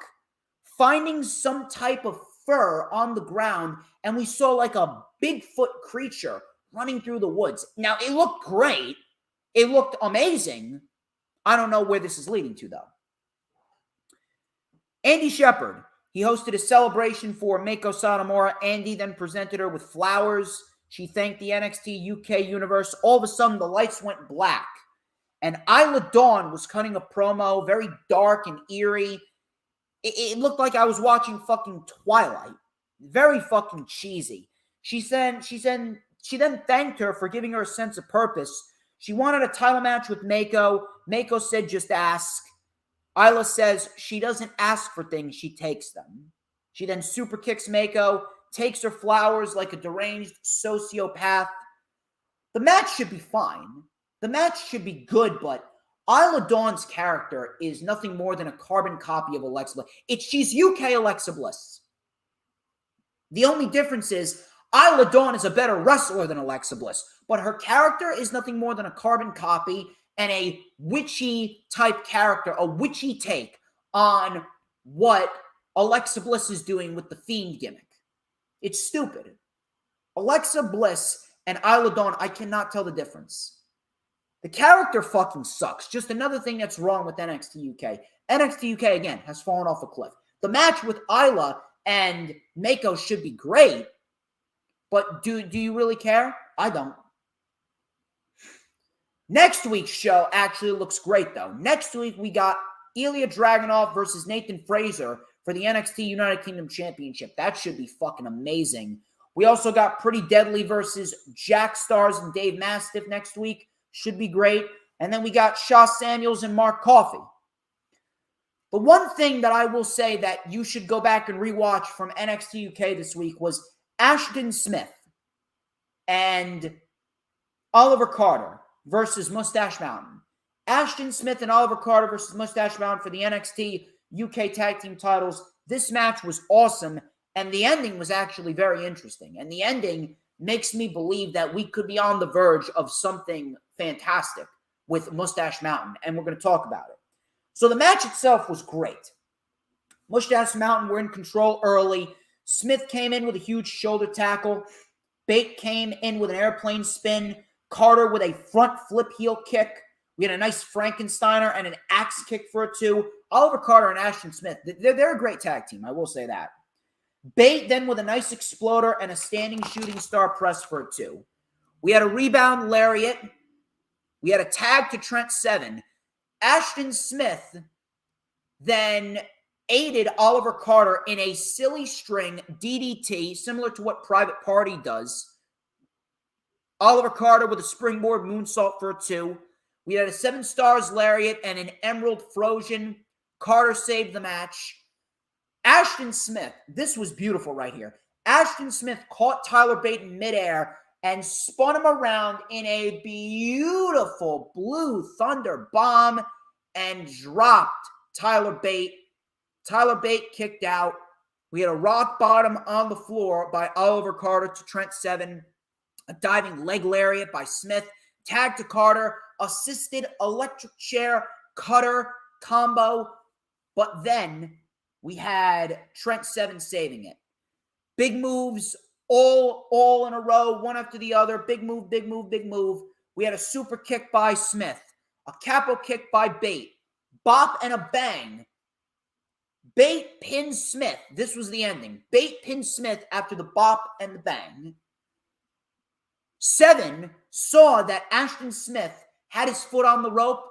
Speaker 1: finding some type of fur on the ground, and we saw like a Bigfoot creature running through the woods. Now, it looked great. It looked amazing. I don't know where this is leading to, though. Andy Shepherd, he hosted a celebration for Meiko Satomura. Andy then presented her with flowers. She thanked the NXT UK universe. All of a sudden, the lights went black. And Isla Dawn was cutting a promo, very dark and eerie. It looked like I was watching fucking Twilight. Very fucking cheesy. She then thanked her for giving her a sense of purpose. She wanted a title match with Meiko. Meiko said, just ask. Isla says she doesn't ask for things, she takes them. She then super kicks Meiko, takes her flowers like a deranged sociopath. The match should be fine. The match should be good, but Isla Dawn's character is nothing more than a carbon copy of Alexa Bliss. She's UK Alexa Bliss. The only difference is Isla Dawn is a better wrestler than Alexa Bliss, but her character is nothing more than a carbon copy and a witchy type character, a witchy take on what Alexa Bliss is doing with the Fiend gimmick. It's stupid. Alexa Bliss and Isla Dawn, I cannot tell the difference. The character fucking sucks. Just another thing that's wrong with NXT UK. NXT UK, again, has fallen off a cliff. The match with Isla and Meiko should be great, but do you really care? I don't. Next week's show actually looks great, though. Next week, we got Ilya Dragunov versus Nathan Frazer for the NXT United Kingdom Championship. That should be fucking amazing. We also got Pretty Deadly versus Jack Stars and Dave Mastiff next week. Should be great. And then we got Shaw Samuels and Mark Coffey. The one thing that I will say that you should go back and rewatch from NXT UK this week was Ashton Smith and Oliver Carter versus Mustache Mountain. Ashton Smith and Oliver Carter versus Mustache Mountain for the NXT UK Tag Team titles. This match was awesome, and the ending was actually very interesting. And the ending makes me believe that we could be on the verge of something fantastic with Mustache Mountain, and we're going to talk about it. So the match itself was great. Mustache Mountain were in control early. Smith came in with a huge shoulder tackle. Bate came in with an airplane spin. Carter with a front flip heel kick. We had a nice Frankensteiner and an axe kick for a 2. Oliver Carter and Ashton Smith, they're a great tag team, I will say that. Bate then with a nice exploder and a standing shooting star press for a 2. We had a rebound lariat. We had a tag to Trent Seven. Ashton Smith then aided Oliver Carter in a silly string DDT, similar to what Private Party does. Oliver Carter with a springboard moonsault for a 2. We had a 7 stars lariat and an emerald frozen. Carter saved the match. Ashton Smith, this was beautiful right here. Ashton Smith caught Tyler Bate in midair and spun him around in a beautiful Blue Thunder bomb and dropped Tyler Bate. Tyler Bate kicked out. We had a rock bottom on the floor by Oliver Carter to Trent Seven. A diving leg lariat by Smith. Tag to Carter. Assisted electric chair cutter combo. But then we had Trent Seven saving it. Big moves all in a row, one after the other. Big move, big move, big move. We had a super kick by Smith. A capo kick by Bate. Bop and a bang Bate pin Smith. This was the ending. Bate pin Smith after the bop and the bang. 7 saw that Ashton Smith had his foot on the rope.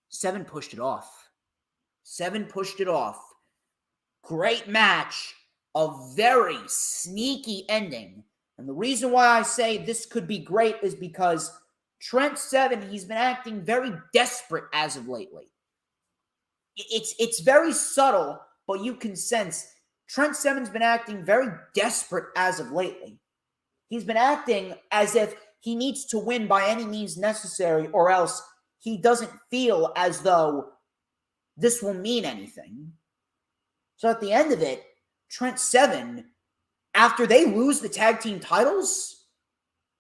Speaker 1: 7 pushed it off. 7 pushed it off. Great match. A very sneaky ending. And the reason why I say this could be great is because Trent Seven, he's been acting very desperate as of lately. It's very subtle, but you can sense Trent Seven's been acting very desperate as of lately. He's been acting as if he needs to win by any means necessary, or else he doesn't feel as though this will mean anything. So at the end of it, Trent Seven, after they lose the tag team titles,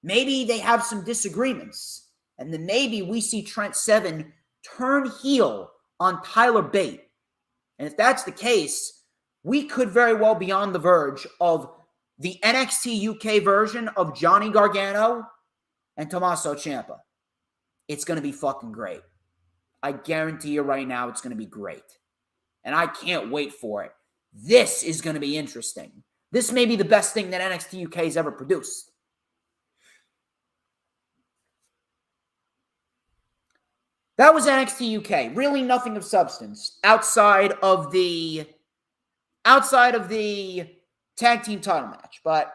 Speaker 1: maybe they have some disagreements. And then maybe we see Trent Seven turn heel on Tyler Bate. And if that's the case, we could very well be on the verge of the NXT UK version of Johnny Gargano and Tommaso Ciampa. It's going to be fucking great. I guarantee you right now it's going to be great. And I can't wait for it. This is going to be interesting. This may be the best thing that NXT UK has ever produced. That was NXT UK. Really nothing of substance outside of the tag team title match. But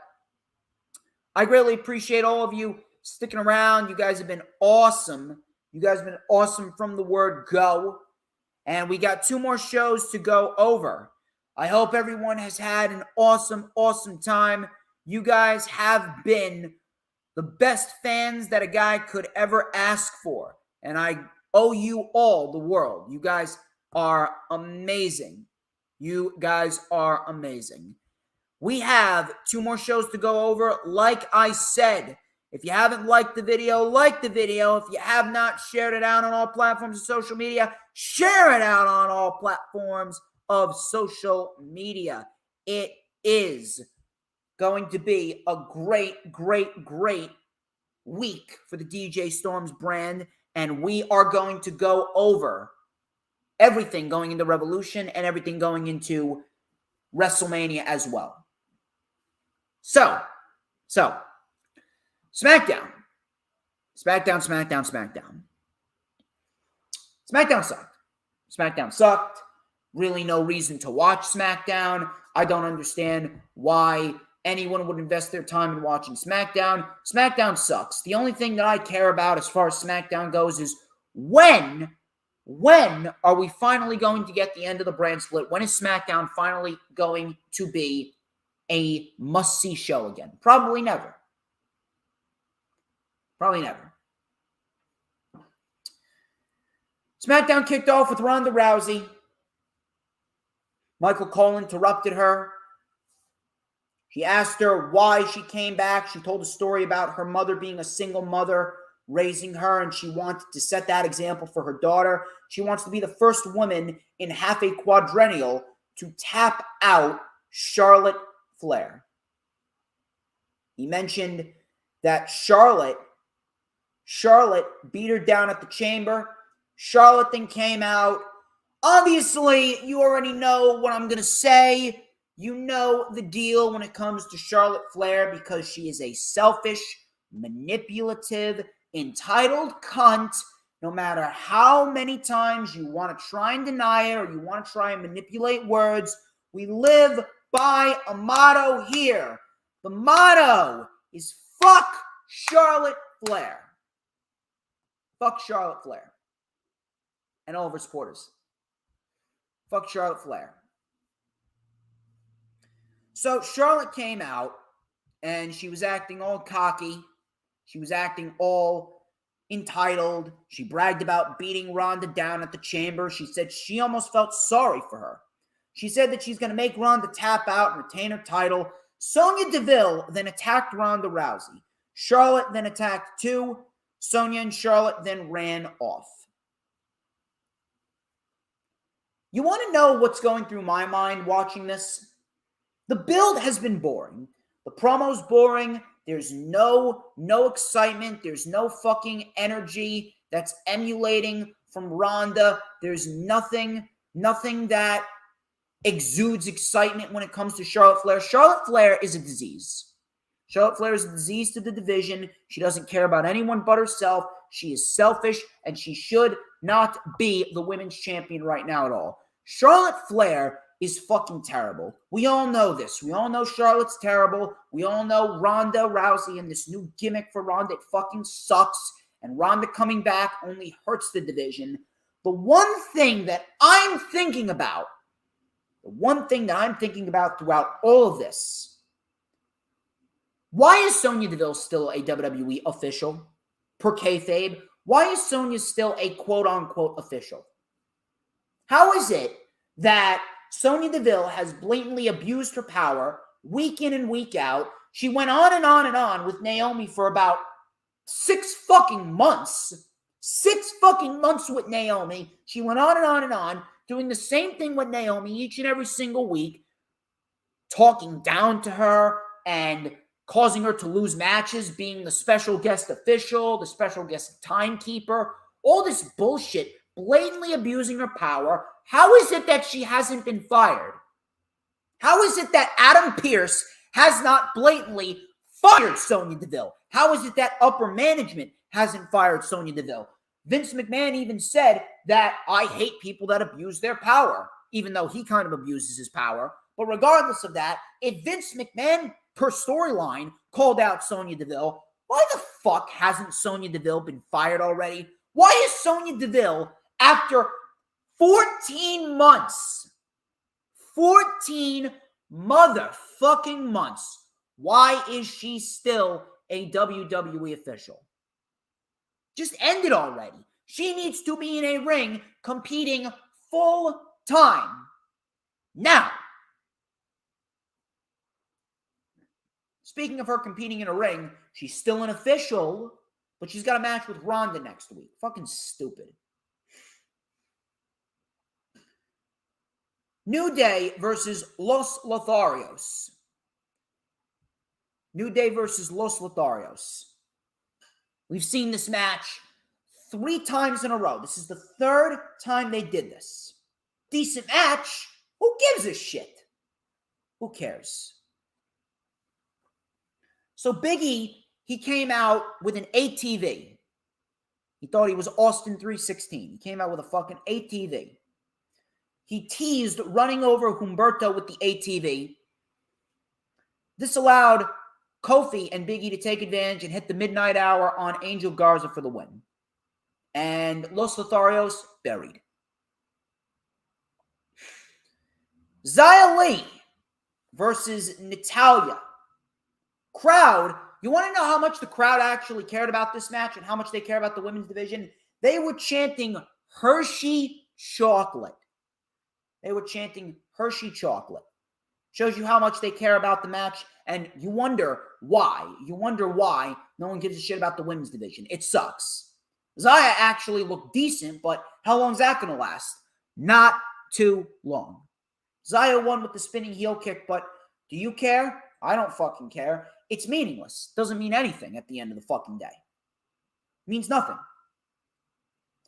Speaker 1: I greatly appreciate all of you sticking around. You guys have been awesome. You guys have been awesome from the word go. And we got 2 more shows to go over. I hope everyone has had an awesome, awesome time. You guys have been the best fans that a guy could ever ask for. And I owe you all the world. You guys are amazing. You guys are amazing. We have 2 more shows to go over. Like I said, if you haven't liked the video, like the video. If you have not shared it out on all platforms of social media, share it out on all platforms of social media. It is going to be a great, great, great week for the DJ Storms brand, and we are going to go over everything going into Revolution and everything going into WrestleMania as well. So, SmackDown. SmackDown sucked. Really no reason to watch SmackDown. I don't understand why anyone would invest their time in watching SmackDown. SmackDown sucks. The only thing that I care about as far as SmackDown goes is when are we finally going to get the end of the brand split? When is SmackDown finally going to be a must-see show again? Probably never. Probably never. SmackDown kicked off with Ronda Rousey. Michael Cole interrupted her. He asked her why she came back. She told a story about her mother being a single mother, raising her, and she wanted to set that example for her daughter. She wants to be the first woman in half a quadrennial to tap out Charlotte Flair. He mentioned that Charlotte beat her down at the Chamber. Charlotte then came out. Obviously, you already know what I'm going to say. You know the deal when it comes to Charlotte Flair, because she is a selfish, manipulative, entitled cunt. No matter how many times you want to try and deny it or you want to try and manipulate words, we live by a motto here. The motto is fuck Charlotte Flair. Fuck Charlotte Flair. And all of her supporters. Fuck Charlotte Flair. So Charlotte came out and she was acting all cocky. She was acting all entitled. She bragged about beating Ronda down at the Chamber. She said she almost felt sorry for her. She said that she's going to make Ronda tap out and retain her title. Sonya Deville then attacked Ronda Rousey. Charlotte then attacked too. Sonya and Charlotte then ran off. You want to know what's going through my mind watching this? The build has been boring. The promo's boring. There's no excitement. There's no fucking energy that's emulating from Ronda. There's nothing that exudes excitement when it comes to Charlotte Flair. Charlotte Flair is a disease. Charlotte Flair is a disease to the division. She doesn't care about anyone but herself. She is selfish, and she should not be the women's champion right now at all. Charlotte Flair is fucking terrible. We all know this. We all know Charlotte's terrible. We all know Ronda Rousey and this new gimmick for Ronda. It fucking sucks. And Ronda coming back only hurts the division. The one thing that I'm thinking about, throughout all of this, why is Sonya Deville still a WWE official? Per kayfabe, why is Sonya still a quote-unquote official? How is it that Sonya Deville has blatantly abused her power week in and week out? She went on and on and on with Naomi for about 6 fucking months. 6 fucking months with Naomi. She went on and on and on, doing the same thing with Naomi each and every single week, talking down to her and causing her to lose matches, being the special guest official, the special guest timekeeper, all this bullshit, blatantly abusing her power. How is it that she hasn't been fired? How is it that Adam Pearce has not blatantly fired Sonya Deville? How is it that upper management hasn't fired Sonya Deville? Vince McMahon even said that I hate people that abuse their power, even though he kind of abuses his power. But regardless of that, if Vince McMahon, per storyline, called out Sonya Deville, why the fuck hasn't Sonya Deville been fired already? Why is Sonya Deville, after 14 months, 14 motherfucking months, why is she still a WWE official? Just end it already. She needs to be in a ring competing full time. Now, speaking of her competing in a ring, she's still an official, but she's got a match with Ronda next week. Fucking stupid. New Day versus Los Lotharios. New Day versus Los Lotharios. We've seen this match 3 times in a row. This is the 3rd time they did this. Decent match. Who gives a shit? Who cares? So Big E, he came out with an ATV. He thought he was Austin 316. He came out with a fucking ATV. He teased running over Humberto with the ATV. This allowed Kofi and Big E to take advantage and hit the midnight hour on Angel Garza for the win. And Los Lotharios buried. Xia Li versus Natalya. Crowd, you want to know how much the crowd actually cared about this match and how much they care about the women's division? They were chanting Hershey chocolate. They were chanting Hershey chocolate. Shows you how much they care about the match, and you wonder why. You wonder why no one gives a shit about the women's division. It sucks. Xia actually looked decent, but how long is that going to last? Not too long. Xia won with the spinning heel kick, but do you care? I don't fucking care. It's meaningless. Doesn't mean anything at the end of the fucking day. It means nothing.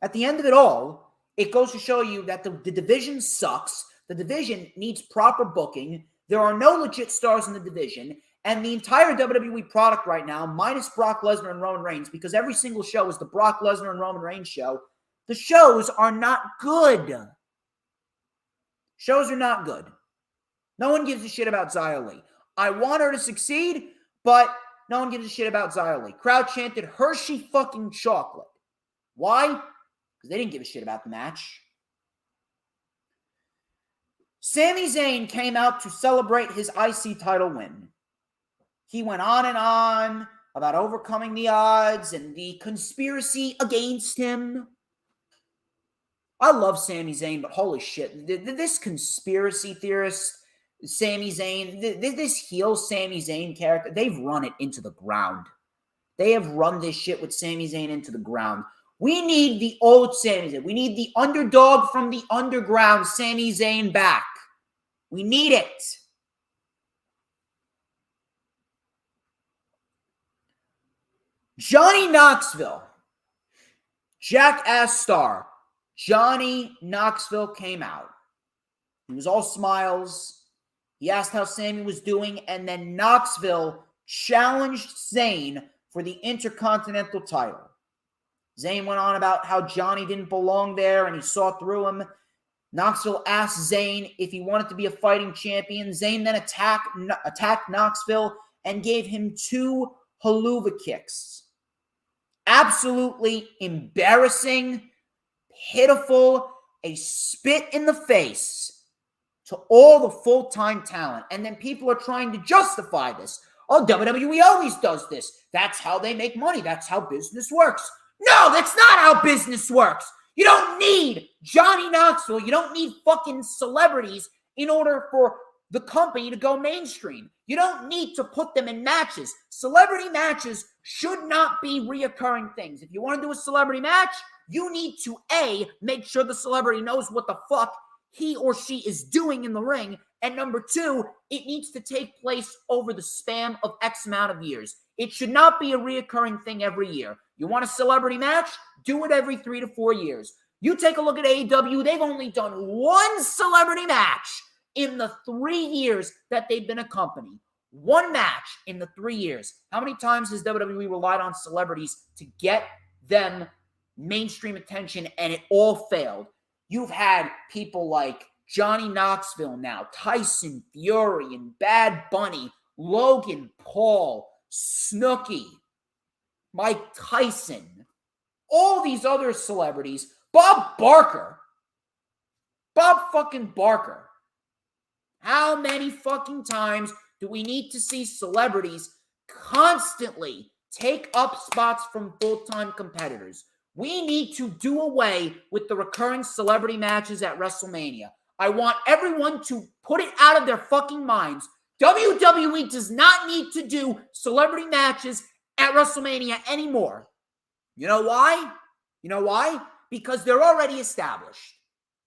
Speaker 1: At the end of it all, it goes to show you that the division sucks. The division needs proper booking. There are no legit stars in the division. And the entire WWE product right now, minus Brock Lesnar and Roman Reigns, because every single show is the Brock Lesnar and Roman Reigns show, the shows are not good. Shows are not good. No one gives a shit about Xia Li. I want her to succeed, but no one gives a shit about Xia Li. Crowd chanted Hershey fucking chocolate. Why? Because they didn't give a shit about the match. Sami Zayn came out to celebrate his IC title win. He went on and on about overcoming the odds and the conspiracy against him. I love Sami Zayn, but holy shit, this conspiracy theorist, Sami Zayn, this heel Sami Zayn character, they've run it into the ground. They have run this shit with Sami Zayn into the ground. We need the old Sami Zayn. We need the underdog from the underground Sami Zayn back. We need it. Johnny Knoxville, jackass star, Johnny Knoxville came out. He was all smiles. He asked how Sami was doing, and then Knoxville challenged Zayn for the Intercontinental title. Zayn went on about how Johnny didn't belong there and he saw through him. Knoxville asked Zayn if he wanted to be a fighting champion. Zayn then attacked Knoxville and gave him 2 haluva kicks. Absolutely embarrassing, pitiful, a spit in the face to all the full-time talent. And then people are trying to justify this. Oh, WWE always does this. That's how they make money. That's how business works. No, that's not how business works. You don't need Johnny Knoxville. You don't need fucking celebrities in order for the company to go mainstream. You don't need to put them in matches. Celebrity matches should not be reoccurring things. If you want to do a celebrity match, you need to, A, make sure the celebrity knows what the fuck he or she is doing in the ring. And number 2, it needs to take place over the span of X amount of years. It should not be a reoccurring thing every year. You want a celebrity match? Do it every 3 to 4 years. You take a look at AEW, they've only done 1 celebrity match in the 3 years that they've been a company. 1 match in the 3 years. How many times has WWE relied on celebrities to get them mainstream attention and it all failed? You've had people like Johnny Knoxville now, Tyson Fury and Bad Bunny, Logan Paul, Snooki, Mike Tyson, all these other celebrities, Bob fucking Barker. How many fucking times do we need to see celebrities constantly take up spots from full-time competitors? We need to do away with the recurring celebrity matches at WrestleMania. I want everyone to put it out of their fucking minds. WWE does not need to do celebrity matches at WrestleMania anymore. You know why? You know why? Because they're already established.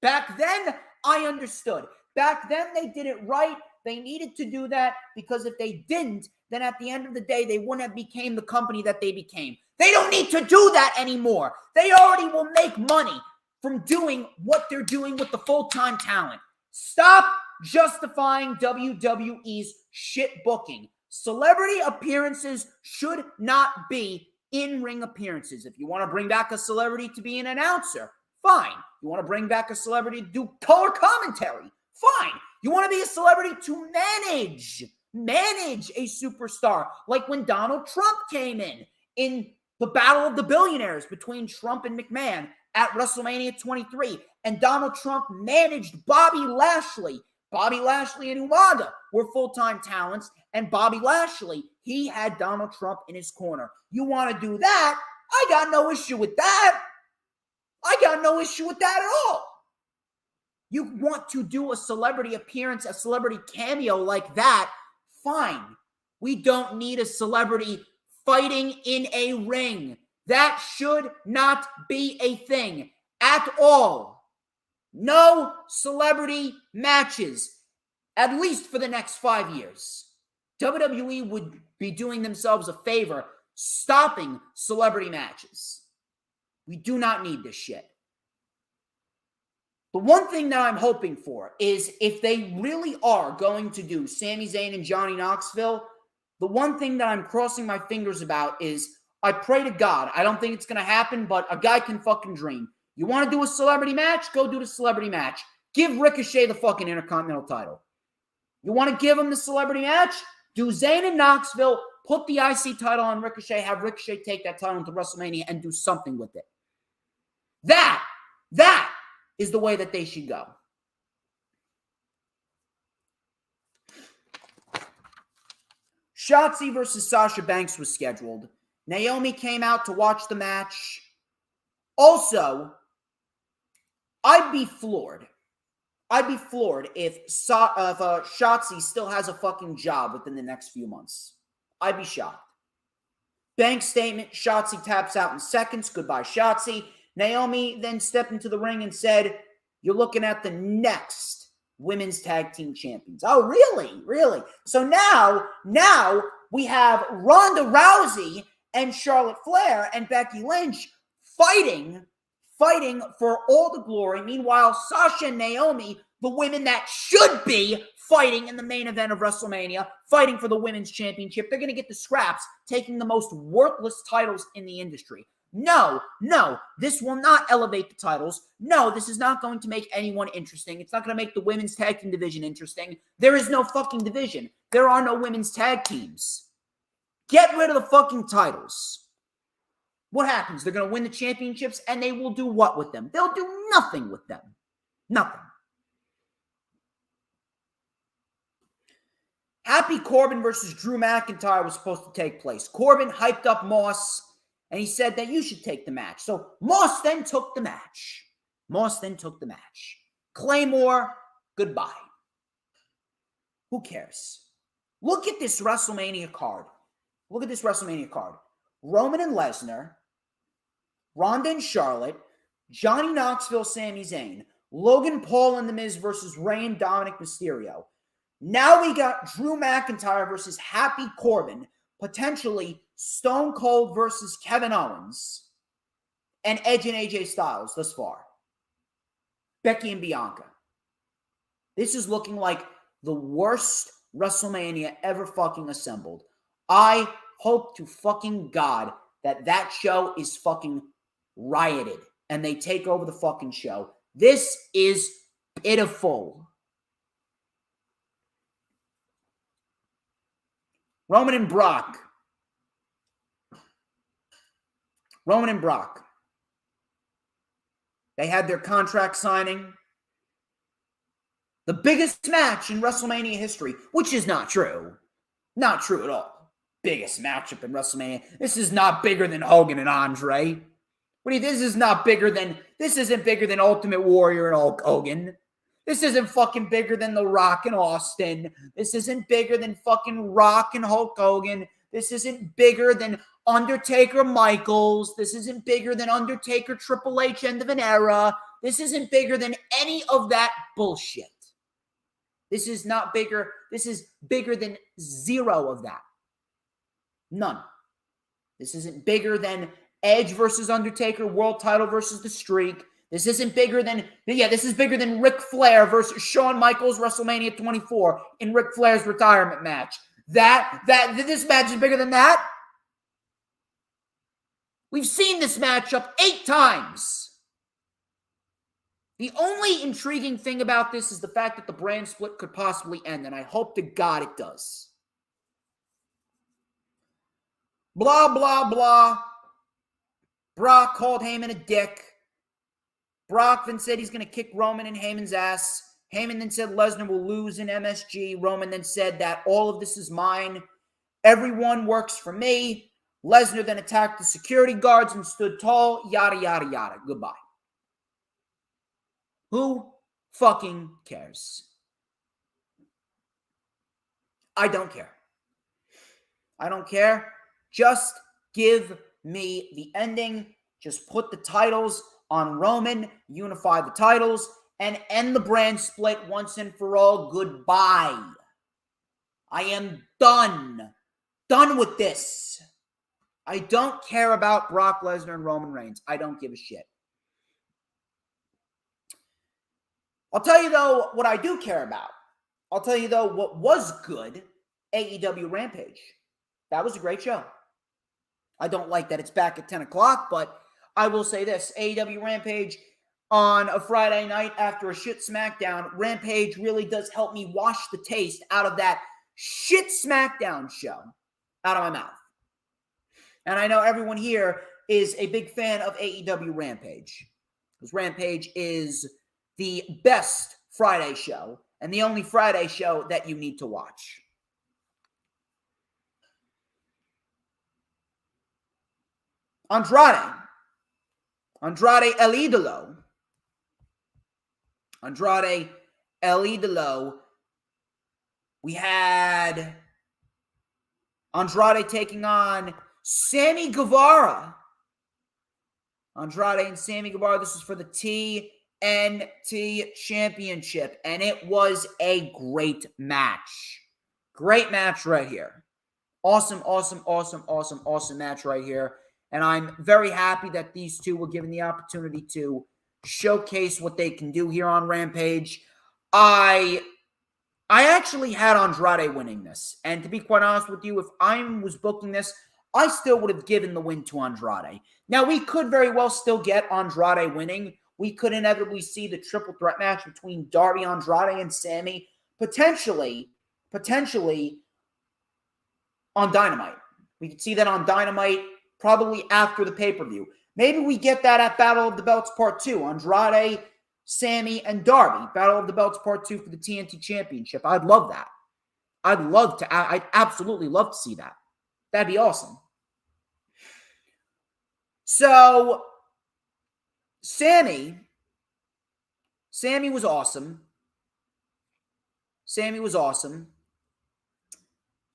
Speaker 1: Back then, I understood. Back then, they did it right. They needed to do that because if they didn't, then at the end of the day, they wouldn't have became the company that they became. They don't need to do that anymore. They already will make money from doing what they're doing with the full-time talent. Stop justifying WWE's shit booking. Celebrity appearances should not be in-ring appearances. If you want to bring back a celebrity to be an announcer, fine. You want to bring back a celebrity to do color commentary, fine. You want to be a celebrity to manage a superstar, like when Donald Trump came in the Battle of the Billionaires between Trump and McMahon at WrestleMania 23, and Donald Trump managed Bobby Lashley. Bobby Lashley and Umaga were full-time talents, and Bobby Lashley, he had Donald Trump in his corner. You want to do that? I got no issue with that. I got no issue with that at all. You want to do a celebrity appearance, a celebrity cameo like that, fine. We don't need a celebrity fighting in a ring. That should not be a thing at all. No celebrity matches, at least for the next 5 years. WWE would be doing themselves a favor stopping celebrity matches. We do not need this shit. The one thing that I'm hoping for is if they really are going to do Sami Zayn and Johnny Knoxville, the one thing that I'm crossing my fingers about is I pray to God. I don't think it's going to happen, but a guy can fucking dream. You want to do a celebrity match? Go do the celebrity match. Give Ricochet the fucking Intercontinental title. You want to give him the celebrity match? Do Zayn and Knoxville, put the IC title on Ricochet, have Ricochet take that title into WrestleMania and do something with it. That is the way that they should go. Shotzi versus Sasha Banks was scheduled. Naomi came out to watch the match. Also, I'd be floored. If Shotzi still has a fucking job within the next few months. I'd be shocked. Banks statement, Shotzi taps out in seconds. Goodbye, Shotzi. Naomi then stepped into the ring and said, "You're looking at the next women's tag team champions." Oh, really? Really? So now we have Ronda Rousey and Charlotte Flair and Becky Lynch fighting fighting for all the glory. Meanwhile, Sasha and Naomi, the women that should be fighting in the main event of WrestleMania, fighting for the women's championship, they're going to get the scraps, taking the most worthless titles in the industry. No, this will not elevate the titles. No, this is not going to make anyone interesting. It's not going to make the women's tag team division interesting. There is no fucking division. There are no women's tag teams. Get rid of the fucking titles. What happens? They're going to win the championships, and they will do what with them? They'll do nothing with them. Nothing. Happy Corbin versus Drew McIntyre was supposed to take place. Corbin hyped up Moss, and he said that you should take the match. So Moss then took the match. Claymore, goodbye. Who cares? Look at this WrestleMania card. Roman and Lesnar, Ronda and Charlotte, Johnny Knoxville, Sami Zayn, Logan Paul and The Miz versus Rey and Dominic Mysterio. Now we got Drew McIntyre versus Happy Corbin, potentially Stone Cold versus Kevin Owens, and Edge and AJ Styles thus far. Becky and Bianca. This is looking like the worst WrestleMania ever fucking assembled. I hope to fucking God that show is fucking rioted and they take over the fucking show. This is pitiful. Roman and Brock. They had their contract signing. The biggest match in WrestleMania history, which is not true. Not true at all. Biggest matchup in WrestleMania. This is not bigger than Hogan and Andre. This isn't bigger than Ultimate Warrior and Hulk Hogan. This isn't fucking bigger than The Rock and Austin. This isn't bigger than fucking Rock and Hulk Hogan. This isn't bigger than Undertaker Michaels. This isn't bigger than Undertaker Triple H End of an Era. This isn't bigger than any of that bullshit. This is not bigger. This is bigger than zero of that. None. This isn't bigger than Edge versus Undertaker, world title versus The Streak. This isn't bigger than, this is bigger than Ric Flair versus Shawn Michaels, WrestleMania 24 in Ric Flair's retirement match. This match is bigger than that. We've seen this matchup 8 times. The only intriguing thing about this is the fact that the brand split could possibly end, and I hope to God it does. Blah, blah, blah. Brock called Heyman a dick. Brock then said he's going to kick Roman in Heyman's ass. Heyman then said Lesnar will lose in MSG. Roman then said that all of this is mine. Everyone works for me. Lesnar then attacked the security guards and stood tall. Yada, yada, yada. Goodbye. Who fucking cares? I don't care. Just give me the ending. Just put the titles on Roman, unify the titles, and end the brand split once and for all. Goodbye. I am done. Done with this. I don't care about Brock Lesnar and Roman Reigns. I don't give a shit. I'll tell you, though, what I do care about. I'll tell you, though, what was good. AEW Rampage. That was a great show. I don't like that it's back at 10 o'clock, but I will say this. AEW Rampage on a Friday night after a shit SmackDown. Rampage really does help me wash the taste out of that shit SmackDown show out of my mouth. And I know everyone here is a big fan of AEW Rampage, because Rampage is the best Friday show and the only Friday show that you need to watch. Andrade El Idolo. We had Andrade taking on Sammy Guevara. Andrade and Sammy Guevara. This is for the TNT Championship. And it was a great match. Great match right here. Awesome match right here. And I'm very happy that these two were given the opportunity to showcase what they can do here on Rampage. I actually had Andrade winning this. And to be quite honest with you, if I was booking this, I still would have given the win to Andrade. Now, we could very well still get Andrade winning. We could inevitably see the triple threat match between Darby, Andrade, and Sammy, potentially on Dynamite. We could see that on Dynamite probably after the pay-per-view. Maybe we get that at Battle of the Belts Part 2. Andrade, Sammy, and Darby. Battle of the Belts Part 2 for the TNT Championship. I'd love that. I'd absolutely love to see that. That'd be awesome. So, Sammy was awesome.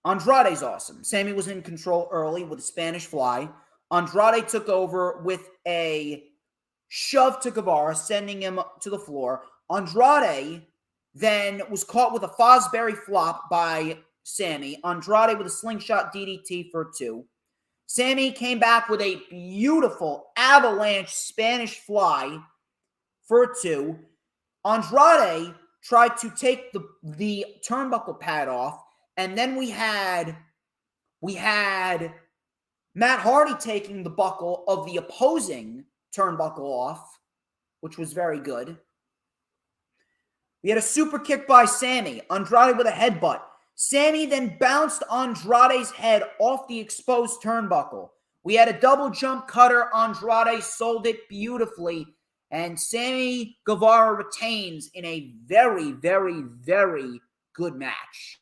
Speaker 1: Andrade's awesome. Sammy was in control early with a Spanish fly. Andrade took over with a shove to Guevara, sending him to the floor. Andrade then was caught with a Fosbury flop by Sammy. Andrade with a slingshot DDT for 2. Sammy came back with a beautiful avalanche Spanish fly for 2. Andrade tried to take the turnbuckle pad off, and then we had Matt Hardy taking the buckle of the opposing turnbuckle off, which was very good. We had a super kick by Sammy. Andrade with a headbutt. Sammy then bounced Andrade's head off the exposed turnbuckle. We had a double jump cutter. Andrade sold it beautifully. And Sammy Guevara retains in a very, very, very good match.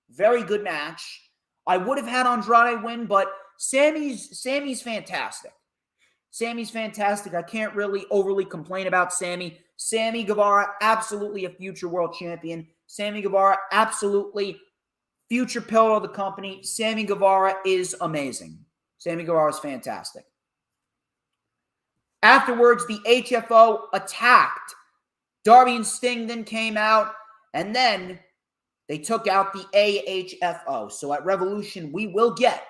Speaker 1: Very good match. I would have had Andrade win, but Sammy's fantastic. Sammy's fantastic. I can't really overly complain about Sammy. Sammy Guevara, absolutely a future world champion. Sammy Guevara, absolutely future pillar of the company. Sammy Guevara is amazing. Sammy Guevara is fantastic. Afterwards, the HFO attacked. Darby and Sting then came out, and then they took out the AHFO. So at Revolution, we will get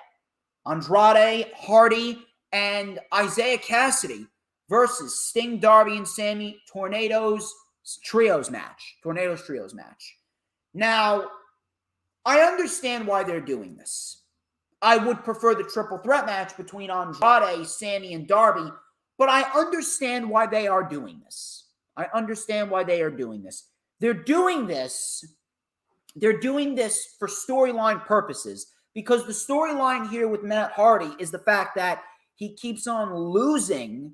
Speaker 1: Andrade, Hardy, and Isaiah Cassidy versus Sting, Darby, and Sammy. Tornadoes Trios match. Now, I understand why they're doing this. I would prefer the triple threat match between Andrade, Sammy, and Darby, but I understand why they are doing this. They're doing this for storyline purposes, because the storyline here with Matt Hardy is the fact that he keeps on losing,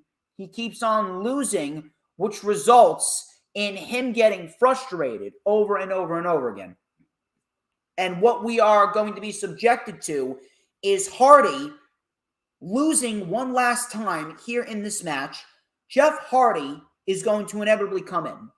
Speaker 1: which results in him getting frustrated over and over and over again. And what we are going to be subjected to is Hardy losing one last time here in this match. Jeff Hardy is going to inevitably come in.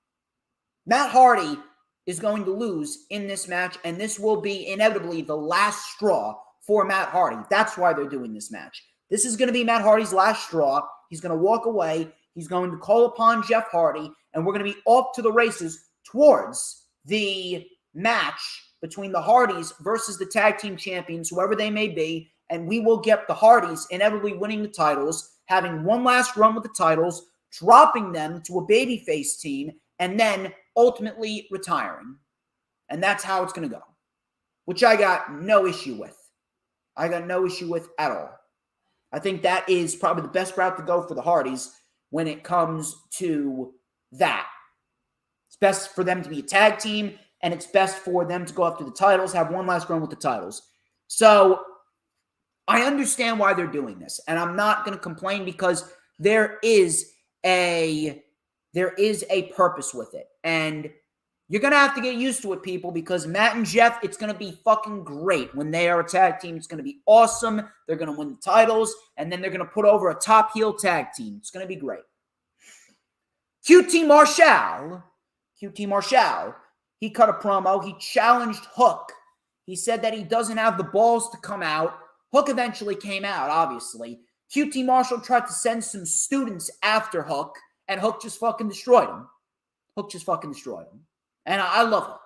Speaker 1: Matt Hardy is going to lose in this match, and this will be inevitably the last straw for Matt Hardy. That's why they're doing this match. This is going to be Matt Hardy's last straw. He's going to walk away. He's going to call upon Jeff Hardy, and we're going to be off to the races towards the match between the Hardys versus the tag team champions, whoever they may be, and we will get the Hardys inevitably winning the titles, having one last run with the titles, dropping them to a babyface team, and then ultimately retiring. And that's how it's going to go, which I got no issue with. At all. I think that is probably the best route to go for the Hardys when it comes to that. It's best for them to be a tag team, and it's best for them to go after the titles, have one last run with the titles. So I understand why they're doing this, and I'm not going to complain because there is a purpose with it. And you're going to have to get used to it, people, because Matt and Jeff, it's going to be fucking great. When they are a tag team, it's going to be awesome. They're going to win the titles, and then they're going to put over a top heel tag team. It's going to be great. QT Marshall, he cut a promo. He challenged Hook. He said that he doesn't have the balls to come out. Hook eventually came out, obviously. QT Marshall tried to send some students after Hook, and Hook just fucking destroyed him. And I love Hook.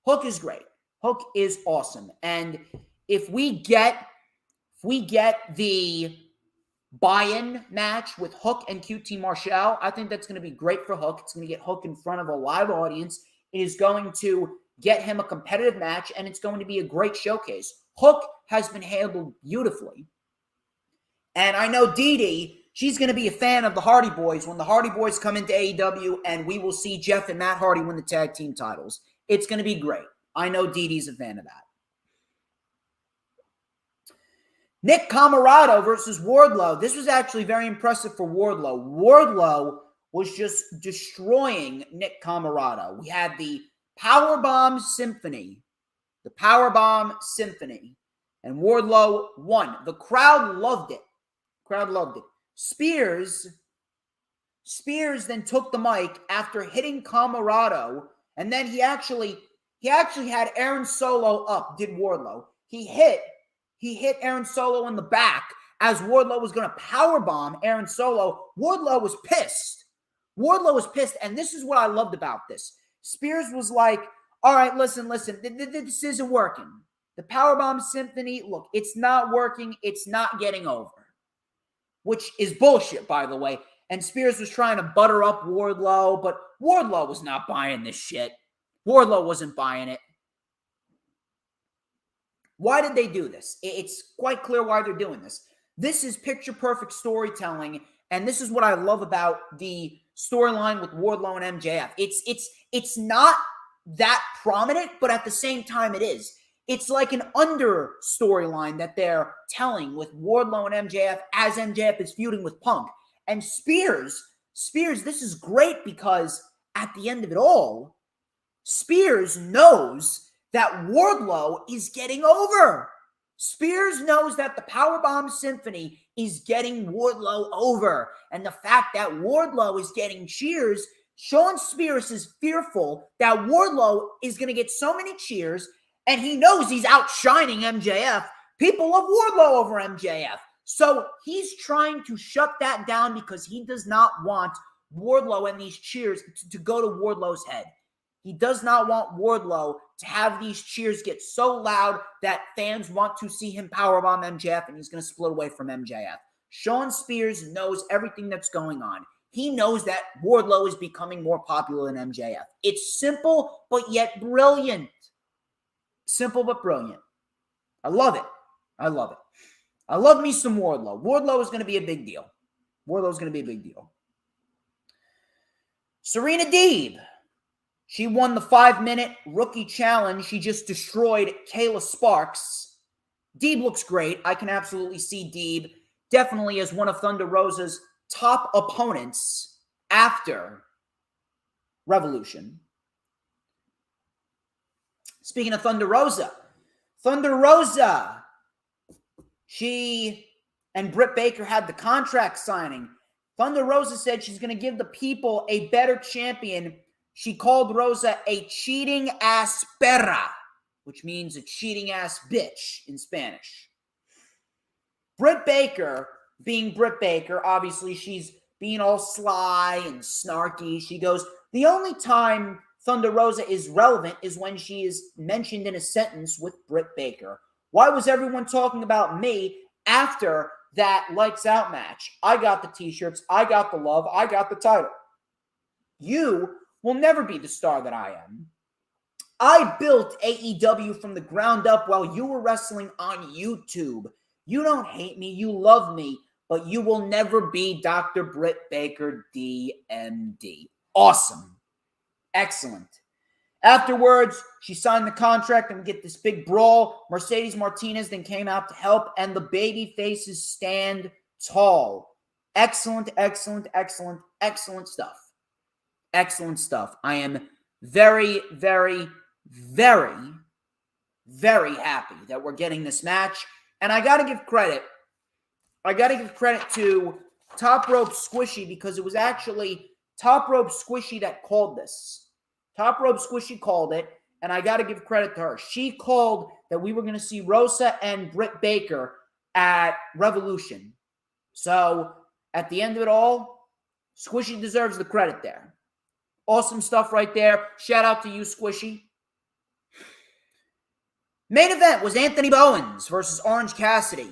Speaker 1: Hook is great. Hook is awesome. And if we get the buy-in match with Hook and QT Marshall. I think that's going to be great for Hook. It's going to get Hook in front of a live audience. It is going to get him a competitive match, and it's going to be a great showcase. Hook has been handled beautifully. And I know Dee Dee, she's going to be a fan of the Hardy Boys when the Hardy Boys come into AEW, and we will see Jeff and Matt Hardy win the tag team titles. It's going to be great. I know Dee Dee's a fan of that. Nick Comoroto versus Wardlow. This was actually very impressive for Wardlow. Wardlow was just destroying Nick Comoroto. We had the Powerbomb Symphony. The Powerbomb Symphony. And Wardlow won. The crowd loved it. Spears then took the mic after hitting Comoroto, and then he actually had Aaron Solo up, did Wardlow. He hit Aaron Solo in the back as Wardlow was going to powerbomb Aaron Solo. Wardlow was pissed, and this is what I loved about this. Spears was like, all right, listen, this isn't working. The Powerbomb Symphony, look, it's not working. It's not getting over, which is bullshit, by the way. And Spears was trying to butter up Wardlow, but Wardlow was not buying this shit. Wardlow wasn't buying it. Why did they do this? It's quite clear why they're doing this. This is picture-perfect storytelling, and this is what I love about the storyline with Wardlow and MJF. It's not that prominent, but at the same time it is. It's like an under storyline that they're telling with Wardlow and MJF as MJF is feuding with Punk. And Spears, this is great because at the end of it all, Spears knows that Wardlow is getting over. Spears knows that the Powerbomb Symphony is getting Wardlow over. And the fact that Wardlow is getting cheers, Sean Spears is fearful that Wardlow is going to get so many cheers, and he knows he's outshining MJF. People love Wardlow over MJF. So he's trying to shut that down because he does not want Wardlow and these cheers to go to Wardlow's head. He does not want Wardlow to have these cheers get so loud that fans want to see him powerbomb MJF, and he's going to split away from MJF. Sean Spears knows everything that's going on. He knows that Wardlow is becoming more popular than MJF. It's simple, but yet brilliant. Simple, but brilliant. I love it. I love me some Wardlow. Wardlow is going to be a big deal. Serena Deeb. She won the 5-minute rookie challenge. She just destroyed Kayla Sparks. Deeb looks great. I can absolutely see Deeb definitely as one of Thunder Rosa's top opponents after Revolution. Speaking of Thunder Rosa, she and Britt Baker had the contract signing. Thunder Rosa said she's going to give the people a better champion. She called Rosa a cheating-ass perra, which means a cheating-ass bitch in Spanish. Britt Baker, being Britt Baker, obviously she's being all sly and snarky. She goes, the only time Thunder Rosa is relevant is when she is mentioned in a sentence with Britt Baker. Why was everyone talking about me after that Lights Out match? I got the t-shirts, I got the love, I got the title. You will never be the star that I am. I built AEW from the ground up while you were wrestling on YouTube. You don't hate me, you love me, but you will never be Dr. Britt Baker, DMD. Awesome. Excellent. Afterwards, she signed the contract and we get this big brawl. Mercedes Martinez then came out to help, and the baby faces stand tall. Excellent stuff. Excellent stuff. I am very, very, very, very happy that we're getting this match. And I got to give credit. To Top Rope Squishy, because it was actually Top Rope Squishy that called this. Top Rope Squishy called it, and I got to give credit to her. She called that we were going to see Rosa and Britt Baker at Revolution. So, at the end of it all, Squishy deserves the credit there. Awesome stuff right there. Shout out to you, Squishy. Main event was Anthony Bowens versus Orange Cassidy.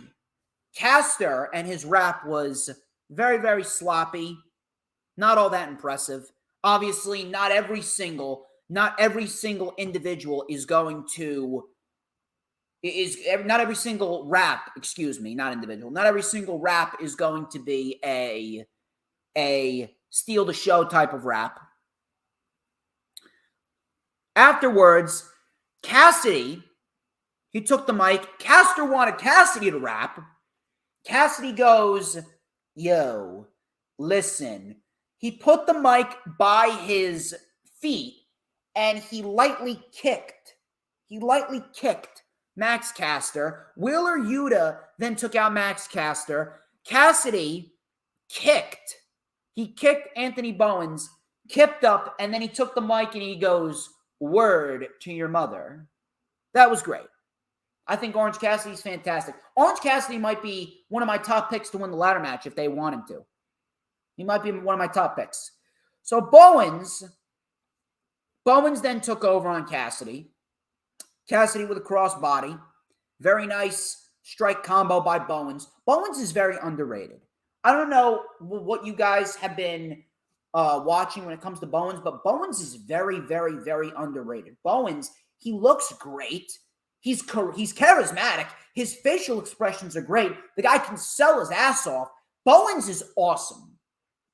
Speaker 1: Caster and his rap was very, very sloppy. Not all that impressive. Obviously, not every single individual is going to not every single rap, not every single rap is going to be a steal the show type of rap. Afterwards, Cassidy, he took the mic. Caster wanted Cassidy to rap. Cassidy goes, yo, listen. He put the mic by his feet and he lightly kicked Max Caster. Wheeler Yuta then took out Max Caster. Cassidy kicked. He kicked Anthony Bowens, kipped up, and then he took the mic and he goes, word to your mother. That was great. I think Orange Cassidy's fantastic. Orange Cassidy might be one of my top picks to win the ladder match if they want him to. He might be one of my top picks. So Bowens then took over on Cassidy. Cassidy with a crossbody. Very nice strike combo by Bowens. Bowens is very underrated. I don't know what you guys have been watching when it comes to Bowens, but Bowens is very, very, very underrated. Bowens, he looks great. He's charismatic. His facial expressions are great. The guy can sell his ass off. Bowens is awesome.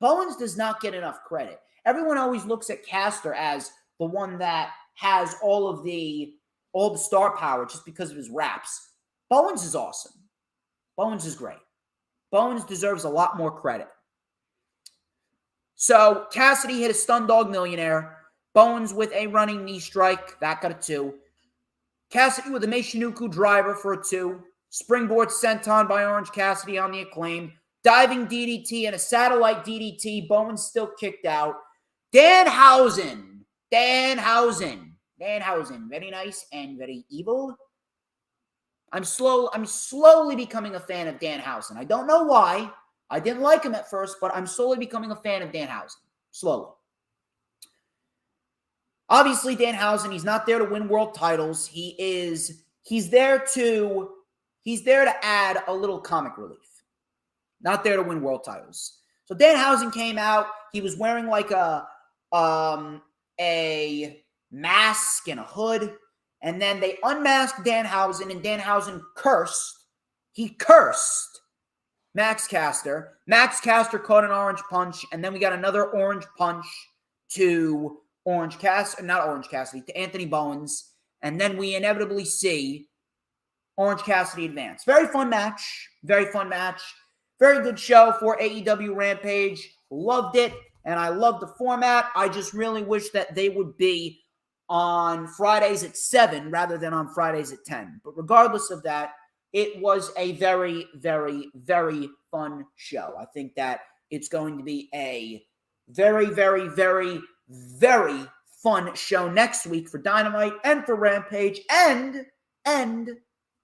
Speaker 1: Bowens does not get enough credit. Everyone always looks at Caster as the one that has all the star power just because of his raps. Bowens is awesome. Bowens is great. Bowens deserves a lot more credit. So Cassidy hit a stun dog millionaire. Bowens with a running knee strike. That got a 2. Cassidy with a Meishinuku driver for a 2. Springboard senton by Orange Cassidy on the Acclaim. Diving DDT and a satellite DDT. Bowens still kicked out. Danhausen. Very nice and very evil. I'm slowly becoming a fan of Danhausen. I don't know why. I didn't like him at first, but I'm slowly becoming a fan of Danhausen. Slowly. Obviously, Danhausen, he's not there to win world titles. He's there to add a little comic relief. Not there to win world titles. So Danhausen came out. He was wearing like a mask and a hood. And then they unmasked Danhausen, and Danhausen cursed. He cursed Max Caster. Max Caster caught an orange punch, and then we got another orange punch to to Anthony Bowens. And then we inevitably see Orange Cassidy advance. Very fun match. Very fun match. Very good show for AEW Rampage. Loved it, and I love the format. I just really wish that they would be on Fridays at 7 rather than on Fridays at 10. But regardless of that, it was a very, very, very fun show. I think that it's going to be a very, very, very, very fun show next week for Dynamite and for Rampage and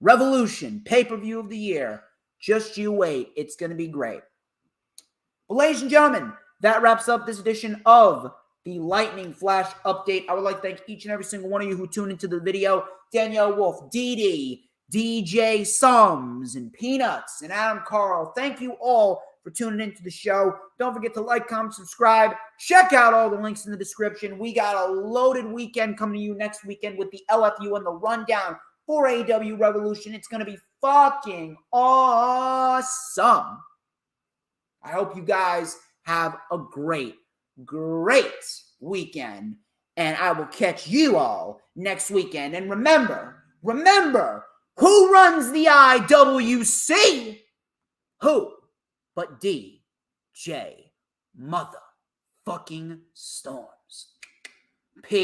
Speaker 1: Revolution, pay-per-view of the year. Just you wait. It's going to be great. But ladies and gentlemen, that wraps up this edition of the Lightning Flash Update. I would like to thank each and every single one of you who tuned into the video. Danielle Wolf, Dee, DJ Sums, and Peanuts, and Adam Carl. Thank you all for tuning into the show. Don't forget to like, comment, subscribe. Check out all the links in the description. We got a loaded weekend coming to you next weekend with the LFU and the rundown for AEW Revolution. It's going to be fucking awesome. I hope you guys have a great weekend, and I will catch you all next weekend. And remember, who runs the IWC? Who but DJ motherfucking Storms? Peace.